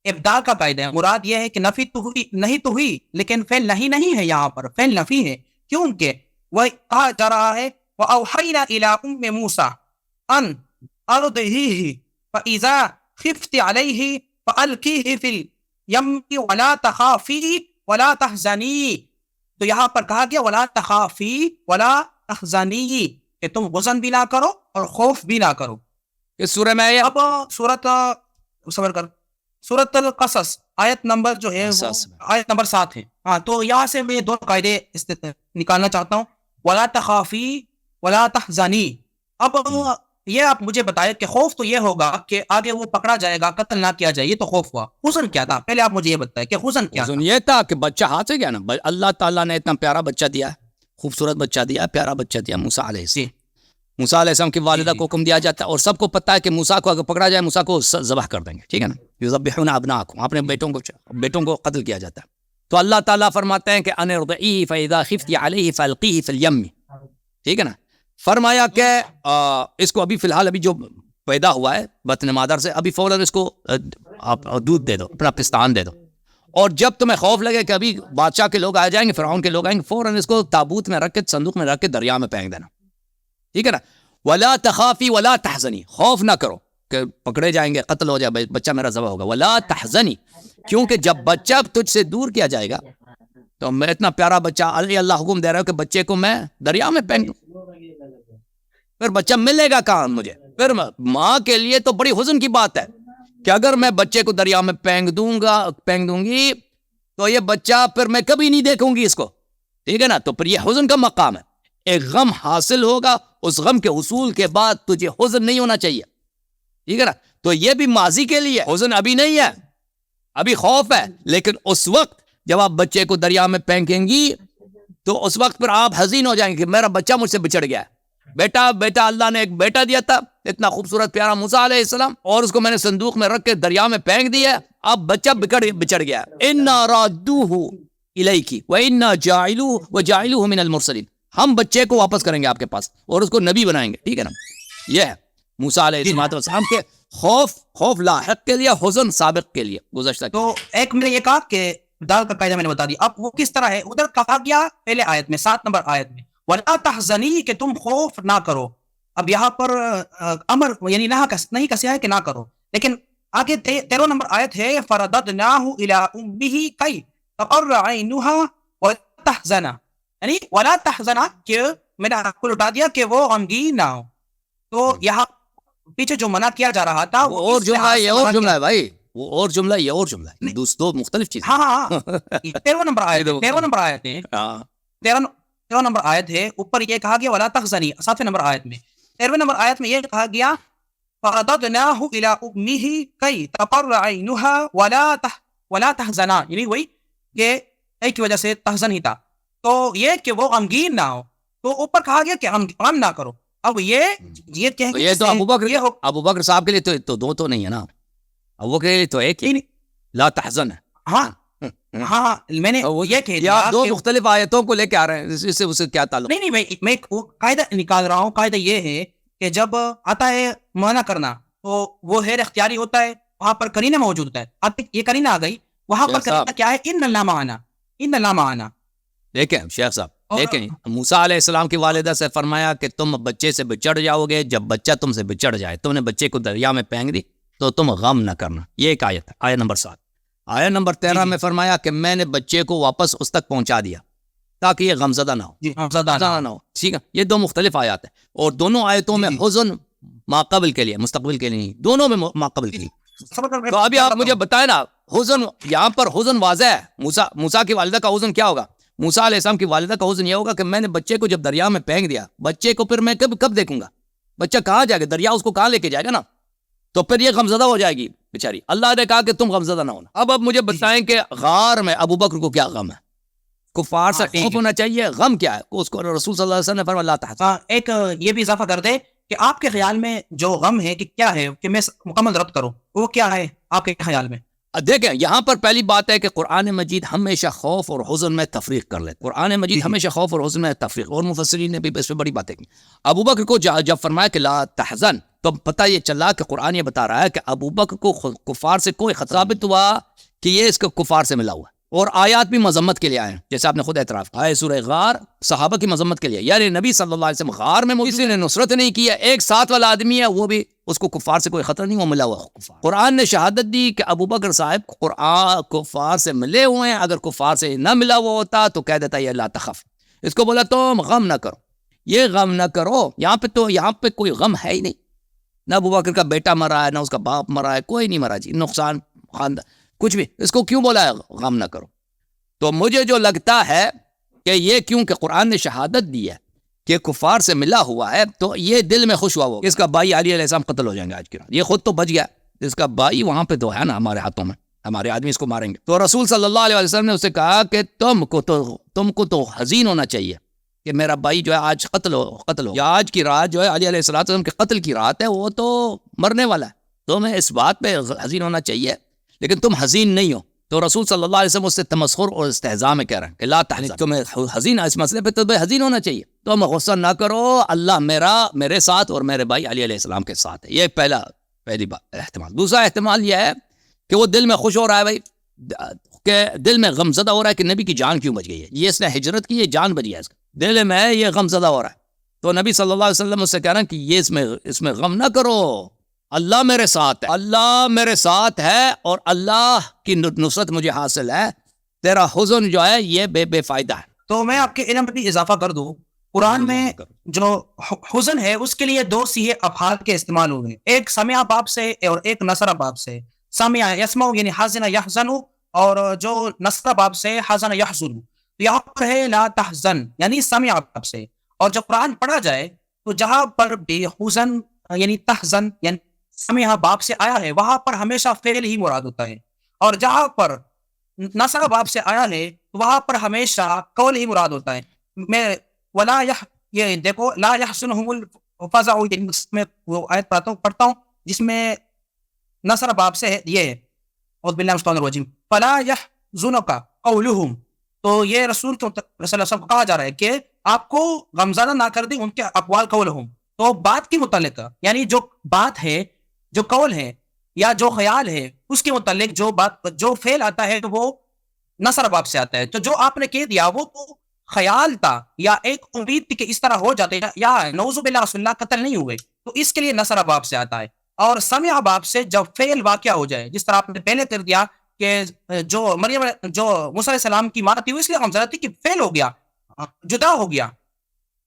ابدال کا قاعدہ ہے، مراد یہ ہے کہ نفی تو ہوئی نہیں تو ہوئی، لیکن فعل نہیں ہے، یہاں پر فعل نفی ہے، کیونکہ وہ کہا جا رہا ہے وَأَوْحَيْنَا إِلَىٰ أُمِّ مُوسَىٰ أَنْ أَرْضِعِيهِ فَإِذَا خِفْتِ عَلَيْهِ فَأَلْقِيهِ فِي الْيَمِّ وَلَا تَخَافِي وَلَا تَحْزَنِي. تو یہاں پر کہا گیا وَلَا تَخَافِي وَلَا تَحْزَنِي، کہ تم غزن بھی نہ کرو اور خوف بھی نہ کرو. اس سورہ میں آیا. اب سورۃ القصص آیت نمبر جو ہے آیت نمبر 7 ہے. ہاں تو یہاں سے میں دو قاعدے نکالنا چاہتا ہوں، وَلَا تَخَافِي وَلَا تَحْزَنِي. اب یہ آپ مجھے بتائیں کہ خوف تو یہ ہوگا کہ آگے وہ پکڑا جائے گا، قتل نہ کیا جائے، یہ تو خوف ہوا. حزن کیا تھا؟ پہلے آپ مجھے یہ بتائیں کہ حزن کیا تھا. حزن یہ تھا کہ بچہ ہاتھ سے گیا نا، اللہ تعالیٰ نے اتنا پیارا بچہ دیا، خوبصورت بچہ دیا، پیارا بچہ دیا، موسیٰ علیہ السلام. موسیٰ علیہ السلام کی والدہ کو حکم دیا جاتا ہے، اور سب کو پتہ ہے کہ موسیٰ کو اگر پکڑا جائے موسیٰ کو ذبح کر دیں گے، ٹھیک ہے نا، یذبحون ابناءکم، اپنے بیٹوں کو قتل کیا جاتا ہے. تو اللہ تعالیٰ فرماتے ہیں کہ ان ارضعیہ فاذا خفت علیہ فالقیہ فی الیم، ٹھیک ہے نا. فرمایا کہ اس کو ابھی فی الحال ابھی جو پیدا ہوا ہے بطن مادر سے، ابھی فوراً اس کو آپ دودھ دے دو، اپنا پستان دے دو، اور جب تمہیں خوف لگے کہ ابھی بادشاہ کے لوگ آ جائیں گے، فرعون کے لوگ آئیں گے، فوراً اس کو تابوت میں رکھ کے، صندوق میں رکھ کے دریا میں پھینک دینا، ٹھیک ہے نا. ولا تخافی ولا تحزنی، خوف نہ کرو کہ پکڑے جائیں گے، قتل ہو جائے، بچہ میرا ذبح ہوگا. ولا تحزنی، کیونکہ جب بچہ تجھ سے دور کیا جائے گا تو میں اتنا پیارا بچہ، اللہ حکم دے رہا ہوں کہ بچے کو میں دریا میں پھینک دوں، پھر بچہ ملے گا کہاں مجھے؟ پھر ماں کے لیے تو بڑی حزن کی بات ہے کہ اگر میں بچے کو دریا میں پھینک دوں گی تو یہ بچہ پھر میں کبھی نہیں دیکھوں گی اس کو، ٹھیک ہے نا. تو پھر یہ حزن کا مقام ہے. ایک غم حاصل ہوگا، اس غم کے حصول کے بعد تجھے حزن نہیں ہونا چاہیے، ٹھیک ہے نا؟ تو یہ بھی ماضی کے لیے، حزن ابھی نہیں ہے، ابھی خوف ہے، لیکن اس وقت جب آپ بچے کو دریا میں پھینکیں گی تو اس وقت پر آپ حزین ہو جائیں گے کہ میرا بچہ مجھ سے بچڑ گیا ہے۔ بیٹا اللہ نے ایک بیٹا دیا تھا، اتنا خوبصورت پیارا موسیٰ علیہ السلام، اور اس کو میں نے صندوق میں رکھ کے دریا میں پھینک دیا، اب بچہ بچڑ گیا۔ اِنَّا رَادُّوهُ إِلَيْكِ وَإِنَّا جَاعِلُوهُ مِنَ الْمُرْسَلِينَ، ہم بچے کو واپس کریں گے آپ کے پاس اور اس کو نبی بنائیں گے، ٹھیک ہے نا؟ یہ ہے موسیٰ علیہ السلام کے خوف لاحق کے لیے، حزن سابق کے لیے، گزشتہ۔ تو ایک میں نے یہ کہا کہ دال کا قاعدہ میں نے بتا دیا، اب وہ کس طرح ہے ادھر کہا گیا پہلے آیت میں 7 نمبر آیت میں وَلَا تَحْزَنِي کہ تم خوف نہ کرو، اب یہاں پر امر یعنی نہیں کسیا ہے کہ نہ کرو، لیکن آگے 13 نمبر آیت ہے فَرَدَدْنَاهُ إِلَىٰ أُمِّهِ كَيْ تَقَرَّ عَيْنُهَا وَلَا تَحْزَنَ، یعنی وَلَا تَحْزَنَ کہ میں نے آپ کو لٹا دیا کہ وہ غمگین نہ ہو۔ تو یہاں پیچھے جو منع کیا جا رہا تھا وہ اور جملہ ہے، یہ اور جملہ ہے بھائی، وہ اور جملہ ہے، یہ اور جملہ ہے، دو مختلف چیزیں۔ ہاں 13 نمبر آیت ہے، 13 نمبر آیت ہے، 13 نمبر آیت ہے، اوپر یہ کہا گیا ولا تحزنی، 7 نمبر آیت میں 13 نمبر آیت میں یہ کہا گیا فَرَدَدْنَاهُ إِلَىٰ أُمِّهِ كَيْ تَقَرَّ عَيْنُهَا وَلَا تَحْزَنَا، یعنی وہی کہ ایک کی وجہ سے تحزن ہی تھا، تو یہ کہ وہ غمگین نہ ہو، تو اوپر کہا گیا کہ غم نہ کرو۔ اب یہ تو ابوبکر صاحب کے لیے تو دو تو نہیں ہے نا، ابوبکر کے لیے تو ایک ہی لا تحزن ہے۔ ہاں میں نے یہ کہہ دیا دو مختلف آیتوں کو لے کے آ رہے ہیں، اس سے اسے کیا تعلق؟ نہیں میں قاعدہ نکال رہا ہوں، قاعدہ یہ ہے کہ جب آتا ہے منع کرنا تو وہ غیر اختیاری ہوتا ہے، وہاں پر قرینہ موجود ہوتا ہے، اب یہ قرینہ آ گئی، وہاں پر قرینہ کیا ہے؟ ان اللہ معنا۔ دیکھیں شیخ صاحب، دیکھیں موسیٰ علیہ السلام کی والدہ سے فرمایا کہ تم بچے سے بچڑ جاؤ گے، جب بچہ تم سے بچڑ جائے، تم نے بچے کو دریا میں پھینک دی تو تم غم نہ کرنا، یہ ایک آیت ہے، آیت نمبر 7۔ آیت نمبر 13 میں فرمایا کہ میں نے بچے کو واپس اس تک پہنچا دیا تاکہ یہ غمزدہ نہ ہو، ٹھیک ہے؟ یہ دو مختلف آیات ہیں، اور دونوں آیتوں میں حزن ماقبل کے لیے، مستقبل کے لیے نہیں، دونوں میں ماقبل کے لیے۔ تو ابھی آپ مجھے بتائیں نا، حزن یہاں پر حزن واضح ہے، موسیٰ کی والدہ کا حزن کیا ہوگا؟ موسیٰ علیہ السلام کی والدہ کا حزن یہ ہوگا کہ میں نے بچے کو جب دریا میں پھینک دیا، بچے کو پھر میں کب دیکھوں گا؟ بچہ کہاں جائے گا؟ دریا اس کو کہاں لے کے جائے گا نا، تو پھر یہ غمزدہ ہو جائے گی بیچاری۔ اللہ نے کہا کہ تم غمزدہ نہ ہونا۔ اب مجھے بتائیں کہ غار میں ابوبکر کو کیا غم ہے؟ کفار سے خوف ہونا چاہیے، غم کیا ہے؟ اس کو رسول صلی اللہ علیہ وسلم نے فرمایا لا تحزن۔ ایک یہ بھی اضافہ کر دے کہ آپ کے خیال میں جو غم ہے کہ کیا ہے کہ میں مکمل رد کروں، وہ کیا ہے آپ کے خیال میں؟ دیکھیں یہاں پر پہلی بات ہے کہ قرآن مجید ہمیشہ خوف اور حزن میں تفریق کر لیتے، قرآن مجید ہمیشہ خوف اور حزن میں تفریق، اور مفسرین نے بھی اس پہ بڑی باتیں کی۔ ابوبکر کو جب فرمایا کہ لا تحزن، تو پتہ یہ چلا کہ قرآن یہ بتا رہا ہے کہ ابوبکر کو کفار سے کوئی خطرہ ثابت ہوا کہ یہ اس کو کفار سے ملا ہوا ہے، اور آیات بھی مذمت کے لیے آئے ہیں، جیسے آپ نے خود اعتراف کیا، سورہ غار صحابہ کی مذمت کے لیے، یعنی نبی صلی اللہ علیہ وسلم غار میں کسی نے نصرت نہیں کی ہے، ایک ساتھ والا آدمی ہے، وہ بھی اس کو کفار سے کوئی خطرہ نہیں، وہ ملا ہوا ہے۔ قرآن نے شہادت دی کہ ابوبکر صاحب قرآن کفار سے ملے ہوئے ہیں، اگر کفار سے نہ ملا ہوا ہوتا تو کہہ دیتا یہ لا تخف، اس کو بولا تم غم نہ کرو، یہ غم نہ کرو، یہاں پہ کوئی غم ہے ہی نہیں، نہ ابوبکر کا بیٹا مرا ہے، نہ اس کا باپ مرا ہے، کوئی نہیں مرا جی، نقصان خاندان کچھ بھی، اس کو کیوں بولا ہے غم نہ کرو؟ تو مجھے جو لگتا ہے کہ یہ کیونکہ قرآن نے شہادت دی ہے کہ کفار سے ملا ہوا ہے، تو یہ دل میں خوش ہوا وہ اس کا بھائی علی علیہ السلام قتل ہو جائیں گے آج کی رات، یہ خود تو بچ گیا، اس کا بھائی وہاں پہ تو ہے نا ہمارے ہاتھوں میں، ہمارے آدمی اس کو ماریں گے۔ تو رسول صلی اللہ علیہ وسلم نے اسے کہا کہ تم کو تو حزین ہونا چاہیے کہ میرا بھائی جو ہے آج قتل ہو، یا آج کی رات جو ہے علی علیہ السلام کے قتل کی رات ہے، وہ تو مرنے والا ہے، تمہیں اس بات پہ حزین ہونا چاہیے، لیکن تم حزین نہیں ہو۔ تو رسول صلی اللہ علیہ وسلم اس سے تمسخر اور استہزاء میں کہہ رہے ہیں کہ لا تحزن، تمہیں حزین اس مسئلے پہ تمہیں حزین ہونا چاہیے، تم غصہ نہ کرو، اللہ میرے ساتھ اور میرے بھائی علی علیہ السلام کے ساتھ ہے۔ یہ پہلی بات احتمال۔ دوسرا احتمال یہ ہے کہ وہ دل میں خوش ہو رہا ہے بھائی، کہ دل میں غمزدہ ہو رہا ہے کہ نبی کی جان کیوں بچ گئی ہے، یہ اس نے ہجرت کی، یہ جان بچ گیا، اس کا دل میں یہ غمزدہ ہو رہا ہے، تو نبی صلی اللہ علیہ وسلم اس سے کہہ رہے ہیں کہ یہ اس میں غم نہ کرو، اللہ میرے ساتھ ہے، اللہ میرے ساتھ ہے، اور اللہ کی نصرت مجھے حاصل ہے، تیرا حزن جو ہے یہ بے فائدہ ہے۔ تو میں آپ کے علم میں بھی اضافہ کر دوں، قرآن میں جو حزن ہے اس کے لیے 2 صیغے افعال کے استعمال ہوئے، ایک سمع باب سے اور ایک نصر باب سے۔ سمع یسمع یعنی حزن یحزن، اور جو نصر باب سے حزن یحزن، تو یہاں پر ہے لا تحزن یعنی سمع باب سے، اور جب قرآن پڑھا جائے تو جہاں پر بے حزن یعنی تحزن یعنی سمع باب سے آیا ہے وہاں پر ہمیشہ فعل ہی مراد ہوتا ہے، اور جہاں پر نصر باب سے آیا ہے وہاں پر ہمیشہ قول ہی مراد ہوتا ہے. میں ولا یہ دیکھو لا يحزنهم الفزع، میں وہ آیت پڑھتا ہوں جس میں نصر باب سے ہے یہ اعوذ باللہ من الشیطان الرجیم فلا يحزنك قولهم. تو یہ رسول صلی اللہ علیہ وسلم کو کہا جا رہا ہے کہ آپ کو غمزدہ نہ کر دیں ان کے اقوال قولهم. تو بات کے متعلق یعنی جو بات ہے، جو قول ہے یا جو خیال ہے، اس کے متعلق جو فعل آتا ہے وہ نصر باب سے آتا ہے. تو جو آپ نے کہہ دیا وہ تو خیال تھا یا ایک امید تھی کہ اس طرح ہو جاتے یا نعوذ باللہ رسول اللہ قتل نہیں ہوئے، تو اس کے لیے نصر باب سے آتا ہے. اور سمع باب سے جب فعل واقعہ ہو جائے، جس طرح آپ نے پہلے کر دیا کہ جو مریم جو موسیٰ علیہ السلام کی ماں تھی وہ اس لیے غمزدہ تھی کہ فعل ہو گیا، جدا ہو گیا.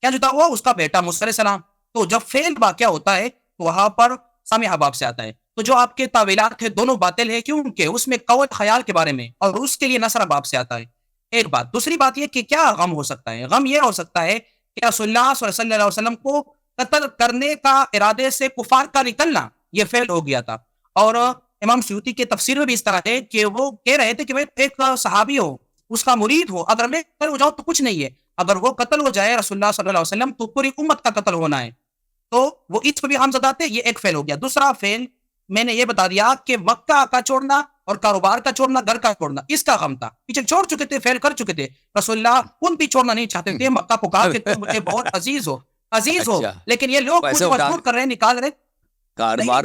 کیا جدا ہوا؟ اس کا بیٹا موسیٰ علیہ السلام. تو جب فعل واقعہ ہوتا ہے تو وہاں پر سمع باب سے آتا ہے. تو جو آپ کے تعویلات ہیں دونوں باطل ہے، کیونکہ اس میں قول خیال کے بارے میں اور اس کے لیے نصر باب سے آتا ہے. ایک بات. دوسری بات یہ کہ کیا غم ہو سکتا ہے؟ غم یہ ہو سکتا ہے کہ رسول اللہ صلی اللہ علیہ وسلم کو قتل کرنے کا ارادے سے کفار کا نکلنا یہ فعل ہو گیا تھا. اور امام سیوطی کے تفسیر میں بھی اس طرح ہے کہ وہ کہہ رہے تھے کہ میں ایک صحابی ہو، اس کا مرید ہو، اگر میں قتل ہو جاؤں تو کچھ نہیں ہے، اگر وہ قتل ہو جائے رسول اللہ صلی اللہ علیہ وسلم تو پوری امت کا قتل ہونا ہے. تو وہ اس پہ بھی غم زدہ تھے. یہ ایک فعل ہو گیا. دوسرا فعل میں نے یہ بتا دیا کہ مکہ کا چھوڑنا اور کاروبار کا چھوڑنا، گھر کا چھوڑنا، اس کا غم تھا. پیچھے چھوڑ چکے تھے، فعل کر چکے تھے. رسول اللہ ان بھی چھوڑنا نہیں چاہتے تھے. مکہ کو کہا کہ تم مجھے بہت عزیز ہو، عزیز ہو، لیکن یہ لوگ مجھے مجبور کر رہے ہیں، نکال رہے. کاروبار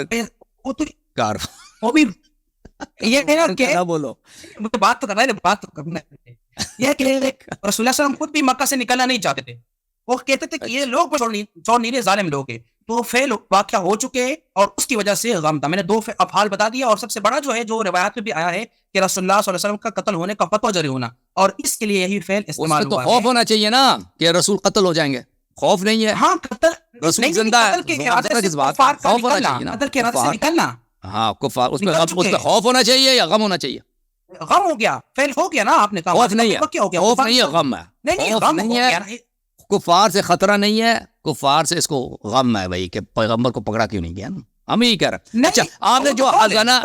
وہ بھی یہ ہے نا کہ بولو بات تو کرنا ہے، بات تو کرنا ہے. یہ کہ رسول اللہ صلی اللہ علیہ وسلم خود بھی مکہ سے نکلنا نہیں چاہتے تھے. وہ کہتے تھے کہ یہ لوگ چھوڑ نہیں رہے، ظالم لوگ ہیں. تو فعل واقعہ ہو چکے اور اس کی وجہ سے غم تھا. میں نے دو افعال بتا دیا. اور سب سے بڑا جو ہے جو روایات میں بھی آیا ہے کہ رسول اللہ صلی اللہ علیہ وسلم کا قتل ہونے کا فتویٰ جاری ہونا، اور اس کے لیے یہی فعل استعمال ہوا. تو خوف ہونا چاہیے نا کہ رسول قتل ہو جائیں گے. خوف نہیں ہے. ہاں قتل رسول زندہ ہے. قتل کے ارادے سے نکلنا. ہاں کفار اس میں خوف ہونا چاہیے یا غم ہونا چاہیے؟ غم ہو گیا، فعل ہو گیا نا. آپ نے کہا خوف نہیں ہے، خوف نہیں ہے، غم ہے. نہیں نہیں ہے، کفار سے خطرہ نہیں ہے، کفار سے اس کو غم ہے بھائی کہ پیغمبر کو پکڑا کیوں نہیں گیا نا. ہم یہی کہہ رہے ہیں. اچھا آپ نے جو حزنا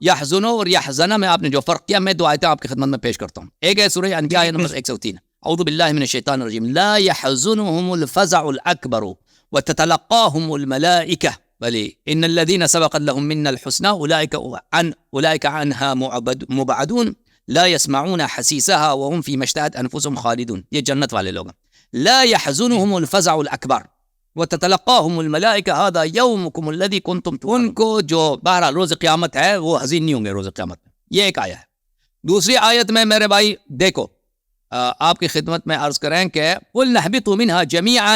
یحزنو اور یحزنا میں آپ نے جو فرق کیا، میں دو آیتیں آپ کی خدمت میں پیش کرتا ہوں. ایک ہے سورہ انبیاء نمبر 103 اعوذ باللہ من الشیطان الرجیم لا يحزنهم الفزع الاکبر وتتلقاهم الملائکہ بل ان الذين سبقت لهم منا الحسنى اولئک عنها مبعدون لا يسمعون حسیسها وهم فيما اشتهت انفسهم خالدون. یہ جنت والے لوگ. لا يحزنهم الفزع الاکبر وتتلقاهم الملائکہ هذا يومكم الذي كنتم تؤمنون. ان کو جو بہرحال روز قیامت ہے وہ حزین نہیں ہوں گے روز قیامت میں. یہ ایک آیت ہے. دوسری آیت میں میرے بھائی دیکھو آپ کی خدمت میں عرض کریں کہ قُلْ نَهْبِطُوا مِنْهَا جَمِيعًا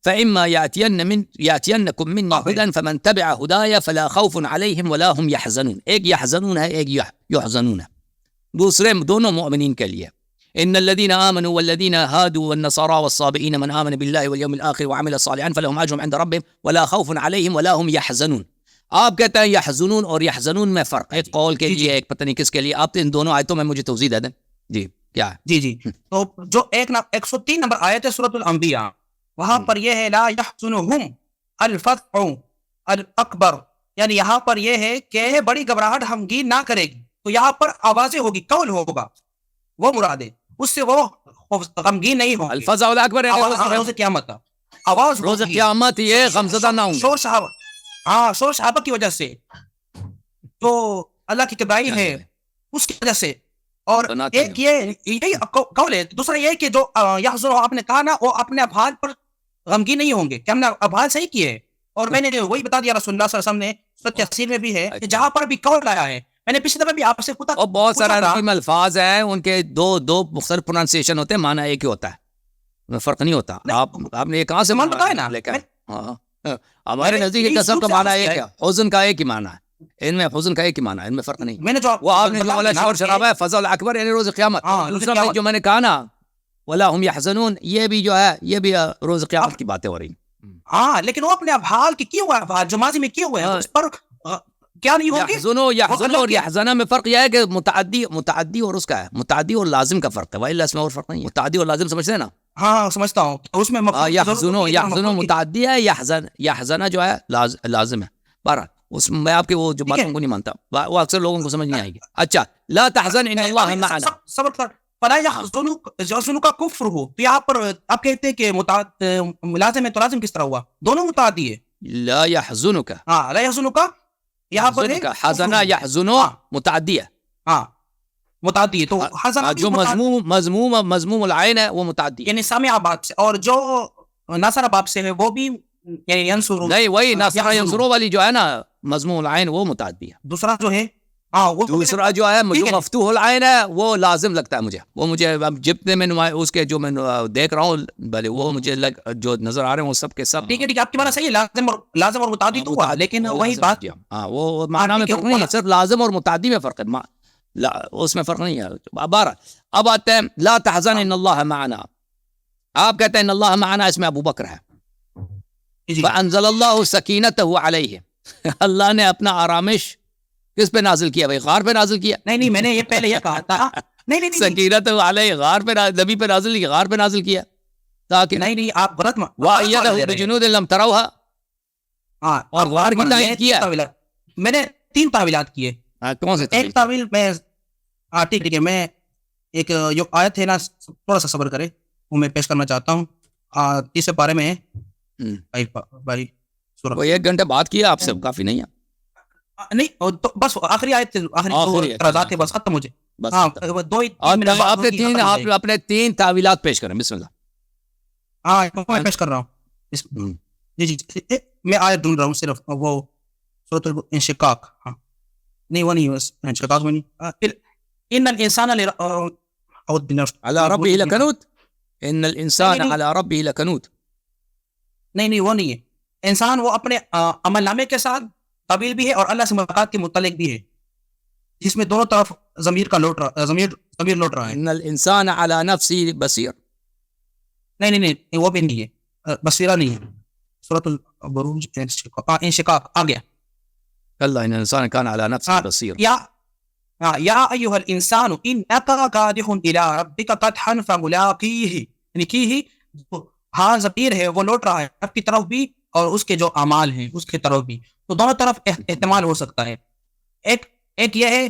فَإِمَّا يَأْتِيَنَّكُم مِّنِّي هُدًى فَمَن تَبِعَ هُدَايَ فَلَا خَوْفٌ عَلَيْهِمْ وَلَا هُمْ يَحْزَنُونَ. ایک يحزنون ہے، ایک يحزنون ہے. دوسرے دونوں مؤمنین کے لیے ان الذين آمنوا والذين هادوا والنصارى والصابئين من آمن بالله واليوم الآخر وعمل صالحا فلهم أجر عند ربهم ولا خوف عليهم ولا هم يحزنون. آپ کہتے ہیں یحزنون اور یحزنون میں فرق، ایک قول کے لیے ایک پتہ نہیں کس کے لیے. آپ ان دونوں آیتوں میں مجھے توضیح دے دیں. جی کیا ہے؟ جی تو جو 103 نمبر آیت ہے سورۃ الانبیاء، وہاں پر یہ ہے لا يحزنهم الفزع الاکبر، یعنی یہاں پر یہ ہے کہ بڑی گھبراہٹ غمگین نہ کرے گی. تو یہاں پر آوازیں ہوگی، قول ہوگا، وہ مراد ہے، اس سے وہ غمگین نہیں ہوں. الفزع الاکبر روز قیامت، آواز روز قیامت یہ غمزدہ نہ ہوں. شور صحابہ، ہاں شور صحابہ کی وجہ سے تو اللہ کی کبرائی ہے اس کی وجہ سے. اور ایک یہی قول ہے. دوسرا یہ کہ جو یحزن آپ نے کہا نا وہ اپنے افعال پر غمگین نہیں ہوں گے کہ ہم نے افعال صحیح کیے. اور میں نے وہی بتا دیا رسول اللہ صلی اللہ علیہ وسلم نے سورۃ یاسین میں بھی ہے کہ جہاں پر بھی قول آیا ہے. میں نے پچھلی دفعہ بھی آپ سے پوچھا اور بہت سارے عربی میں الفاظ ہیں ان کے دو مختلف پروننسیشن ہوتے ہیں، معنی ایک ہی ہوتا ہے، فرق نہیں ہوتا. آپ نے یہ کہاں سے مان بتایا نا؟ ہمارے نزدیک قسم کا معنی ایک ہے، حزن کا ایک ہی معنی ہے، ان میں حزن کا ایک ہی معنی ہے، ان میں فرق نہیں. میں نے جو وہ آپ نے جو شور شرابہ ہے فزع الاکبر یعنی روز قیامت. دوسرا جو میں نے کہا نا ولا هم يحزنون، یہ بھی جو ہے یہ بھی روز قیامت کی باتیں ہو رہی ہیں. ہاں لیکن وہ اپنے افعال کی کیے ہوئے افعال جو ماضی میں کیے ہوئے ہیں اس پر کیا نہیں ہوگی. یحزن اور یحزن میں فرق یہ ہے کہ متعدی اور اس کا ہے، متعدی اور لازم کا فرق ہے. والا اس میں اور فرق نہیں ہے. متعدی اور لازم سمجھتے ہیں نا، ہاں سمجھتا ہوں اس میں یحزنو متعدی ہے، یحزن جو ہے لازم ہے. بہرحال اس میں آپ کے وہ جو باتوں کو نہیں مانتا، وہ اکثر لوگوں کو سمجھ نہیں آئے گی. اچھا لا تحزن ان اللہ معنا، صبر کر. فلا يحزنك کا کفر ہو، تو یہاں پر آپ کہتے ہیں کہ لازم ہے، تو لازم کس طرح ہوا؟ دونوں متعدی ہے. لا يحزنك، ہاں لا يحزنك یہاں پر حزن یحزنو متعدی ہے. ہاں متعدی ہے، تو حزن جو مضموم العین ہے وہ متعدی ہے. یعنی سامع باب سے، اور جو ناصر باب سے ہے وہ بھی یعنی ینصر. نہیں وہی ناصر ینصرو والی جو ہے نا مضموم العین وہ متعدی ہے. دوسرا جو ہے ہاں وہ دوسرا جو ہے جو مفتوح العین ہے وہ لازم لگتا ہے مجھے. وہ مجھے جتنے میں اس کے جو میں دیکھ رہا ہوں بھلے وہ مجھے جو نظر آ رہے ہیں وہ سب کے سب ٹھیک ہے آپ کی بات صحیح ہے. لازم اور متعدی تو ہوا، لیکن وہی بات ہاں وہ معنی میں فرق نہیں ہے، صرف لازم اور متعدی میں فرق ہے، اس میں فرق نہیں ہے. بارہ اب آتے ہیں لا تحزن ان اللہ معنا. آپ کہتے ہیں ان اللہ معنا، اس میں ابو بکر ہے. فانزل اللہ سکینتہ علیہ، اللہ نے اپنا آرامش کس پہ نازل کیا بھائی؟ غار پہ نازل کیا. نہیں میں نے یہ پہلے یہ کہا تھا نہیں سکینتہ علیہ غار پہ نبی پہ نازل کیا، غار پہ نازل کیا تاکہ نہیں آپ غلط وَأَيَّدَهُ بِجُنُودٍ لَمْ تَرَوْهَا. ہاں اور غار کی تعین کیا. میں نے 3 تعویلات کیے. کون سے؟ ایک تعویل میں ٹھیک ہے، میں ایک جو آیت ہے نا تھوڑا سا صبر کرے وہ میں پیش کرنا چاہتا ہوں. 30 پارے میں بھائی وہ 1 گھنٹے بعد کیا آپ سے، کافی نہیں ہے. نہیں تو بس آخری آیت، آخری اعتراضات ہے بس ختم ہو جائے. ہاں دو آپ اپنے 3 تعویلات پیش کریں. بسم اللہ. ہاں میں پیش کر رہا ہوں. جی میں آیت ڈھونڈ رہا ہوں، صرف وہ سورۃ الانشقاق. ہاں نہیں وہ نہیں، انشقاق میں نہیں. ان الانسان علی ربہ لکنود، ان الانسان علی ربہ لکنود. نہیں وہ نہیں ہے. انسان وہ اپنے عمل نامے کے ساتھ قابل بھی ہے اور اللہ سے ملاقات کے متعلق بھی ہے، جس میں دونوں طرف ضمیر کا ضمیر لوٹ رہا ہے. ان الانسان علی نفسہ بصیر. نہیں وہ بھی نہیں ہے، بصیرہ نہیں ہے. سورۃ البروج انشقاق آ گیا. کلا ان الانسان کان علی نفسہ بصیر. یا ایھا الانسان انک قادح الی ربک قدحا فملاقیہ. یعنی کی ہاں ضمیر ہے وہ لوٹ رہا ہے رب کی طرف بھی اور اس کے جو اعمال ہیں اس کی طرف بھی، تو دونوں طرف احتمال ہو سکتا ہے. ایک یہ ہے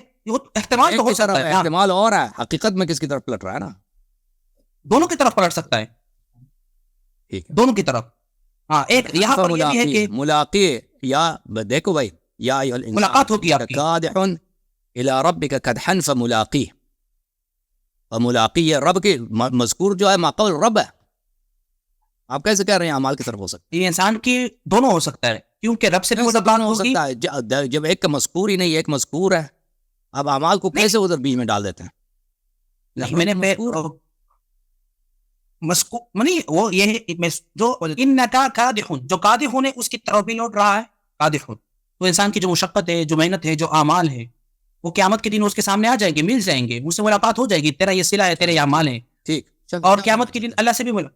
احتمال تو ہو سکتا ہے، احتمال اور ہے، حقیقت میں کس کی طرف پلٹ رہا ہے نا، دونوں کی طرف پلٹ سکتا ہے، دونوں کی طرف. ہاں ایک یہاں پر یہ ہے کہ ملاقی، یا دیکھو بھائی یا ایھا الانسان ملاقات ہوگی آپ کی. قادح الی ربک قدحا فملاقیہ. فملاقی رب کے مذکور جو ہے ما قبل رب ہے. آپ کیسے کہہ رہے ہیں اعمال کی طرف ہو سکتا ہے؟ یہ انسان کی دونوں ہو سکتا ہے، کیونکہ رب سے بھی ملاقات ہو سکتا ہے. جب ایک کا مذکور ہی نہیں ایک مذکور ہے، اب اعمال کو کیسے ادھر بیچ میں ڈال دیتے ہیں؟ میں نے نہیں وہ یہ ہے جو انکا قادح، جو قادح ہے اس کی طرف بھی لوٹ رہا ہے. قادح تو انسان کی جو مشقت ہے، جو محنت ہے، جو اعمال ہے، وہ قیامت کے دن اس کے سامنے آ جائیں گے، مل جائیں گے، مجھ سے ملاقات ہو جائے گی. تیرا یہ صلہ ہے، تیرے یہ اعمال ہیں، ٹھیک. اور قیامت کے دن اللہ سے بھی ملا.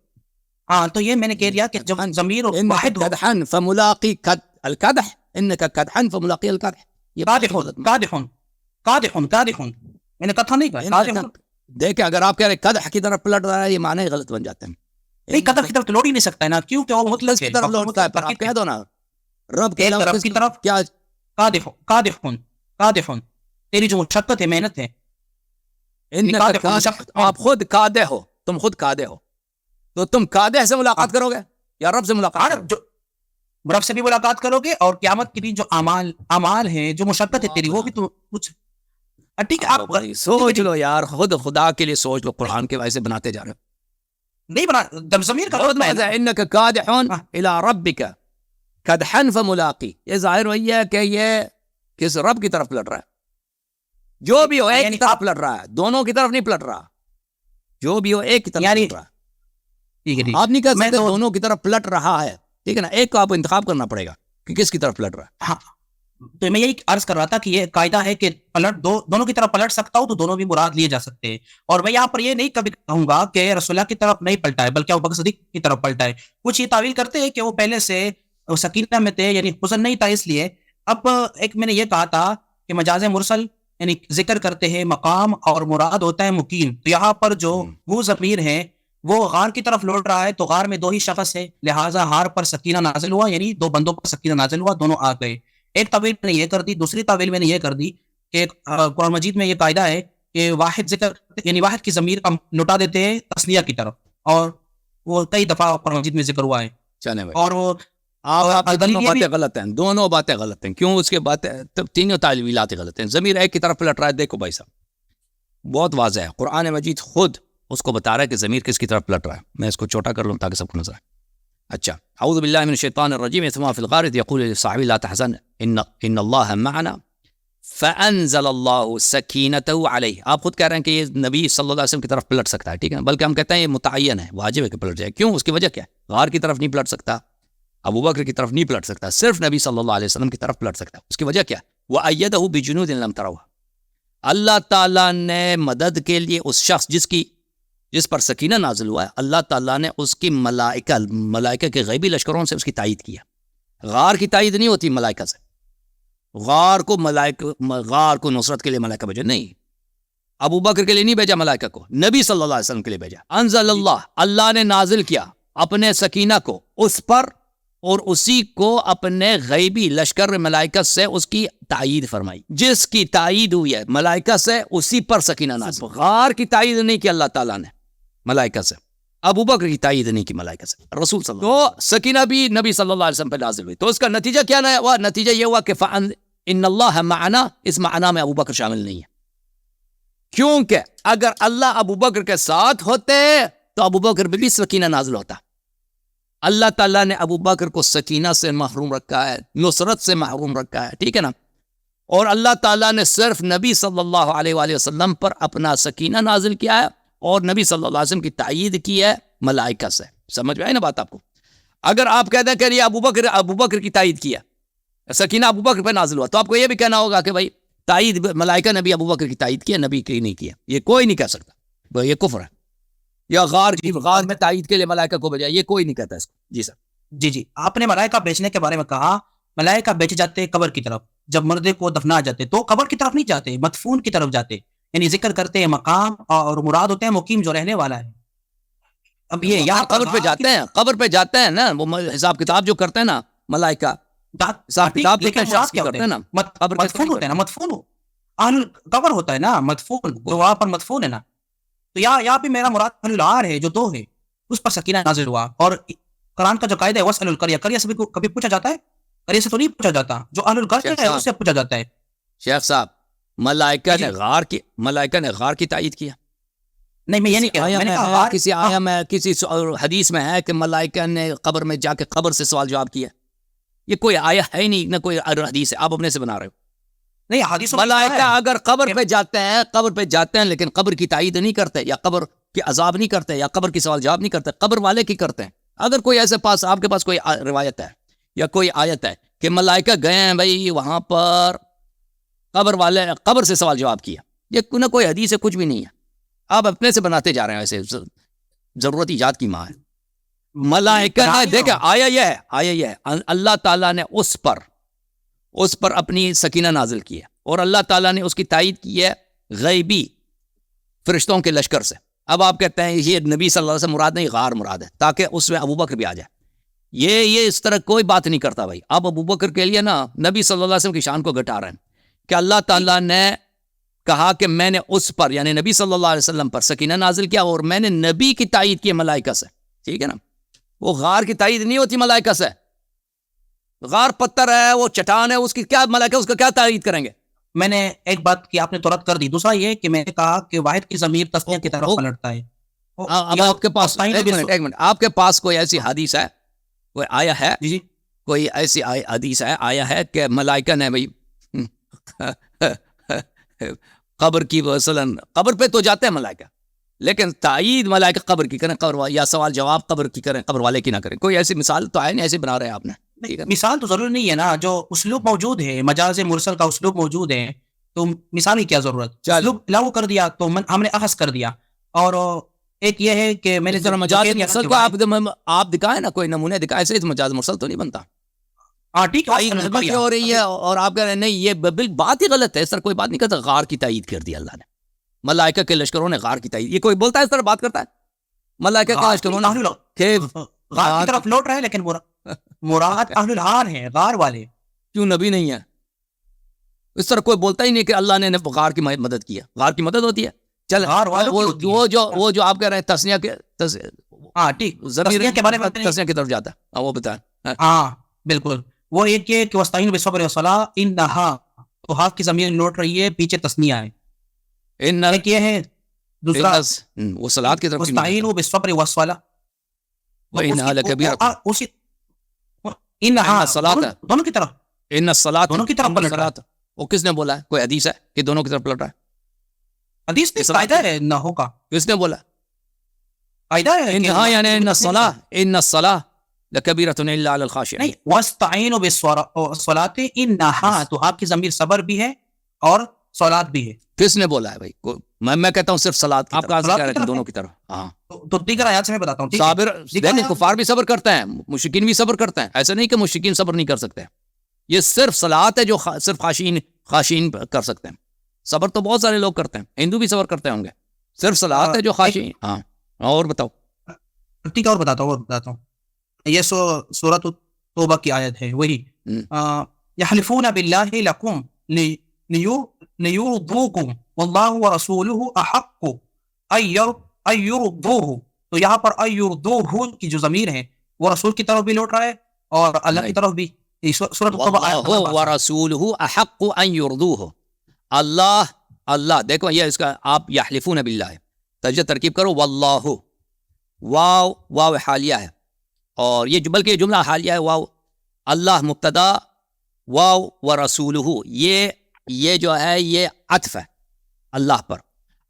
ہاں تو یہ میں نے کہہ دیا کہ جب ضمیر واحد ہو. قدحا فملاقی القدح، انک قدحا فملاقی القدح. یہ قادح میں نے کہا نہیں کہا. دیکھیں اگر آپ کہہ رہے قدح کی طرف پلٹ رہا ہے، یہ معنی غلط بن جاتے ہیں. نہیں قدح کی طرف تو لوٹ ہی نہیں سکتا ہے نا، کیونکہ وہ مطلق کی طرف لوٹتا ہے. پر آپ کہہ دو نا رب کے طرف کی طرف کیا قادح تیری جو مشقت ہے، محنت ہے. آپ خود قادح ہو، تم خود قادح ہو، تو تم قادح سے ملاقات کرو گے یا رب سے ملاقات کرو گے؟ رب سے بھی ملاقات کرو گے، اور قیامت کے دن جو اعمال ہیں، جو مشقت ہے تیری، وہ بھی تو کچھ ٹھیک ہے. آپ سوچ لو یار، خود خدا کے لیے سوچ لو. قرآن کے وجہ سے بناتے جا رہے ہو. نہیں بنا جب ضمیر کا انک قادح الی ربک قدحا فملاقی. یہ ظاہر وہی ہے کہ یہ کس رب کی طرف پلٹ رہا ہے. جو بھی ہو ایک کی طرف پلٹ رہا ہے، دونوں کی طرف نہیں پلٹ رہا. جو بھی ہو ایک کی طرف پلٹ رہا ہے. آپ نہیں کہہ سکتے دونوں کی طرف پلٹ رہا ہے، ٹھیک ہے نا. ایک کو آپ کو انتخاب کرنا پڑے گا کہ کس کی طرف پلٹ رہا ہے. ہاں تو میں یہی عرض کر رہا تھا کہ یہ قاعدہ ہے کہ دونوں کی طرف پلٹ سکتا ہوں تو دونوں بھی مراد لیے جا سکتے ہیں. اور میں یہاں پر یہ نہیں کبھی کہوں گا کہ رسول اللہ کی طرف نہیں پلٹا ہے، بلکہ ابو بکر صدیق کی طرف پلٹا ہے. کچھ یہ تعویل کرتے ہیں کہ وہ پہلے سے سکینہ میں تھے، یعنی حزن نہیں تھا اس لیے. اب ایک میں نے یہ کہا تھا کہ مجاز مرسل یعنی ذکر کرتے ہیں مقام اور مراد ہوتا ہے مقیم. تو یہاں پر جو وہ ضمیر ہے وہ غار کی طرف لوٹ رہا ہے تو غار میں 2 ہی شخص ہے، لہٰذا غار پر سکینہ نازل ہوا، یعنی 2 بندوں پر سکینہ نازل ہوا، دونوں آ گئے. ایک تعویل میں نے یہ کر دی، دوسری تعویل میں نے یہ کر دی کہ قرآن مجید میں یہ قاعدہ ہے کہ واحد ذکر یعنی واحد کی ضمیر کا لوٹا دیتے ہیں تثنیہ کی طرف، اور وہ کئی دفعہ قرآن مجید میں ذکر ہوا ہے. چلیں بھائی، اور وہ آپ دلیل دونوں یہ بھی- باتیں غلط ہیں، دونوں باتیں غلط ہیں. کیوں؟ اس کے باتیں تینوں تعویلات غلط ہیں. ضمیر ایک کی طرف پلٹ رہا ہے. دیکھو بھائی صاحب، بہت واضح ہے، قرآن مجید خود اس کو بتا رہا ہے کہ ضمیر کس کی طرف پلٹ رہا ہے. میں اس کو چھوٹا کر لوں تاکہ سب کو نظر آئے. اچھا، اعوذ باللہ من الشیطان الرجیم، ثم فی الغار اذ یقول لصاحبہ لا تحزن ان اللہ معنا فانزل اللہ سکینتہ علیہ. آپ خود کہہ رہے ہیں کہ یہ نبی صلی اللہ علیہ وسلم کی طرف پلٹ سکتا ہے، ٹھیک ہے، بلکہ ہم کہتے ہیں یہ متعین ہے، واجب ہے کہ پلٹ جائے. کیوں؟ اس کی وجہ کیا ہے؟ غار کی طرف نہیں پلٹ سکتا، ابو بکر کی طرف نہیں پلٹ سکتا، صرف نبی صلی اللہ علیہ وسلم کی طرف پلٹ سکتا ہے. اس کی وجہ کیا ہے؟ وَأَيَّدَهُ بِجُنُودٍ لَمْ تَرَوْهَا. اللہ تعالیٰ نے مدد کے لیے اس شخص جس پر سکینہ نازل ہوا ہے، اللہ تعالیٰ نے اس کی ملائکہ کے غیبی لشکروں سے اس کی تائید کیا. غار کی تائید نہیں ہوتی ملائکہ سے. غار کو نصرت کے لیے ملائکہ بھیجا نہیں، ابو بکر کے لیے نہیں بھیجا ملائکہ کو، نبی صلی اللہ علیہ وسلم کے لیے بھیجا. انزل اللہ نے نازل کیا اپنے سکینہ کو اس پر، اور اسی کو اپنے غیبی لشکر ملائکہ سے اس کی تائید فرمائی. جس کی تائید ہوئی ہے ملائکہ سے، اسی پر سکینہ نازل. غار کی تائید نہیں کی اللہ تعالیٰ نے ملائکہ سے، ابو بکر کی تائید نہیں کی ملائکہ سے، رسول صلی اللہ علیہ وسلم. تو سکینہ بھی نبی صلی اللہ علیہ وسلم پہ نازل ہوئی. تو اس کا نتیجہ کیا ہوا؟ نتیجہ یہ ہوا کہ ان اللہ معنا، اس معنا میں ابو بکر شامل نہیں ہے. کیونکہ اگر اللہ ابو بکر کے ساتھ ہوتے تو ابو بکر بھی سکینہ نازل ہوتا. اللہ تعالیٰ نے ابو بکر کو سکینہ سے محروم رکھا ہے، نصرت سے محروم رکھا ہے، ٹھیک ہے نا. اور اللہ تعالیٰ نے صرف نبی صلی اللہ علیہ وآلہ وسلم پر اپنا سکینہ نازل کیا ہے، اور نبی صلی اللہ علیہ وسلم کی تائید کی ہے ملائکہ سے. سمجھ میں آئی نا بات آپ کو؟ اگر آپ کہتے ہیں کہ یہ ابو بکر کی تائید کیا، سکینہ ابو بکر پہ نازل ہوا، تو آپ کو یہ بھی کہنا ہوگا کہ بھائی تائید ملائکہ نے بھی ابو بکر کی تائید کی ہے، نبی کی نہیں کیا. یہ کوئی نہیں کہہ سکتا، یہ کفر ہے. یا غار میں تائید کے لیے ملائکہ کو بھیجا، یہ کوئی نہیں کہتا اس کو. جی سر. جی آپ نے ملائکہ بیچنے کے بارے میں کہا، ملائکہ بیچے جاتے قبر کی طرف. جب مردے کو دفنا جاتے تو قبر کی طرف نہیں جاتے، مدفون کی طرف جاتے. یعنی ذکر کرتے ہیں مقام، اور مراد ہوتے ہیں مقیم جو رہنے والا ہے. اب یہ یہاں قبر پہ جاتے ہیں، قبر پہ جاتے ہیں نا، وہ حساب کتاب جو کرتے ہیں نا ملائکہ، حساب کتاب کرتے ہیں نا، مدفون ہوتے ہیں نا، مدفون قبر ہوتا ہے نا، مدفون جو وہاں پر مدفون ہے نا. تو یہاں پہ میرا مراد اہل العار ہے جو 2 ہے، اس پر سکینہ نازل ہوا. اور قرآن کا جو قاعدہ ہے واسأل القریہ، قریہ سے کبھی پوچھا جاتا ہے؟ قریہ سے تو نہیں پوچھا جاتا، جو اہل القریہ ہے اس سے پوچھا جاتا ہے. شیخ صاحب، ملائکہ نے غار کی تائید کیا نہیں، میں یہ نہیں کہہ رہا. میں نے کہا کسی آیا میں کسی حدیث میں ہے کہ ملائکہ نے قبر میں جا کے قبر سے سوال جواب کیا. یہ کوئی آیا ہے نہیں، نہ کوئی حدیث ہے، آپ اپنے سے بنا رہے ہو. نہیں، حدیث ملائکہ اگر قبر پہ جاتے ہیں لیکن قبر کی تائید نہیں کرتے، یا قبر کی عذاب نہیں کرتے، یا قبر کی سوال جواب نہیں کرتے، قبر والے کی کرتے ہیں. اگر کوئی ایسے پاس آپ کے پاس کوئی روایت ہے یا کوئی آیت ہے کہ ملائکہ گئے ہیں بھائی وہاں پر قبر والے قبر سے سوال جواب کیا، یہ نہ کوئی حدیث ہے، کچھ بھی نہیں ہے. آپ اپنے سے بناتے جا رہے ہیں، ایسے ضرورت ایجاد کی ماں ہے. ملائکہ دیکھیں، آیا یہ ہے اللہ تعالیٰ نے اس پر اپنی سکینہ نازل کی ہے، اور اللہ تعالیٰ نے اس کی تائید کی ہے غیبی فرشتوں کے لشکر سے. اب آپ کہتے ہیں یہ نبی صلی اللہ علیہ وسلم مراد نہیں، غار مراد ہے، تاکہ اس میں ابو بکر بھی آ جائے. یہ اس طرح کوئی بات نہیں کرتا بھائی. آپ ابو بکر کے لیے نا نبی صلی اللہ علیہ وسلم کی شان کو گھٹا رہے ہیں کہ اللہ تعالیٰ نے کہا کہ میں نے اس پر یعنی نبی صلی اللہ علیہ وسلم پر سکینہ نازل کیا، اور میں نے نبی کی تائید کی ملائکہ سے. ٹھیک ہے نا، وہ غار کی تائید نہیں ہوتی ملائکہ سے. غار پتھر ہے، وہ چٹان ہے، اس کی کیا ملائکہ اس کا کیا تائید کریں گے؟ میں نے ایک بات کی آپ نے تو رد کر دی. دوسرا یہ کہ میں نے کہا کہ واحد کی ضمیر تسنیہ کی طرف پلٹتا ہے. اب آپ کے پاس ایک منٹ آپ کے پاس کوئی ایسی حدیث ہے، کوئی آیا ہے؟ جی کوئی ایسی حدیث ہے، آیا ہے کہ ملائکہ نے بھائی قبر کی مثلاً قبر پہ تو جاتے ہیں ملائکہ، لیکن تائید ملائکہ قبر کی کریں، قبر یا سوال جواب قبر کی کریں، قبر والے کی نہ کریں. کوئی ایسی مثال تو آئے نہیں، ایسے بنا رہے ہیں آپ نے. مثال تو ضروری نہیں ہے نا، جو اسلوب موجود ہے، مجاز مرسل کا اسلوب موجود ہے، تو مثال کی کیا ضرورت؟ اسلوب لاگو کر دیا تو ہم نے اخذ کر دیا. اور ایک یہ ہے کہ میں نے مجاز مرسل کو آپ دکھائیں نا، کوئی نمونے دکھائے سے مجاز مرسل تو نہیں بنتا. ہاں ٹھیک ہے، ہو رہی ہے اور آپ کہہ رہے ہیں نہیں، یہ بات ہی غلط ہے. اس طرح کوئی بات نہیں کرتا. غار کی تائید کر دی اللہ نے، ملائکہ کے لشکروں نے غار کی تائید. یہ کوئی بولتا ہے اس طرح بات کرتا ہے؟ ملائکہ کا یشکرون اہل الغار کیف کی طرف لوٹ رہے ہیں، لیکن مراد اہل الغار ہیں، غار والے. کیوں نبی نہیں ہے؟ اس طرح کوئی بولتا ہی نہیں کہ اللہ نے غار کی مدد کی ہے. غار کی مدد ہوتی ہے. چل غار والوں کی ہوتی ہے. وہ جو آپ کہہ رہے ہیں تسنیہ کے ہاں ٹھیک، تسنیہ کے بارے میں تسنیہ کی طرف جاتا ہے، وہ بتائیں. ہاں بالکل، وہ ایک یہ کہ وستعین بالصبر والصلاۃ انہا، تو ہاف کی ضمیر لوٹ رہی ہے، پیچھے تسنیہ ہے. ایک یہ ہے دوسرا وہ صلاۃ کی طرف وستعین بالصبر والصلاۃ، وانہا لکبیرۃ، اسی انہا الصلاۃ دونوں کی طرف، ان الصلاۃ دونوں کی طرف پلٹ رہا ہے. وہ کس نے بولا ہے؟ کوئی حدیث ہے کہ دونوں کی طرف پلٹ رہا ہے؟ حدیث میں قاعدہ ہے نحو کا، کس نے بولا؟ قاعدہ ہے انہا یعنی ان الصلاۃ لکبیرۃ الا علی الخاشعین. نہیں، وستعین بالصلاۃ انہا، تو آپ کی ضمیر صبر بھی ہے اور صلاۃ بھی ہے. کس نے بولا ہے بھائی؟ میں کہتا ہوں صرف صلاۃ. آپ کہاں سے کہہ رہے ہیں دونوں کی طرف؟ ہاں تو دیگر آیات سے میں بتاتا ہوں. صابر دیکھیں، کفار بھی صبر کرتے ہیں، مشرکین بھی صبر کرتے ہیں. ایسا نہیں کہ مشرکین صبر نہیں کر سکتے. یہ صرف صلاۃ ہے جو صرف خاشعین کر سکتے ہیں. صبر تو بہت سارے لوگ کرتے ہیں، ہندو بھی صبر کرتے ہوں گے. صرف صلاۃ ہے جو خاشعین. ہاں اور بتاؤ. ٹھیک ہے، اور بتاتا ہوں. یہ سورۃ توبہ کی آیت ہے، وہی یحلفون باللہ لکم لیرضوکم واللہ ورسولہ احق ان یرضوہ. تو یہاں پر ان یرضوہ کی جو ضمیر ہے وہ رسول کی طرف بھی لوٹ رہا ہے اور اللہ کی طرف بھی. سورۃ توبہ واللہ ورسولہ احق ان یرضوہ. اللہ دیکھو، یہ اس کا آپ یحلفون باللہ ترجمہ ترکیب کرو. واللہ واو حالیہ ہے، اور یہ بلکہ یہ جملہ حالیہ ہے. واو اللہ مبتدا، واو ورسولہ یہ جو ہے یہ عطف ہے اللہ پر.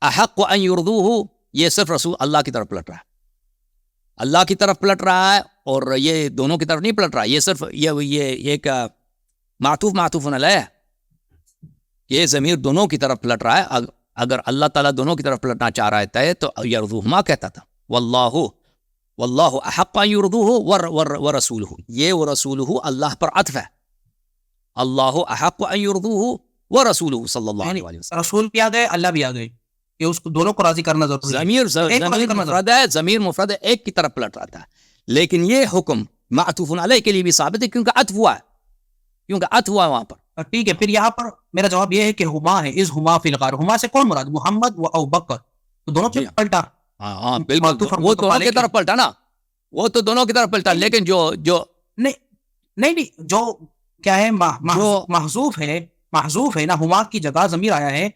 احق ان یرضوہ یہ صرف رسول اللہ کی طرف پلٹ رہا ہے. اللہ کی طرف پلٹ رہا ہے، اور یہ دونوں کی طرف نہیں پلٹ رہا. یہ صرف یہ ایک معطوف علیہ ہے. یہ ضمیر دونوں کی طرف پلٹ رہا ہے. اگر اللہ تعالیٰ دونوں کی طرف پلٹنا چاہ رہا تھا تو یرضوہما کہتا تھا. واللہ احق ان یرضوہ ورسولہ، یہ ورسولہ اللہ پر عطف ہے. اللہ احق ان یرضوہ ورسولہ صلی اللہ علیہ وسلم. رسول بھی آ گئے، اللہ بھی آ گئے، کہ اس کو دونوں کو راضی کرنا ضروری ہے. ضمیر مفرد ہے، ضمیر مفرد ہے، ایک کی طرف پلٹ رہا ہے. لیکن یہ حکم معطوف علیہ کے لیے بھی ثابت ہے، کیونکہ عطف ہوا ہے وہاں پر. ٹھیک ہے، پھر یہاں پر میرا جواب یہ ہے کہ ہما ہے، از ہما فی الغار. ہما سے کون مراد؟ محمد و ابو بکر. تو دونوں سے پلٹا. ہاں بالکل، وہ دونوں کی طرف پلٹا نا، وہ تو دونوں کی طرف پلٹا. لیکن جو نہیں جو کیا ہے محذوف ہے نا، ہما کی جگہ ضمیر آیا ہے،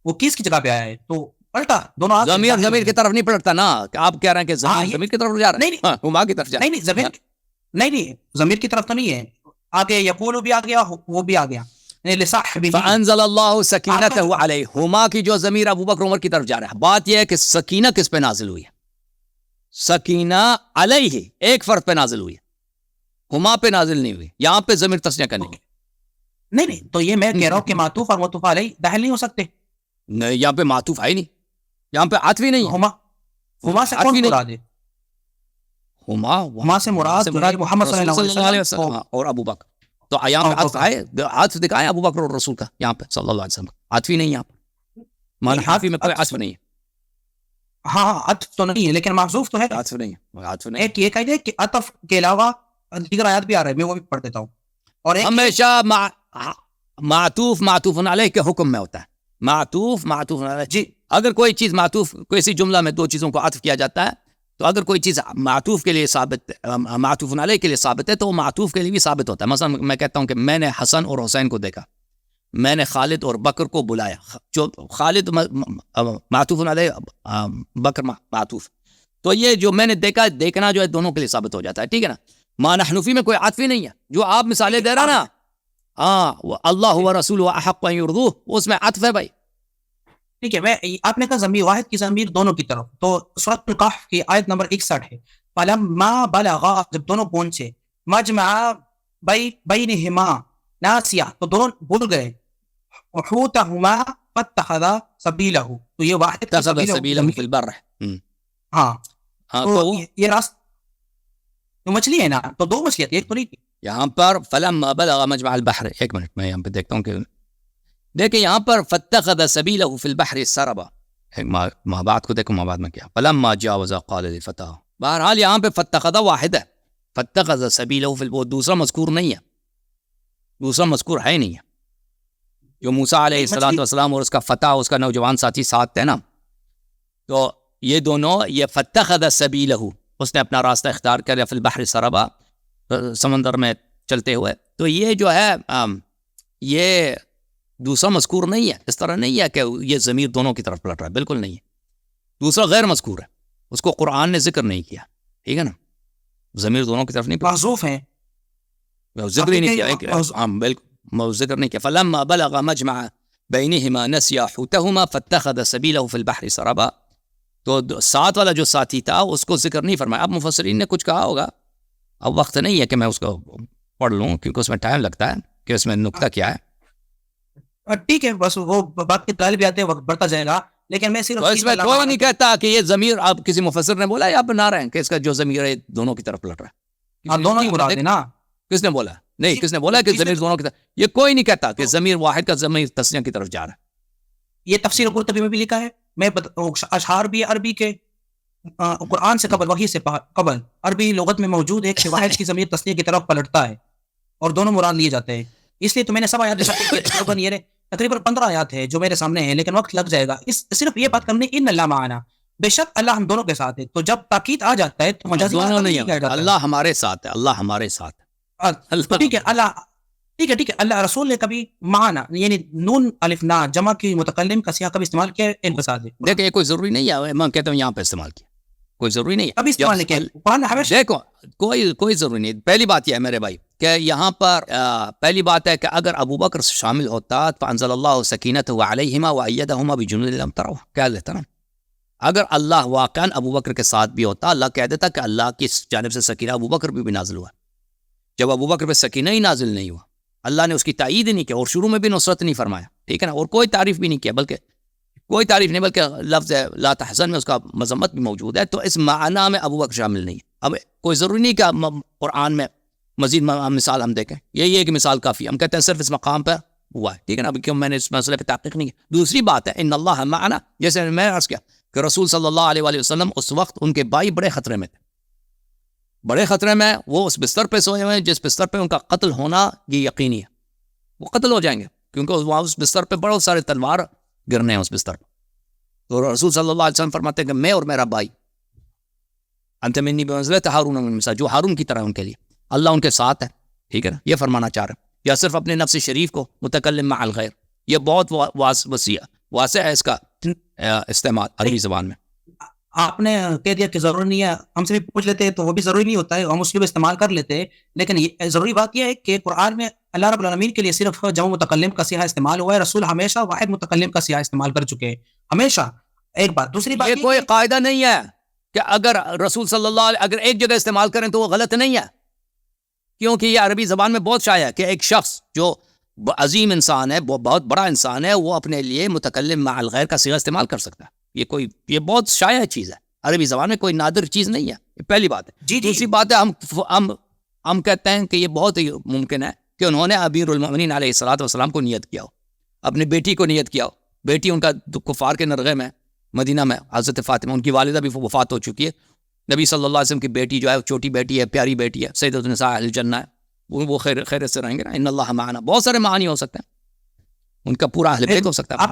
وہ کس کی جگہ پہ آیا ہے؟ تو پلٹا دونوں. ضمیر کی طرف نہیں پلٹتا نا. آپ کہہ رہے ہیں کہ ضمیر کی طرف جا رہا ہے. نہیں، ہما کی طرف جا رہا ہے. نہیں ضمیر کی طرف تو نہیں ہے. آگے یقول بھی آ گیا، وہ بھی آ گیا. فانزل اللہ سکینتہ علیہ. ہما کی جو ضمیر ابو بکر عمر کی طرف جا رہا ہے. بات یہ ہے کہ سکینہ کس پہ نازل ہوئی ہے؟ سکینہ علیہ ایک فرد پہ نازل ہوئی ہے، ہما پہ نازل نہیں ہوئی. یہاں پہ ضمیر تسنیہ کرنے کی. نہیں تو یہ میں کہہ رہا ہوں کہ معطوف اور معطوف علیہ داخل نہیں ہو سکتے. نہیں، یہاں پہ معطوف ہے ہی نہیں، یہاں پہ عطف ہی نہیں ہے. ہما سے کون مراد ہے؟ ہما سے مراد محمد صلی اللہ علیہ وسلم اور ابو بکر. تو یہاں پہ عطف ہے، عطف دکھائیں ابو بکر اور رسول کا. یہاں پہ صلی اللہ علیہ وسلم عطف ہی نہیں. یہاں پر منحافی میں کوئی عطف نہیں ہے. ہاں عطف تو نہیں ہے، لیکن محذوف تو ہے. عطف نہیں ہے. ایک یہ قاعدہ ہے کہ عطف کے علاوہ دیگر آیات بھی آ رہے ہیں، میں وہ بھی پڑھ دیتا ہوں. اور ہمیشہ معطوف علیہ کے حکم میں ہوتا ہے. معطوف علیہ. جی، اگر کوئی چیز معطوف، کوئی سی جملہ میں دو چیزوں کو عطف کیا جاتا ہے، تو اگر کوئی چیز معطوف کے لیے ثابت، معطوف علیہ کے لیے ثابت ہے، تو وہ معطوف کے لیے بھی ثابت ہوتا ہے. مثلا میں کہتا ہوں کہ میں نے حسن اور حسین کو دیکھا، میں نے خالد اور بکر کو بلایا. جو خالد معطوف علیہ، بکر معطوف. تو یہ جو میں نے دیکھنا جو ہے دونوں کے لیے ثابت ہو جاتا ہے. ٹھیک ہے نا. ما نحنفی میں کوئی عطف ہی نہیں ہے. جو آپ مثالیں دے رہا نا، اللہ و رسول و احق ان یرضوہ، اس میں عطف ہے بھائی. ٹھیک ہے، آپ نے کہا ضمیر واحد کی ضمیر دونوں کی طرف. تو سورۃ الکہف کی آیت نمبر 61 ہے. فلما بلغا، جب دونوں پہنچے، مجمع بینہما ناسیہ، تو دونوں بھول گئے. حوتہما فاتخذ سبیلہ، تو یہ واحد اتخذ سبیلہ فی البر. ہاں تو یہ راست تو مچھلی ہے نا، تو دو مچھلیاں تھی، ایک تو نہیں تھی. یہاں پر فلما بلغ مجمع البحر. ایک منٹ میں یہاں پہ دیکھتا ہوں کہ دیکھیں یہاں پر فاتخذ سبیلہ فی البحر سربا. ماں بعد کو دیکھو، ماں بعد میں کیا، فلما جاوز قال لفتاه. بہرحال یہاں پہ فاتخذ واحد ہے، فاتخذ سبیلہ فی، وہ دوسرا مذکور نہیں ہے، دوسرا مذکور ہے نہیں ہے. جو موسیٰ علیہ السلام اور اس کا فتح، اس کا نوجوان ساتھی ساتھ تھے نا، تو یہ دونوں، یہ فاتخذ سبیلہ، اس نے اپنا راستہ اختیار کر لیا، فی البحر سربا، سمندر میں چلتے ہوئے. تو یہ جو ہے یہ دوسرا مذکور نہیں ہے. اس طرح نہیں ہے کہ یہ ضمیر دونوں کی طرف پلٹ رہا ہے، بالکل نہیں ہے. دوسرا غیر مذکور ہے، اس کو قرآن نے ذکر نہیں کیا، ٹھیک ہے نا. ضمیر دونوں کی طرف نہیں پلٹ، محذوف ہیں، ذکر ہی نہیں کیا. ہاں بالکل ذکر نہیں کیا. فلما بلغ مجمع بینہما نسیا حوتہما فاتخذ سبیلہ فی البحر سربا. تو ساتھ والا جو ساتھی تھا اس کو ذکر نہیں فرمایا. اب مفسرین نے کچھ کہا ہوگا، اب وقت نہیں ہے کہ میں اس کو پڑھ لوں، کیونکہ اس میں ٹائم لگتا ہے کہ اس میں نکتہ کیا ہے. ٹھیک ہے، بس وہ بات کے طالب آتے وقت بڑھتا جائے گا، لیکن میں صرف اس میں کوئی نہیں کہتا کہ یہ ضمیر، آپ کسی مفسر نے بولا یا آپ بنا رہے ہیں کہ اس کا جو ضمیر ہے دونوں کی طرف پلٹ رہا ہے. آپ دونوں ہی مراد ہیں نا. کس نے بولا؟ نہیں، کس نے بولا کہ ضمیر دونوں کی طرف؟ یہ کوئی نہیں کہتا کہ ضمیر واحد کا ضمیر تسنیہ کی طرف جا رہا ہے. یہ تفسیر قرطبی میں بھی لکھا ہے. میں اشعار بھی عربی کے قرآن سے قبل، وحی سے قبل عربی لغت میں موجود ہے کہ واحد کی ضمیر تسنیہ کی طرف پلٹتا ہے اور دونوں مراد لیے جاتے ہیں. اس لیے تو میں نے سب آیات تقریباً 15 آیات ہے جو میرے سامنے ہیں، لیکن وقت لگ جائے گا. صرف یہ بات کرنی، ان اللہ معنا، بے شک اللہ ہم دونوں کے ساتھ ہے. تو جب تاکید آ جاتا ہے تو مجازی دونوں نہیں ہے، اللہ ہمارے ساتھ ہے، اللہ ہمارے ساتھ ہے. ٹھیک ہے، اللہ ٹھیک ہے اللہ رسول نے کبھی معنا یعنی نون الف نا جمع کی متکلم کا سیاق کبھی استعمال کیا ان کے ساتھ؟ دیکھیں یہ کوئی ضروری نہیں ہے، میں کہتا ہوں یہاں پہ استعمال کیا، کوئی ضروری نہیں ہے کبھی استعمال نہیں کیا. دیکھو کوئی ضروری نہیں. پہلی بات یہ ہے میرے بھائی کہ یہاں پر پہلی بات ہے کہ اگر ابو بکر شامل ہوتا فانزل اللہ سکینتہ علیہما وایدہما بجنود لم تروا، کہہ دیتا نا. اگر اللہ واقعاً ابو بکر کے ساتھ بھی ہوتا، اللہ کہہ دیتا کہ اللہ کی جانب سے سکینہ ابو بکر بھی نازل ہوا. جب ابو بکر پہ سکینہ ہی نازل نہیں ہوا، اللہ نے اس کی تائید نہیں کیا اور شروع میں بھی نصرت نہیں فرمایا، ٹھیک ہے نا، اور کوئی تعریف بھی نہیں کیا، بلکہ کوئی تعریف نہیں، بلکہ لفظ لا تحزن میں اس کا مذمت بھی موجود ہے. تو اس معنی میں ابو بکر شامل نہیں ہے. اب کوئی ضروری نہیں کہ قرآن میں مزید مثال ہم دیکھیں، یہی ایک مثال کافی ہے. ہم کہتے ہیں صرف اس مقام پر ہوا ہے، ٹھیک ہے نا. اب کیوں میں نے اس مسئلے پہ تحقیق نہیں کی. دوسری بات ہے ان اللہ معنا، جیسے میں عرض کیا کہ رسول صلی اللہ علیہ وآلہ وسلم اس وقت ان کے بھائی بڑے خطرے میں تھے، بڑے خطرے میں. وہ اس بستر پہ سوئے ہوئے ہیں جس بستر پہ ان کا قتل ہونا یہ یقینی ہے، وہ قتل ہو جائیں گے، کیونکہ وہاں اس بستر پہ بڑے سارے تلوار گرنے ہیں اس بستر پہ. تو رسول صلی اللہ علیہ وسلم فرماتے ہیں کہ میں اور میرا بھائی انت منی بمنزلۃ ہارون من موسیٰ، جو ہارون کی طرح ان کے لیے اللہ ان کے ساتھ ہے، ٹھیک ہے نا. یہ فرمانا چاہ رہے ہیں. یا صرف اپنے نفس شریف کو متکلم مع الغیر، یہ بہت واسع ہے اس کا استعمال عربی زبان میں. آپ نے کہہ دیا کہ ضروری نہیں ہے، ہم سے بھی پوچھ لیتے ہیں تو وہ بھی ضروری نہیں ہوتا ہے، ہم اس کے بھی استعمال کر لیتے ہیں. لیکن ضروری بات یہ ہے کہ قرآن میں اللہ رب العالمین کے لیے صرف جمع متکلم کا صیغہ استعمال ہوا ہے. رسول ہمیشہ واحد متکلم کا صیغہ استعمال کر چکے ہیں، ہمیشہ. ایک بات. دوسری بات، یہ کوئی قاعدہ نہیں ہے کہ اگر رسول صلی اللہ علیہ اگر ایک جگہ استعمال کریں تو وہ غلط نہیں ہے، کیونکہ یہ عربی زبان میں بہت شائع ہے کہ ایک شخص جو عظیم انسان ہے، بہت بڑا انسان ہے، وہ اپنے لیے متکلم مع الغیر کا صیغہ استعمال کر سکتا ہے. یہ بہت شائع چیز ہے عربی زبان میں، کوئی نادر چیز نہیں ہے. یہ پہلی بات ہے. دوسری بات ہے ہم کہتے ہیں کہ یہ بہت ہی ممکن ہے کہ انہوں نے امیر المؤمنین علیہ الصلوۃ والسلام کو نیت کیا ہو، اپنی بیٹی کو نیت کیا ہو. بیٹی ان کا کفار کے نرغے میں مدینہ میں حضرت فاطمہ، ان کی والدہ بھی وفات ہو چکی ہے. نبی صلی اللہ علیہ وسلم کی بیٹی جو ہے چھوٹی بیٹی ہے، پیاری بیٹی ہے، سیدۃ النساء اہل الجنہ ہے، وہ خیر سے رہیں گے نا. ان اللہ معنا، بہت سارے معانی ہو سکتے ہیں، ان کا پورا اہل بیت ہو سکتا ہے.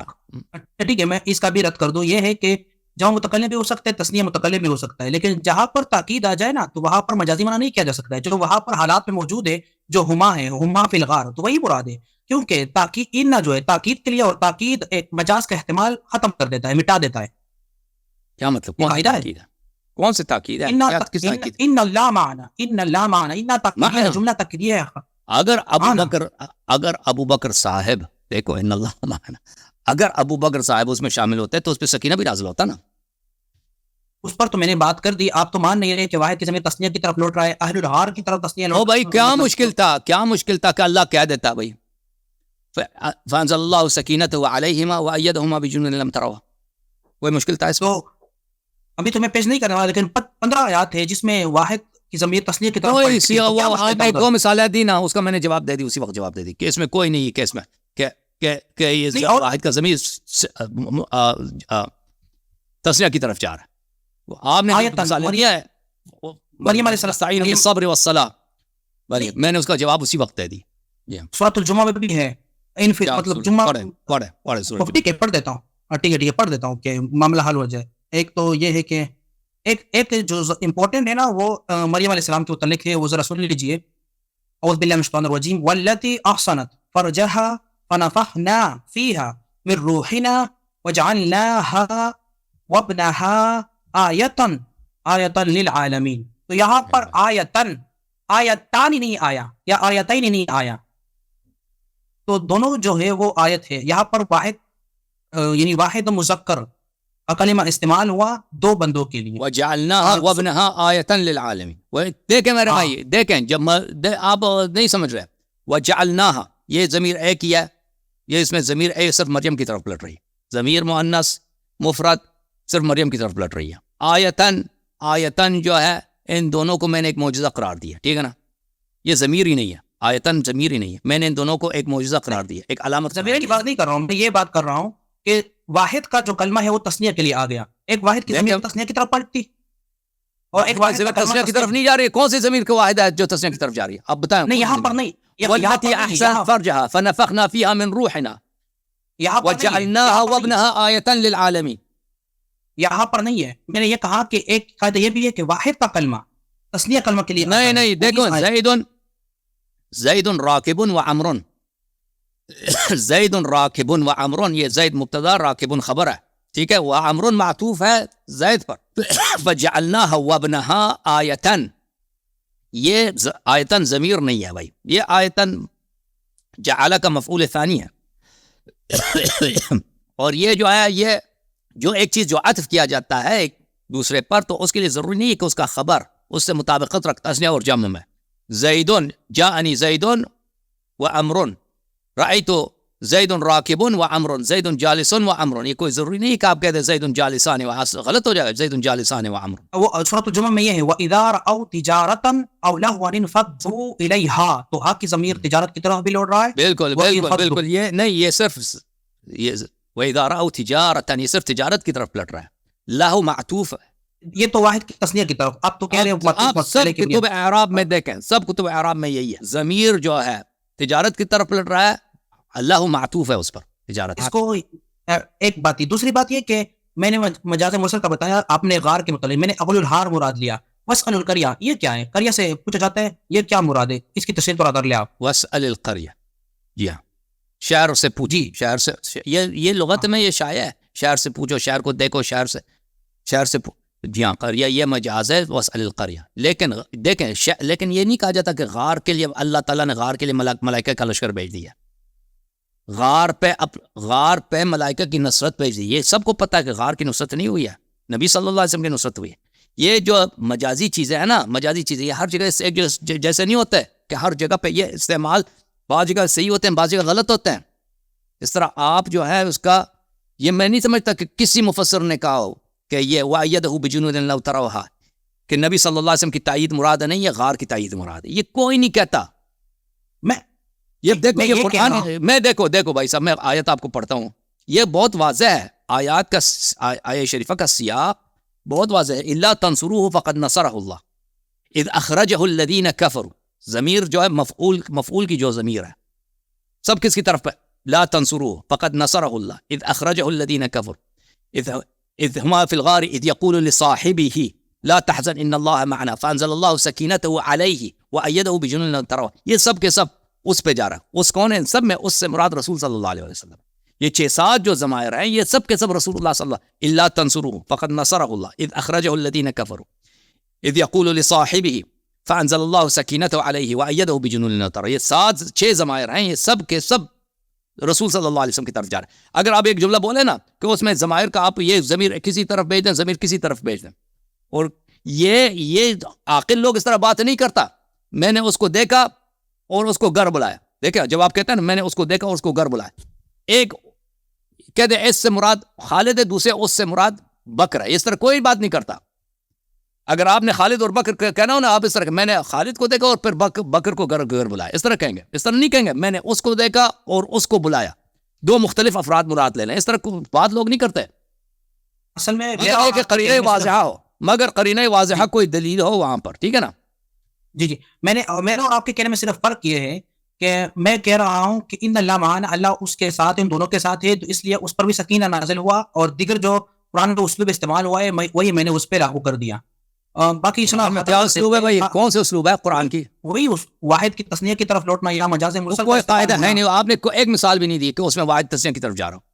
ٹھیک ہے، میں اس کا بھی رد کر دوں. یہ ہے کہ جہاں متکلم بھی ہو سکتا ہے، تسنیہ متکلم بھی ہو سکتا ہے، لیکن جہاں پر تاکید آ جائے نا تو وہاں پر مجازی معنی نہیں کیا جا سکتا ہے. جو وہاں پر حالات میں موجود ہے، جو ہما ہے، ہما فی الغار، تو وہی مراد ہے. کیونکہ تاکید ان جو ہے تاکید کے لیے، اور تاکید ایک مجاز کا احتمال ختم کر دیتا ہے، مٹا دیتا ہے. کیا مطلب؟ کون سی تاکید ہے؟ ان اللہ معنا، ان اللہ معنا، ان تاکید جملہ تاکیدیہ ہے. اگر ابو بکر صاحب، دیکھو ان اللہ معنا، اگر ابو بکر صاحب اس میں شامل ہوتے تو اس پہ سکینہ بھی نازل ہوتا نا. اس پر تو میں نے بات کر دی. آپ تو مان نہیں رہے کہ واحد کی ضمیر تسنیہ کی طرف لوٹ رہا ہے، اہل الحار کی طرف تسنیہ لوٹ. بھائی کیا مشکل تھا، کیا مشکل تھا کہ اللہ کہہ دیتا بھائی فانزل اللہ سکینتہ علیہما وایدہما بجنود لم تروا. کوئی مشکل تھا اس کو؟ ابھی تو میں پیش نہیں کرنے والا، لیکن 15 آیات ہے جس میں واحد کی ضمیر تسنیہ کی طرف. دو مثالیں دی نا، اس کا میں نے جواب دے دی، اسی وقت جواب دے دی کہ اس میں کوئی نہیں ہے کہ اس میں کہ یہ واحد کا ضمیر تسنیہ کی طرف جا رہا ہے. آپ نے مثال لیا ہے مریم علیہ السلام بالصبر والصلاۃ. میں نے اس کا جواب اسی وقت دے دی. سورۃ الجمعہ میں بھی ہے مطلب جمعہ پڑھے ٹھیک ہے پڑھ دیتا ہوں ٹھیک ہے پڑھ دیتا ہوں کہ معاملہ حل ہو جائے. ایک تو یہ ہے کہ ایک جو امپورٹنٹ ہے نا وہ مریم علیہ السلام کے متعلق ہے, وہ ذرا سن لیجیے. اعوذ باللہ من الشیطان الرجیم واللتی احصنت فرجها فنفخنا فیها من روحنا وجعلناها وابنها آیتا للعالمین. تو یہاں پر آیتان نہیں آیا یا آیتین نہیں آیا, تو دونوں جو ہے وہ آیت ہے. یہاں پر واحد یعنی واحد مذکر کا کلمہ استعمال ہوا دو بندوں کے لیے. وجعلناها وابنها آیتا للعالمین. دیکھیں میرے بھائی, دیکھیں جب آپ نہیں سمجھ رہے, وجعلناها یہ ضمیر اے کیا ہے, یہ اس میں ضمیر اے صرف مریم کی طرف پلٹ رہی ہے. ضمیر مؤنث مفرد صرف مریم کی طرف پلٹ رہی ہے. آیتن جو ہے ان دونوں کو میں نے ایک معجزہ قرار دیا, ٹھیک ہے نا. یہ ضمیر ہی نہیں ہے, آیتن ضمیر ہی نہیں ہے, میں نے ان دونوں کو ایک معجزہ قرار دیا, ایک علامت. ضمیر کی بات نہیں کر رہا ہوں, میں یہ بات کر رہا ہوں کہ واحد کا جو کلمہ ہے وہ تسنیہ کے لیے آ گیا. ایک واحد کی ضمیر تسنیہ کی طرف پلٹتی اور ایک واحد تسنیہ کی طرف نہیں جا رہی. کون سی ضمیر کی واحد ہے جو تسنیہ کی طرف جا رہی ہے, آپ بتائیں. نہیں یہاں پر نہیں, واللتی احصنت فرجها فنفخنا فيها من روحنا وجعلناها وابنها آیتا للعالمین. یہاں پر نہیں ہے. میں نے یہ کہا کہ ایک قاعدہ یہ بھی ہے کہ واحد کا کلمہ تسنیہ کلمہ کے لیے نہیں دیکھو, زید راکب وعمر, زید راکب وعمر, یہ زید مبتدا راکب خبر ہے, ٹھیک ہے, وعمر معطوف ہے زید پر. فجعلناها وابنها آیتا, یہ آیتن ضمیر نہیں ہے بھائی, یہ آیتن جعل کا مفعول ثانی ہے. اور یہ جو ہے, یہ جو ایک چیز جو عطف کیا جاتا ہے ایک دوسرے پر, تو اس کے لیے ضروری نہیں ہے کہ اس کا خبر اس سے مطابقت رکھتا ہے اور جمع میں. زیدن جاءنی زیدن وعمر, رأیت زید راکب وعمر, زید جالس وعمر. یہ کوئی ضروری نہیں کہ آپ کہتے زید جالسان, غلط ہو جائے گا. زید جالسان وعمر, وہ سورۃ الجمعہ میں یہ ہے وَإِذَا رَأَوْا تِجَارَةً أَوْ لَهْوًا انفضوا إِلَيْهَا. تو ہاں کی ضمیر تجارت کی طرف بھی لوٹ رہا ہے. بالکل یہ نہیں, یہ صرف یہ وَإِذَا رَأَوْا تِجَارَةً یہ صرف تجارت کی طرف پلٹ رہا ہے. لاہو معطوف, یہ تو واحد کی تسنیہ کی طرف. اب تو کہہ رہے ہیں آپ سب کتب اعراب میں دیکھیں, سب کتب اعراب میں یہی ہے, ضمیر جو ہے تجارت کی طرف پلٹ رہا ہے, اللہ معطوف ہے اس پر تجارت. اس کو ایک بات ہی. دوسری بات یہ کہ میں نے مجاز مرسل کا بتایا, آپ نے غار کے متعلق, میں نے ابو الحار مراد لیا. وسأل القریہ, یہ کیا ہے؟ قریہ سے پوچھا جاتا ہے, یہ کیا مراد ہے؟ اس کی تفصیل پر لے آپ. وسأل القریہ, جی ہاں, شاعر سے پوچھی, شاعر سے, یہ لغت میں یہ شائع ہے, شاعر سے پوچھو, شاعر کو دیکھو, شاعر سے جی ہاں, قریہ یہ مجاز ہے, وسأل القریہ. لیکن دیکھیں, لیکن یہ نہیں کہا جاتا کہ غار کے لیے اللہ تعالیٰ نے غار کے لیے ملائکہ کا لشکر بھیج دیا. غار پہ ملائکہ کی نصرت بھیج دی. یہ سب کو پتہ ہے کہ غار کی نصرت نہیں ہوئی ہے, نبی صلی اللہ علیہ وسلم کی نصرت ہوئی ہے. یہ جو مجازی چیزیں ہیں نا, مجازی چیزیں, یہ ہر جگہ ایک جیسے نہیں ہوتا ہے کہ ہر جگہ پہ یہ استعمال بعض جگہ صحیح ہوتے ہیں, بعض جگہ غلط ہوتے ہیں. اس طرح آپ جو ہے اس کا, یہ میں نہیں سمجھتا کہ کسی مفسر نے کہا ہو کہ یہ وَأَيَّدَهُ بِجُنُودٍ لَّمْ تَرَوْهَا کہ نبی صلی اللہ علیہ وسلم کی تائید مراد نہیں, یہ غار کی تائید مراد ہے. یہ کوئی نہیں کہتا. یہ دیکھو, یہ قرآن میں دیکھو بھائی صاحب, میں آیت آپ کو پڑھتا ہوں, یہ بہت واضح ہے. آیات کا آیت شریفہ کا سیاق بہت واضح ہے. اِلَّا تَنْصُرُوهُ فَقَدْ نَصَرَهُ اللَّهُ اِذْ أَخْرَجَهُ الَّذِينَ كَفَرُوا. ضمیر جو ہے مفعول کی جو ضمیر ہے, سب کس کی طرف پہ, لا تنصروه فقد نصره الله اذ اخرجه الذين كفروا اذ هما في الغار اذ يقول لصاحبه لا تحزن ان الله معنا فانزل الله سكينته عليه وايده بجنود لم تروها. یہ سب کے سب اس پہ جا رہا ہے. اس کون ہے ان سب میں؟ اس سے مراد رسول صلی اللہ علیہ وسلم. یہ 6-7 جو ضمائر ہیں یہ سب کے سب رسول اللہ صلی اللہ علیہ وسلم. الا تنصروه فقد نصره الله اذ اخرجه الذين كفروا اذ يقول لصاحبه فانزل الله سكينته عليه وايده بجنود لم تروها. یہ 6 ضمائر ہیں, یہ سب کے سب رسول صلی اللہ علیہ وسلم کی طرف جا رہا ہے. اگر آپ ایک جملہ بولیں نا کہ اس میں ضمائر کا آپ یہ ضمیر کسی طرف بھیج دیں, ضمیر کسی طرف بھیج دیں, اور یہ عاقل لوگ اس طرح بات نہیں کرتا. میں نے اس کو دیکھا اور اس کو گھر بلایا. دیکھا جب آپ کہتے ہیں نا میں نے اس کو دیکھا اور اس کو گھر بلایا, ایک کہتے ہیں اس سے مراد خالد ہے, دوسرے اس سے مراد بکر ہے. اس طرح کوئی بات نہیں کرتا. اگر آپ نے خالد اور بکر کہنا ہو نا, آپ اس طرح میں نے خالد کو دیکھا اور پھر بکر کو گھر بلایا, اس طرح کہیں گے. اس طرح نہیں کہیں گے میں نے اس کو دیکھا اور اس کو بلایا, 2 مختلف افراد مراد لے لیں. اس طرح بات لوگ نہیں کرتے. اصل میں مگر کہ قرینہ واضحہ ہو، مگر قرینہ واضحہ کوئی دلیل ہو وہاں پر، ٹھیک ہے نا. جی میرا اور آپ کے کہنے میں صرف فرق یہ ہے کہ میں کہہ رہا ہوں کہ ان اللہ معانا، اللہ اس کے ساتھ، ان دونوں کے ساتھ ہے، تو اس لیے اس پر بھی سکینہ نازل ہوا، اور دیگر جو قرآن کا اسلوب استعمال ہوا ہے وہی میں نے اس پہ لاگو کر دیا. باقی کیا اسلوب ہے بھائی؟ کون سے اسلوب ہے قرآن کی؟ وہی واحد کی تثنیہ کی طرف لوٹنا یا مجاز مرسل. کوئی قاعدہ ہے نہیں، آپ نے ایک مثال بھی نہیں دی کہ اس میں واحد تثنیہ کی طرف جا رہا ہوں.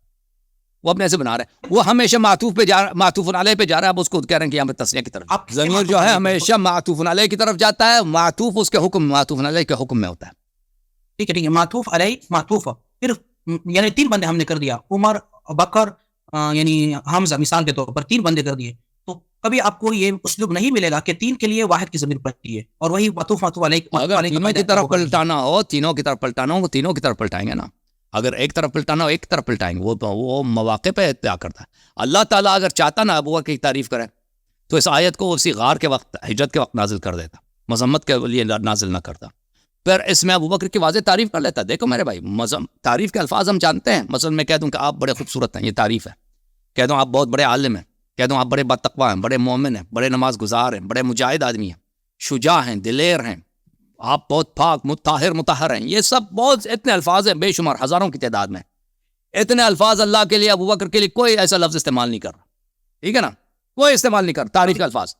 وہ اپنے سے بنا رہے ہیں، وہ ہمیشہ معطوف پہ معطوف علیہ پہ جا رہا ہے. اب اس کو کہہ رہے ہیں کہ یہاں پہ تثنیہ کی طرف ضمیر جو ہے ہمیشہ معطوف علیہ کی طرف جاتا ہے. معطوف اس کے حکم، معطوف علیہ کے حکم میں ہوتا ہے. ٹھیک ہے معطوف علیہ معطوف، پھر یعنی 3 بندے ہم نے کر دیا، عمر، بکر، یعنی حمزہ مثال کے طور پر 3 بندے کر دیے. تو کبھی آپ کو یہ اسلوب نہیں ملے گا کہ 3 کے لیے واحد کی ضمیر پڑتی ہے اور وہی معطوف علیہ. اگر تینوں کی طرف پلٹانا ہو، تینوں کی طرف پلٹانا ہو، تینوں کی طرف پلٹائیں گے نا. اگر ایک طرف پلٹانا ہو ایک طرف پلٹائیں گے. وہ مواقع پہ اتباع کرتا ہے. اللہ تعالیٰ اگر چاہتا نا ابو بکر کی تعریف کرے تو اس آیت کو اسی غار کے وقت، ہجرت کے وقت نازل کر دیتا، مذمت کے لیے نازل نہ کرتا. پھر اس میں ابو بکر کی واضح تعریف کر لیتا. دیکھو میرے بھائی، تعریف کے الفاظ ہم جانتے ہیں. مثلا میں کہہ دوں کہ آپ بڑے خوبصورت ہیں، یہ تعریف ہے. کہہ دوں آپ بہت بڑے عالم ہیں، کہہ دوں آپ بڑے باتقوا ہیں، بڑے مومن ہیں، بڑے نماز گزار ہیں، بڑے مجاہد آدمی ہیں، شجاع ہیں، دلیر ہیں، آپ بہت پاک مطہر ہیں. یہ سب بہت اتنے الفاظ ہیں، بے شمار، ہزاروں کی تعداد میں. اتنے الفاظ اللہ کے لیے، ابو بکر کے لیے کوئی ایسا لفظ استعمال نہیں کر رہا. ٹھیک ہے نا، کوئی استعمال نہیں کر تعریف کے الفاظ.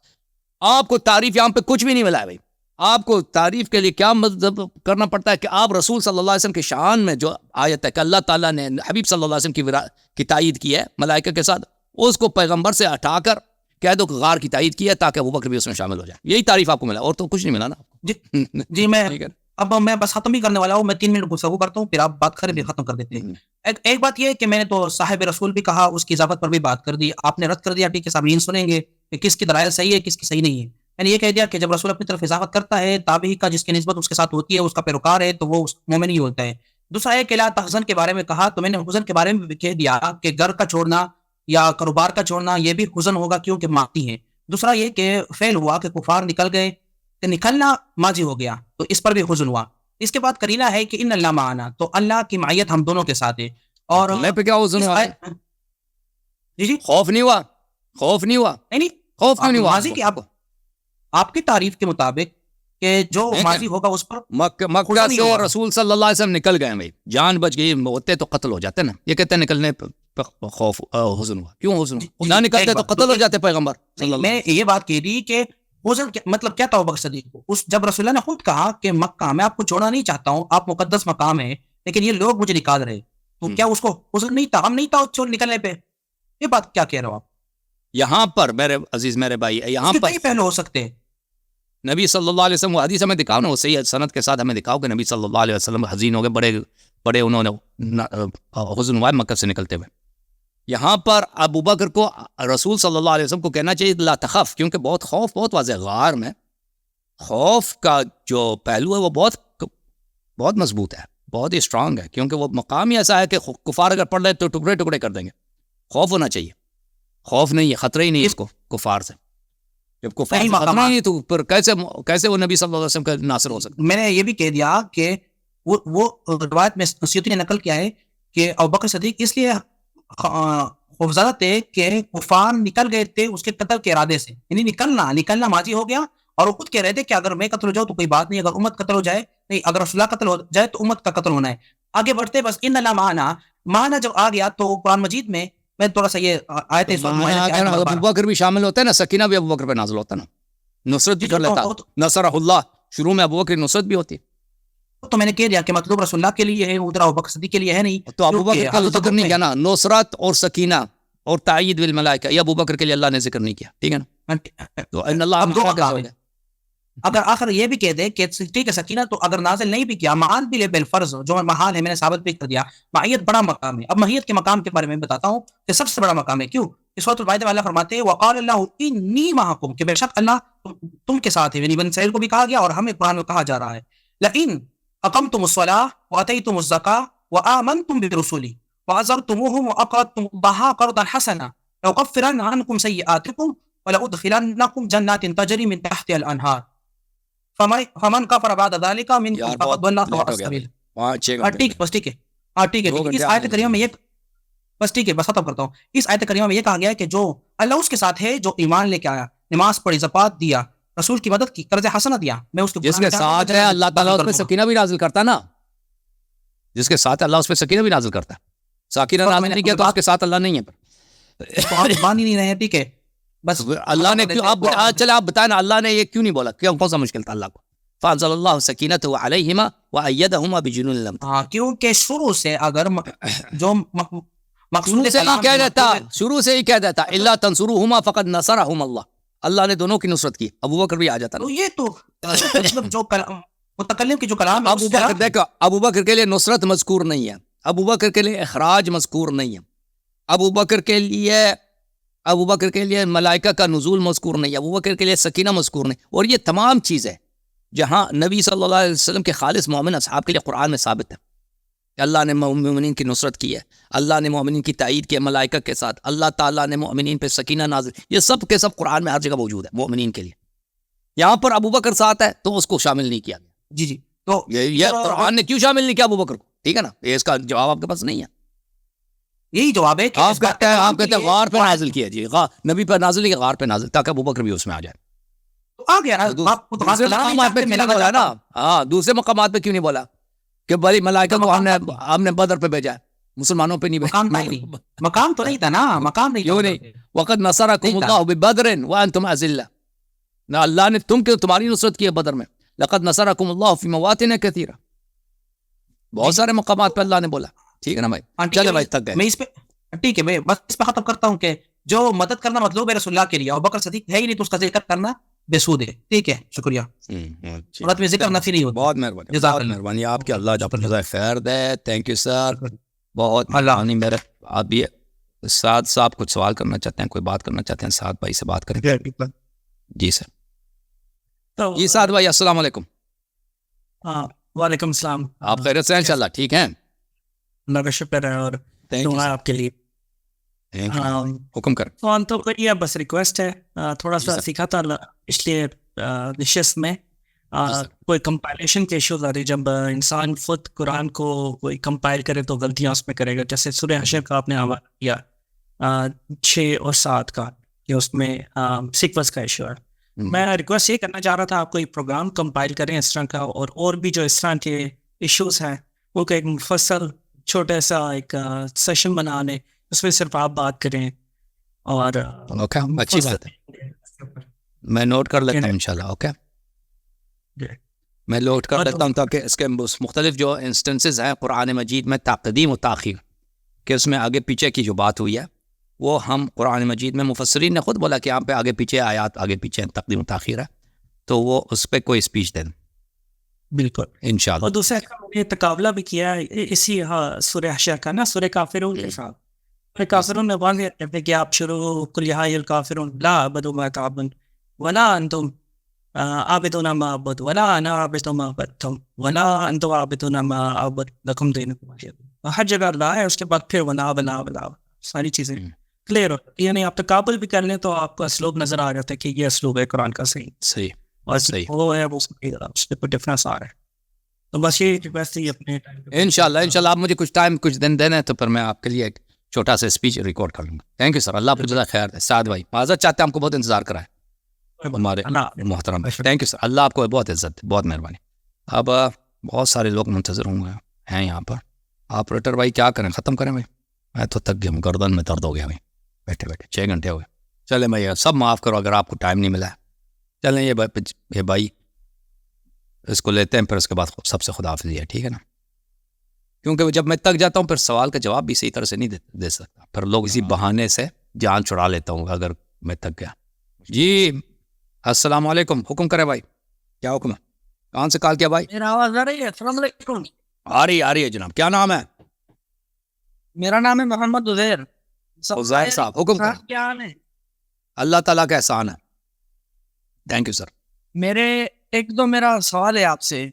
آپ کو تعریف یہاں پہ کچھ بھی نہیں ملا ہے بھائی. آپ کو تعریف کے لیے کیا مطلب کرنا پڑتا ہے کہ آپ رسول صلی اللہ علیہ وسلم کی شان میں جو آیت ہے کہ اللہ تعالیٰ نے حبیب صلی اللہ علیہ وسلم کی تائید کی ہے ملائکہ کے ساتھ، اس کو پیغمبر سے ہٹا کر کہہ دو کہ غار کی تائید کی ہے تاکہ ابو بکر بھی اس میں شامل ہو جائے. یہی تعریف آپ کو ملا، اور تو کچھ نہیں ملا نا. جی میں بس ختم ہی کرنے والا ہوں. میں 3 منٹ گفتگو کرتا ہوں، پھر آپ بات کریں پھر ختم کر دیتے ہیں. ایک بات یہ ہے کہ میں نے تو صاحب رسول بھی کہا، اس کی اضافت پر بھی بات کر دی، آپ نے رد کر دیا. ٹھیک ہے، سامعین سنیں گے کہ کس کی دلائل صحیح ہے کس کی صحیح نہیں ہے. میں نے یہ کہہ دیا کہ جب رسول اپنی طرف اضافت کرتا ہے، تابعی کا جس کی نسبت اس کے ساتھ ہوتی ہے، اس کا پیروکار ہے، تو وہ مومن ہی ہوتا ہے. دوسرا ہے کہ لا تحزن کے بارے میں کہا، تو میں نے حزن کے بارے میں بھی کہہ دیا کہ گھر کا چھوڑنا یا کاروبار کا چھوڑنا یہ بھی حزن ہوگا کیونکہ ماضی ہے. دوسرا یہ کہ فعل ہوا کہ کفار نکل گئے، کہ نکلنا ماضی ہو گیا، تو اس پر بھی حزن ہوا. اس کے بعد کرینہ ہے کہ ان اللہ معانا، تو اللہ کی معیت ہم دونوں کے ساتھ ہے. اور میں پہ کیا حزن ہوا؟ جی خوف نہیں ہوا، خوف نہیں ہوا، نہیں خوف کیوں نہیں ہوا؟ ماضی کی آپ کی تعریف کے مطابق کہ جو ماضی ہوگا اس پر مکہ سے رسول صلی اللہ علیہ وسلم نکل گئے بھائی، جان بچ گئی، ہوتے تو قتل ہو جاتے نا. یہ کہتے ہیں نکلنے پہ خوف حزن ہوا. کیوں حزن ہوا؟ نہ نکلتے تو قتل ہو جاتے پیغمبر صلی اللہ علیہ وسلم. میں یہ بات کہہ دی کہ حزن مطلب کیا تھا ابو بکر صدیق کو، جب رسول اللہ نے خود کہا کہ مکہ میں آپ کو چھوڑنا نہیں چاہتا ہوں، آپ مقدس مقام ہے، لیکن یہ لوگ مجھے نکال رہے، تو کیا اس کو حزن نہیں تھا؟ ہم نہیں تھا چھوڑ نکلنے پہ. یہ بات کیا کہہ رہے ہو آپ؟ یہاں پر میرے عزیز میرے بھائی، یہاں پر پہلو ہو سکتے ہیں. نبی صلی اللہ علیہ وسلم، وہ حدیث ہمیں دکھاؤ نا، وہ صحیح سند کے ساتھ ہمیں دکھاؤ کہ نبی صلی اللہ علیہ وسلم حزین ہو گئے، بڑے انہوں نے حزن ہوا ہے مکہ سے نکلتے ہوئے. یہاں پر ابو بکر کو رسول صلی اللہ علیہ وسلم کو کہنا چاہیے لا تخف، کیونکہ بہت خوف، بہت واضح غار میں خوف کا جو پہلو ہے وہ بہت مضبوط ہے، بہت ہی اسٹرانگ ہے، کیونکہ وہ مقام ہی ایسا ہے کہ کفار اگر پڑھ لے تو ٹکڑے ٹکڑے کر دیں گے. خوف ہونا چاہیے، خوف نہیں ہے، خطرہ ہی نہیں ہے اس کو کفار سے. جب کفار سے خطرہ نہیں تو پھر کیسے وہ نبی صلی اللہ علیہ وسلم کا ناصر ہو سکتا؟ میں نے یہ بھی کہہ دیا کہ وہ روایت میں سیوطی نے نقل کیا ہے کہ ابوبکر صدیق اس لیے خوفزدہ تھے کہ کفار نکل گئے تھے اس کے قتل کے ارادے سے، یعنی نکلنا ماضی ہو گیا، اور وہ خود کہہ رہے تھے کہ اگر میں قتل ہو جاؤں تو کوئی بات نہیں، اگر امت قتل ہو جائے نہیں، اگر رسول اللہ قتل ہو جائے تو امت کا قتل ہونا ہے. آگے بڑھتے بس ان اللہ معنا جب آ گیا تو قرآن مجید میں تھوڑا سا یہ آیت ابو بکر بھی شامل ہوتا ہے نا، سکینہ بھی ابو بکر پہ نازل ہوتا ہے نا، نصرت بھی کر لیتا، نصرہ اللہ شروع میں ابو بکر نصرت بھی ہوتی ہے. تو میں نے کہہ دیا کہ مطلب رسول اللہ کے لیے ہے، ادھر ابو بکر صدیق کے لیے ہے نہیں. تو ابو بکر کا ذکر نہیں کیا نا، نصرت اور سکینہ اور تائید بالملائکہ، یہ ابو بکر کے لیے اللہ نے ذکر نہیں کیا. ٹھیک ہے نا، تو ان اللہ اگر آخر یہ بھی کہہ دے کہ ٹھیک ہے سکینہ تو اگر نازل نہیں بھی کیا، معان بھی لے بالفرض جو محال ہے، میں نے ثابت بھی کر دیا. معیت بڑا مقام ہے. اب معیت کے مقام کے بارے میں بتاتا ہوں کہ سب سے بڑا مقام ہے. کیوں؟ اس سورۃ المائدہ میں اللہ فرماتے ہیں وقال اللہ انی معکم، کہ بے شک اللہ تم کے ساتھ ہے. یعنی بنی اسرائیل کو بھی کہا گیا اور ہمیں قرآن میں کہا جا رہا ہے. لئن اقمتم الصلاۃ واتیتم الزکاۃ وآمنتم برسلی وعزرتموہم واقرضتم اللہ قرضا حسنا لأکفرن عنکم سیئاتکم ولأدخلنکم جنات تجری من تحتها الانہار فمن کفر بعد ذلک منکم فقد ضل سواء السبیل. ٹھیک ہے بس ٹھیک ہے. اس آیت کریمہ میں بس ٹھیک ہے، بس ختم کرتا ہوں. اس آیت کریمہ میں یہ کہا گیا ہے کہ جو اللہ اس کے ساتھ ہے جو ایمان لے کے آیا، نماز پڑھی، زکوٰۃ دیا، رسول کی مدد کی، قرض حسنہ دیا، میں اس کے جس کے ساتھ ہے اللہ تعالیٰ اس پہ سکینہ بھی نازل کرتا ہے نا. جس کے ساتھ اللہ اس پہ سکینہ بھی نازل کرتا ہے. سکینہ نازل نہیں کیا تو اس کے ساتھ اللہ نہیں ہے. تو آپ مان ہی نہیں رہے. ٹھیک ہے، بس اللہ نے کیوں، آپ چلے آپ بتائیں نا اللہ نے یہ کیوں نہیں بولا؟ کیوں، کون سا مشکل تھا اللہ کو؟ فانزل اللہ سکینتہ علیہما وایدہما بجنود لم. ہاں، کیونکہ شروع سے اگر جو مقصود شروع سے ہی کہہ دیتا الا تنصروہما فقد نصرہما اللہ. اللہ نے دونوں کی نصرت کی. ابو بکر بھی آ جاتا. تو یہ تو مطلب جو متکلم کی جو کلام ہے، ابو بکر دیکھو، ابو بکر کے لیے نصرت مذکور نہیں ہے، ابو بکر کے لیے اخراج مذکور نہیں ہے، ابو بکر کے لیے ملائکہ کا نزول مذکور نہیں ہے، ابو بکر کے لیے سکینہ مذکور نہیں. اور یہ تمام چیزیں جہاں نبی صلی اللہ علیہ وسلم کے خالص مومن اصحاب کے لیے قرآن میں ثابت ہے کہ اللہ نے مومنین کی نصرت کی ہے، اللہ نے مومنین کی تائید کی ہے ملائکہ کے ساتھ، اللہ تعالیٰ نے مومنین پہ سکینہ نازل، یہ سب کے سب قرآن میں ہر جگہ موجود ہے مومنین کے لیے. یہاں پر ابو بکر ساتھ ہے تو اس کو شامل نہیں کیا گیا. جی تو یہ قرآن نے کیوں شامل نہیں کیا ابو بکر کو؟ ٹھیک ہے نا، یہ اس کا جواب آپ کے پاس نہیں ہے. یہی جواب ہے کہ آپ کہتے ہیں غار پہ نازل کیا جی، نبی پہ نازل کیا، غار پہ نازل، تاکہ ابو بکر بھی اس میں آ جائے. آ گیا دوسرے مقامات پہ کیوں نہیں بولا نا؟ ہاں، دوسرے مقامات پہ کیوں نہیں بولا کہ بڑی ملائکہ کو ہم نے بدر پہ بھیجا ہے، مسلمانوں پہ نہیں بھیجا؟ مقام تو نہیں تھا نا، مقام نہیں. کیوں نہیں؟ وقد نصرکم اللہ ببدر وانتم اذلہ. نہ اللہ نے تمہاری نصرت کی ہے بدر میں. لقد نصرکم اللہ فی مواطن کثیرہ. بہت سارے مقامات پہ اللہ نے بولا. ٹھیک ہے نا بھائی، چلے بھائی تک گئے. میں اس پہ ٹھیک ہے، میں بس اس پہ ختم کرتا ہوں کہ جو مدد کرنا مطلوب ہے رسول اللہ کے لیے، اور بکر صدیق ہے ہی نہیں تو اس کا ذکر کرنا بے سود ہے. ٹھیک ہے، شکریہ. صورت میں ذکر نفی نہیں ہوتا. بہت مہربانی، بہت مہربانی آپ کی، اللہ آپ جزائے خیر دے. تھینک یو سر، بہت مہربانی. میرے آپ بھی سعد صاحب کچھ سوال کرنا چاہتے ہیں، کوئی بات کرنا چاہتے ہیں، سعد بھائی سے بات کریں. جی سر. جی سعد بھائی السلام علیکم. ہاں وعلیکم السلام. آپ خیریت سے ہیں انشاءاللہ؟ ٹھیک ہیں، اللہ کا شکر ہے اور دعا آپ کے لیے. حکم کر. سوال تو کریے، بس ریکویسٹ ہے، تھوڑا سا سیکھا تھا اس لیے نشست میں کوئی کمپائلیشن کے ایشوز آ رہے. جب انسان خود قرآن کو کوئی کمپائل کرے تو غلطیاں اس میں کرے گا. جیسے سورہ حشر کا آپ نے حوالہ کیا 6 اور 7 کا، کہ اس میں سیکوینس کا ایشو ہے. میں ریکویسٹ یہ کرنا چاہ رہا تھا، آپ کوئی پروگرام کمپائل کریں اس طرح کا، اور بھی جو اس طرح کے ایشوز ہیں وہ ایک مفصل چھوٹا سا ایک سیشن بنا لیں، اس میں صرف آپ بات کریں. اور اچھی بات ہے، میں نوٹ کر لیتا ہوں انشاءاللہ. اوکے، میں نوٹ کر لیتا ہوں تاکہ اس کے مختلف جو انسٹنسز ہیں قرآن مجید میں تقدیم و تاخیر، کہ اس میں آگے پیچھے کی جو بات ہوئی ہے وہ ہم قرآن مجید میں مفسرین نے خود بولا کہ یہاں پہ آگے پیچھے آیات آگے پیچھے تقدیم و تاخیر ہے، تو وہ اس پہ کوئی اسپیچ دیں بالکل انشاءاللہ. اور دوسرا یہ تقابلہ بھی کیا ہے اسی سورہ حشر کا نا، سورہ کافرون کے ساتھ. سورہ کافرون میں واضح کہتے ہیں کہ آپ شروع قل یا ایھا الکافرون لا اعبد ما تعبدون ولا انتم عابدون ما اعبد ولا انا عابد ما عبدتم ولا انتم عابدون ما اعبد لکم دینکم ولیہ دین. ہر جگہ اللہ ہے، اس کے بعد پھر ولا بلا بلا ساری چیزیں کلیئر ہو. یعنی آپ تقابل بھی کر لیں تو آپ کو اسلوب نظر آ جاتا ہے کہ یہ اسلوب ہے قرآن کا صحیح اور وہ ہے وہ اس میں کوئی ڈفرینس آ رہا ہے. تو بس یہ ریکویسٹ ہی اپنے انشاءاللہ آپ مجھے کچھ ٹائم کچھ دن دینا ہے تو پھر میں آپ کے لیے ایک چھوٹا سا اسپیچ ریکارڈ کر لوں گا. تھینک یو سر، اللہ آپ کو جزائے خیر دے. سعد بھائی معذرت چاہتے ہیں، ہم کو بہت انتظار کرا ہے ہمارے محترم. تھینک یو سر، اللہ آپ کو بہت عزت، بہت مہربانی. اب بہت سارے لوگ منتظر ہوں گے ہیں یہاں پر. آپریٹر بھائی کیا کریں، ختم کریں بھائی؟ میں تو تھک گیا ہوں، گردن میں درد ہو گیا بھائی، بیٹھے بیٹھے 6 گھنٹے ہو گئے. چلیں بھائی سب معاف کرو اگر آپ کو ٹائم نہیں ملا ہے. چلیں یہ بھائی اس کو لیتے ہیں، پھر اس کے بعد سب سے خداحافظی ہے. ٹھیک ہے نا، کیونکہ جب میں تک جاتا ہوں پھر سوال کا جواب بھی صحیح طرح سے نہیں دے سکتا، پھر لوگ اسی بہانے سے جان چھڑا لیتا ہوں اگر میں تک گیا. جی السلام علیکم، حکم کرے بھائی، کیا حکم ہے؟ کہاں سے کال کیا بھائی؟ میرا آواز آ رہی ہے؟ السلام علیکم. آ رہی ہے جناب. کیا نام ہے؟ میرا نام ہے محمد عزیر. عزیر صاحب حکم کریں. کیا حال ہے؟ اللہ تعالیٰ کا احسان ہے. Thank you sir. میرے میرا سوال ہے آپ سے.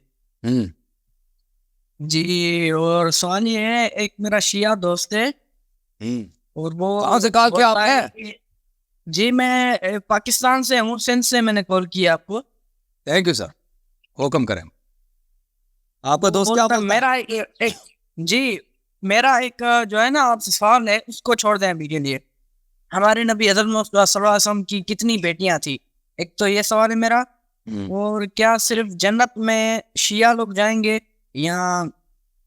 جی، اور سوال یہ ہے، ایک میرا شیعہ دوست ہے اور وہ کہاں سے کال کیا آپ نے؟ جی میں پاکستان سے ہوں، سندھ سے میں نے کال کیا آپ کو. تھینک یو سر، حکم کریں. آپ کا دوست کیا میرا جی میرا ایک جو ہے نا آپ سے سوال ہے اس کو چھوڑ دیں ابھی کے لیے. ہمارے نبی حضرت محمد صلی اللہ علیہ وسلم کی کتنی بیٹیاں تھیں؟ ایک تو یہ سوال ہے میرا. اور کیا صرف جنت میں شیعہ لوگ جائیں گے یا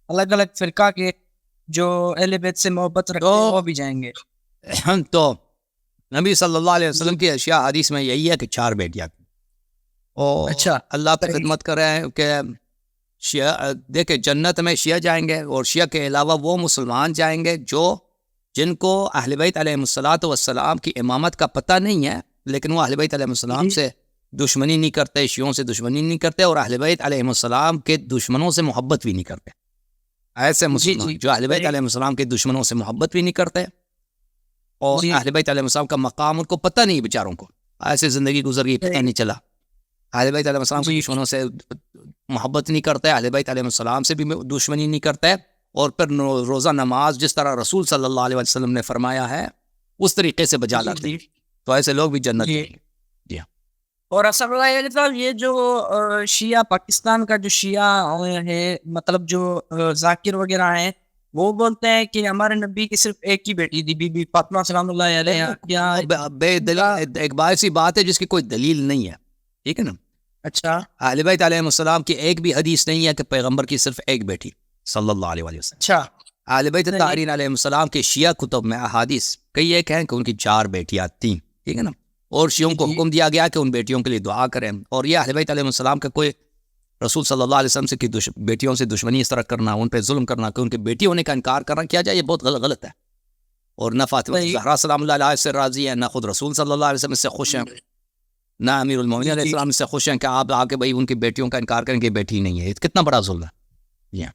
الگ الگ فرقہ کے جو اہل بیت سے محبت رکھتے ہیں وہ بھی جائیں گے؟ تو نبی صلی اللہ علیہ وسلم کی اشیاء حدیث میں یہی ہے کہ 4 بیٹیاں. اور اچھا. اللہ پہ خدمت کر رہے ہیں کہ شیعہ دیکھیں جنت میں شیعہ جائیں گے، اور شیعہ کے علاوہ وہ مسلمان جائیں گے جن کو اہل بیت علیہ الصلوۃ والسلام کی امامت کا پتہ نہیں ہے، لیکن وہ اہل بیت علیہ السلام سے دشمنی نہیں کرتے، شیعوں سے دشمنی نہیں کرتے، اور اہل بیت علیہ السلام کے دشمنوں سے محبت بھی نہیں کرتے. ایسے مسلمان جو اہل بیت علیہ السلام کے دشمنوں سے محبت بھی نہیں کرتے، اور اہل بیت علیہ السلام کا مقام ان کو پتہ نہیں، بیچاروں کو ایسے زندگی گزر گئی، پتہ نہیں چلا. اہل بیت علیہ السلام کے دشمنوں سے محبت نہیں کرتے، اہل بیت علیہ السلام سے بھی دشمنی نہیں کرتے، اور پھر روزہ نماز جس طرح رسول صلی اللہ علیہ وسلم نے فرمایا ہے اس طریقے سے بجا لاتے ہیں. تو ایسے لوگ بھی جنت جائیں گے. جی ہاں. اور اسد اللہ صاحب یہ جو شیعہ پاکستان کا جو شیعہ ہے، مطلب جو ذاکر وغیرہ ہیں، وہ بولتے ہیں کہ ہمارے نبی کی صرف ایک ہی بیٹی تھی، بی بی فاطمہ سلام اللہ علیہ. کیا بے دلیل ایک ایسی بات ہے جس کی کوئی دلیل نہیں ہے، ٹھیک ہے نا. اچھا. اہل بیت علیہ السلام کی ایک بھی حدیث نہیں ہے کہ پیغمبر کی صرف ایک بیٹی صلی اللہ علیہ وسلم. اچھا. اہل بیت طاہرین علیہ السلام کے شیعہ کتب میں احادیث کئی ایک ہیں کہ ان کی 4 بیٹیاں تھیں، ٹھیک ہے نا. اور شیعوں کو حکم دیا گیا کہ ان بیٹیوں کے لیے دعا کریں. اور یہ اہل بیت علیہ السلام کا کوئی رسول صلی اللہ علیہ وسلم سے کی بیٹیوں سے دشمنی اس طرح کرنا، ان پہ ظلم کرنا، کہ ان کی بیٹی ہونے کا انکار کرنا کیا جائے، یہ بہت غلط ہے. اور نہ فاطمہ زہرا سلام اللہ علیہ سے راضی ہے، نہ خود رسول صلی اللہ علیہ وسلم سے خوش ہیں، نہ امیر المومنین علیہ السلام سے خوش ہیں کہ آپ آ کے بھائی ان کی بیٹیوں کا انکار کریں کہ بیٹی نہیں ہے. کتنا بڑا ظلم ہے.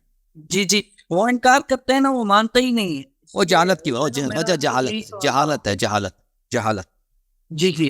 جی وہ انکار کرتے ہیں نا، وہ مانتے ہی نہیں ہے. وہ جہالت کی وجہ، جہالت ہے، جہالت. جی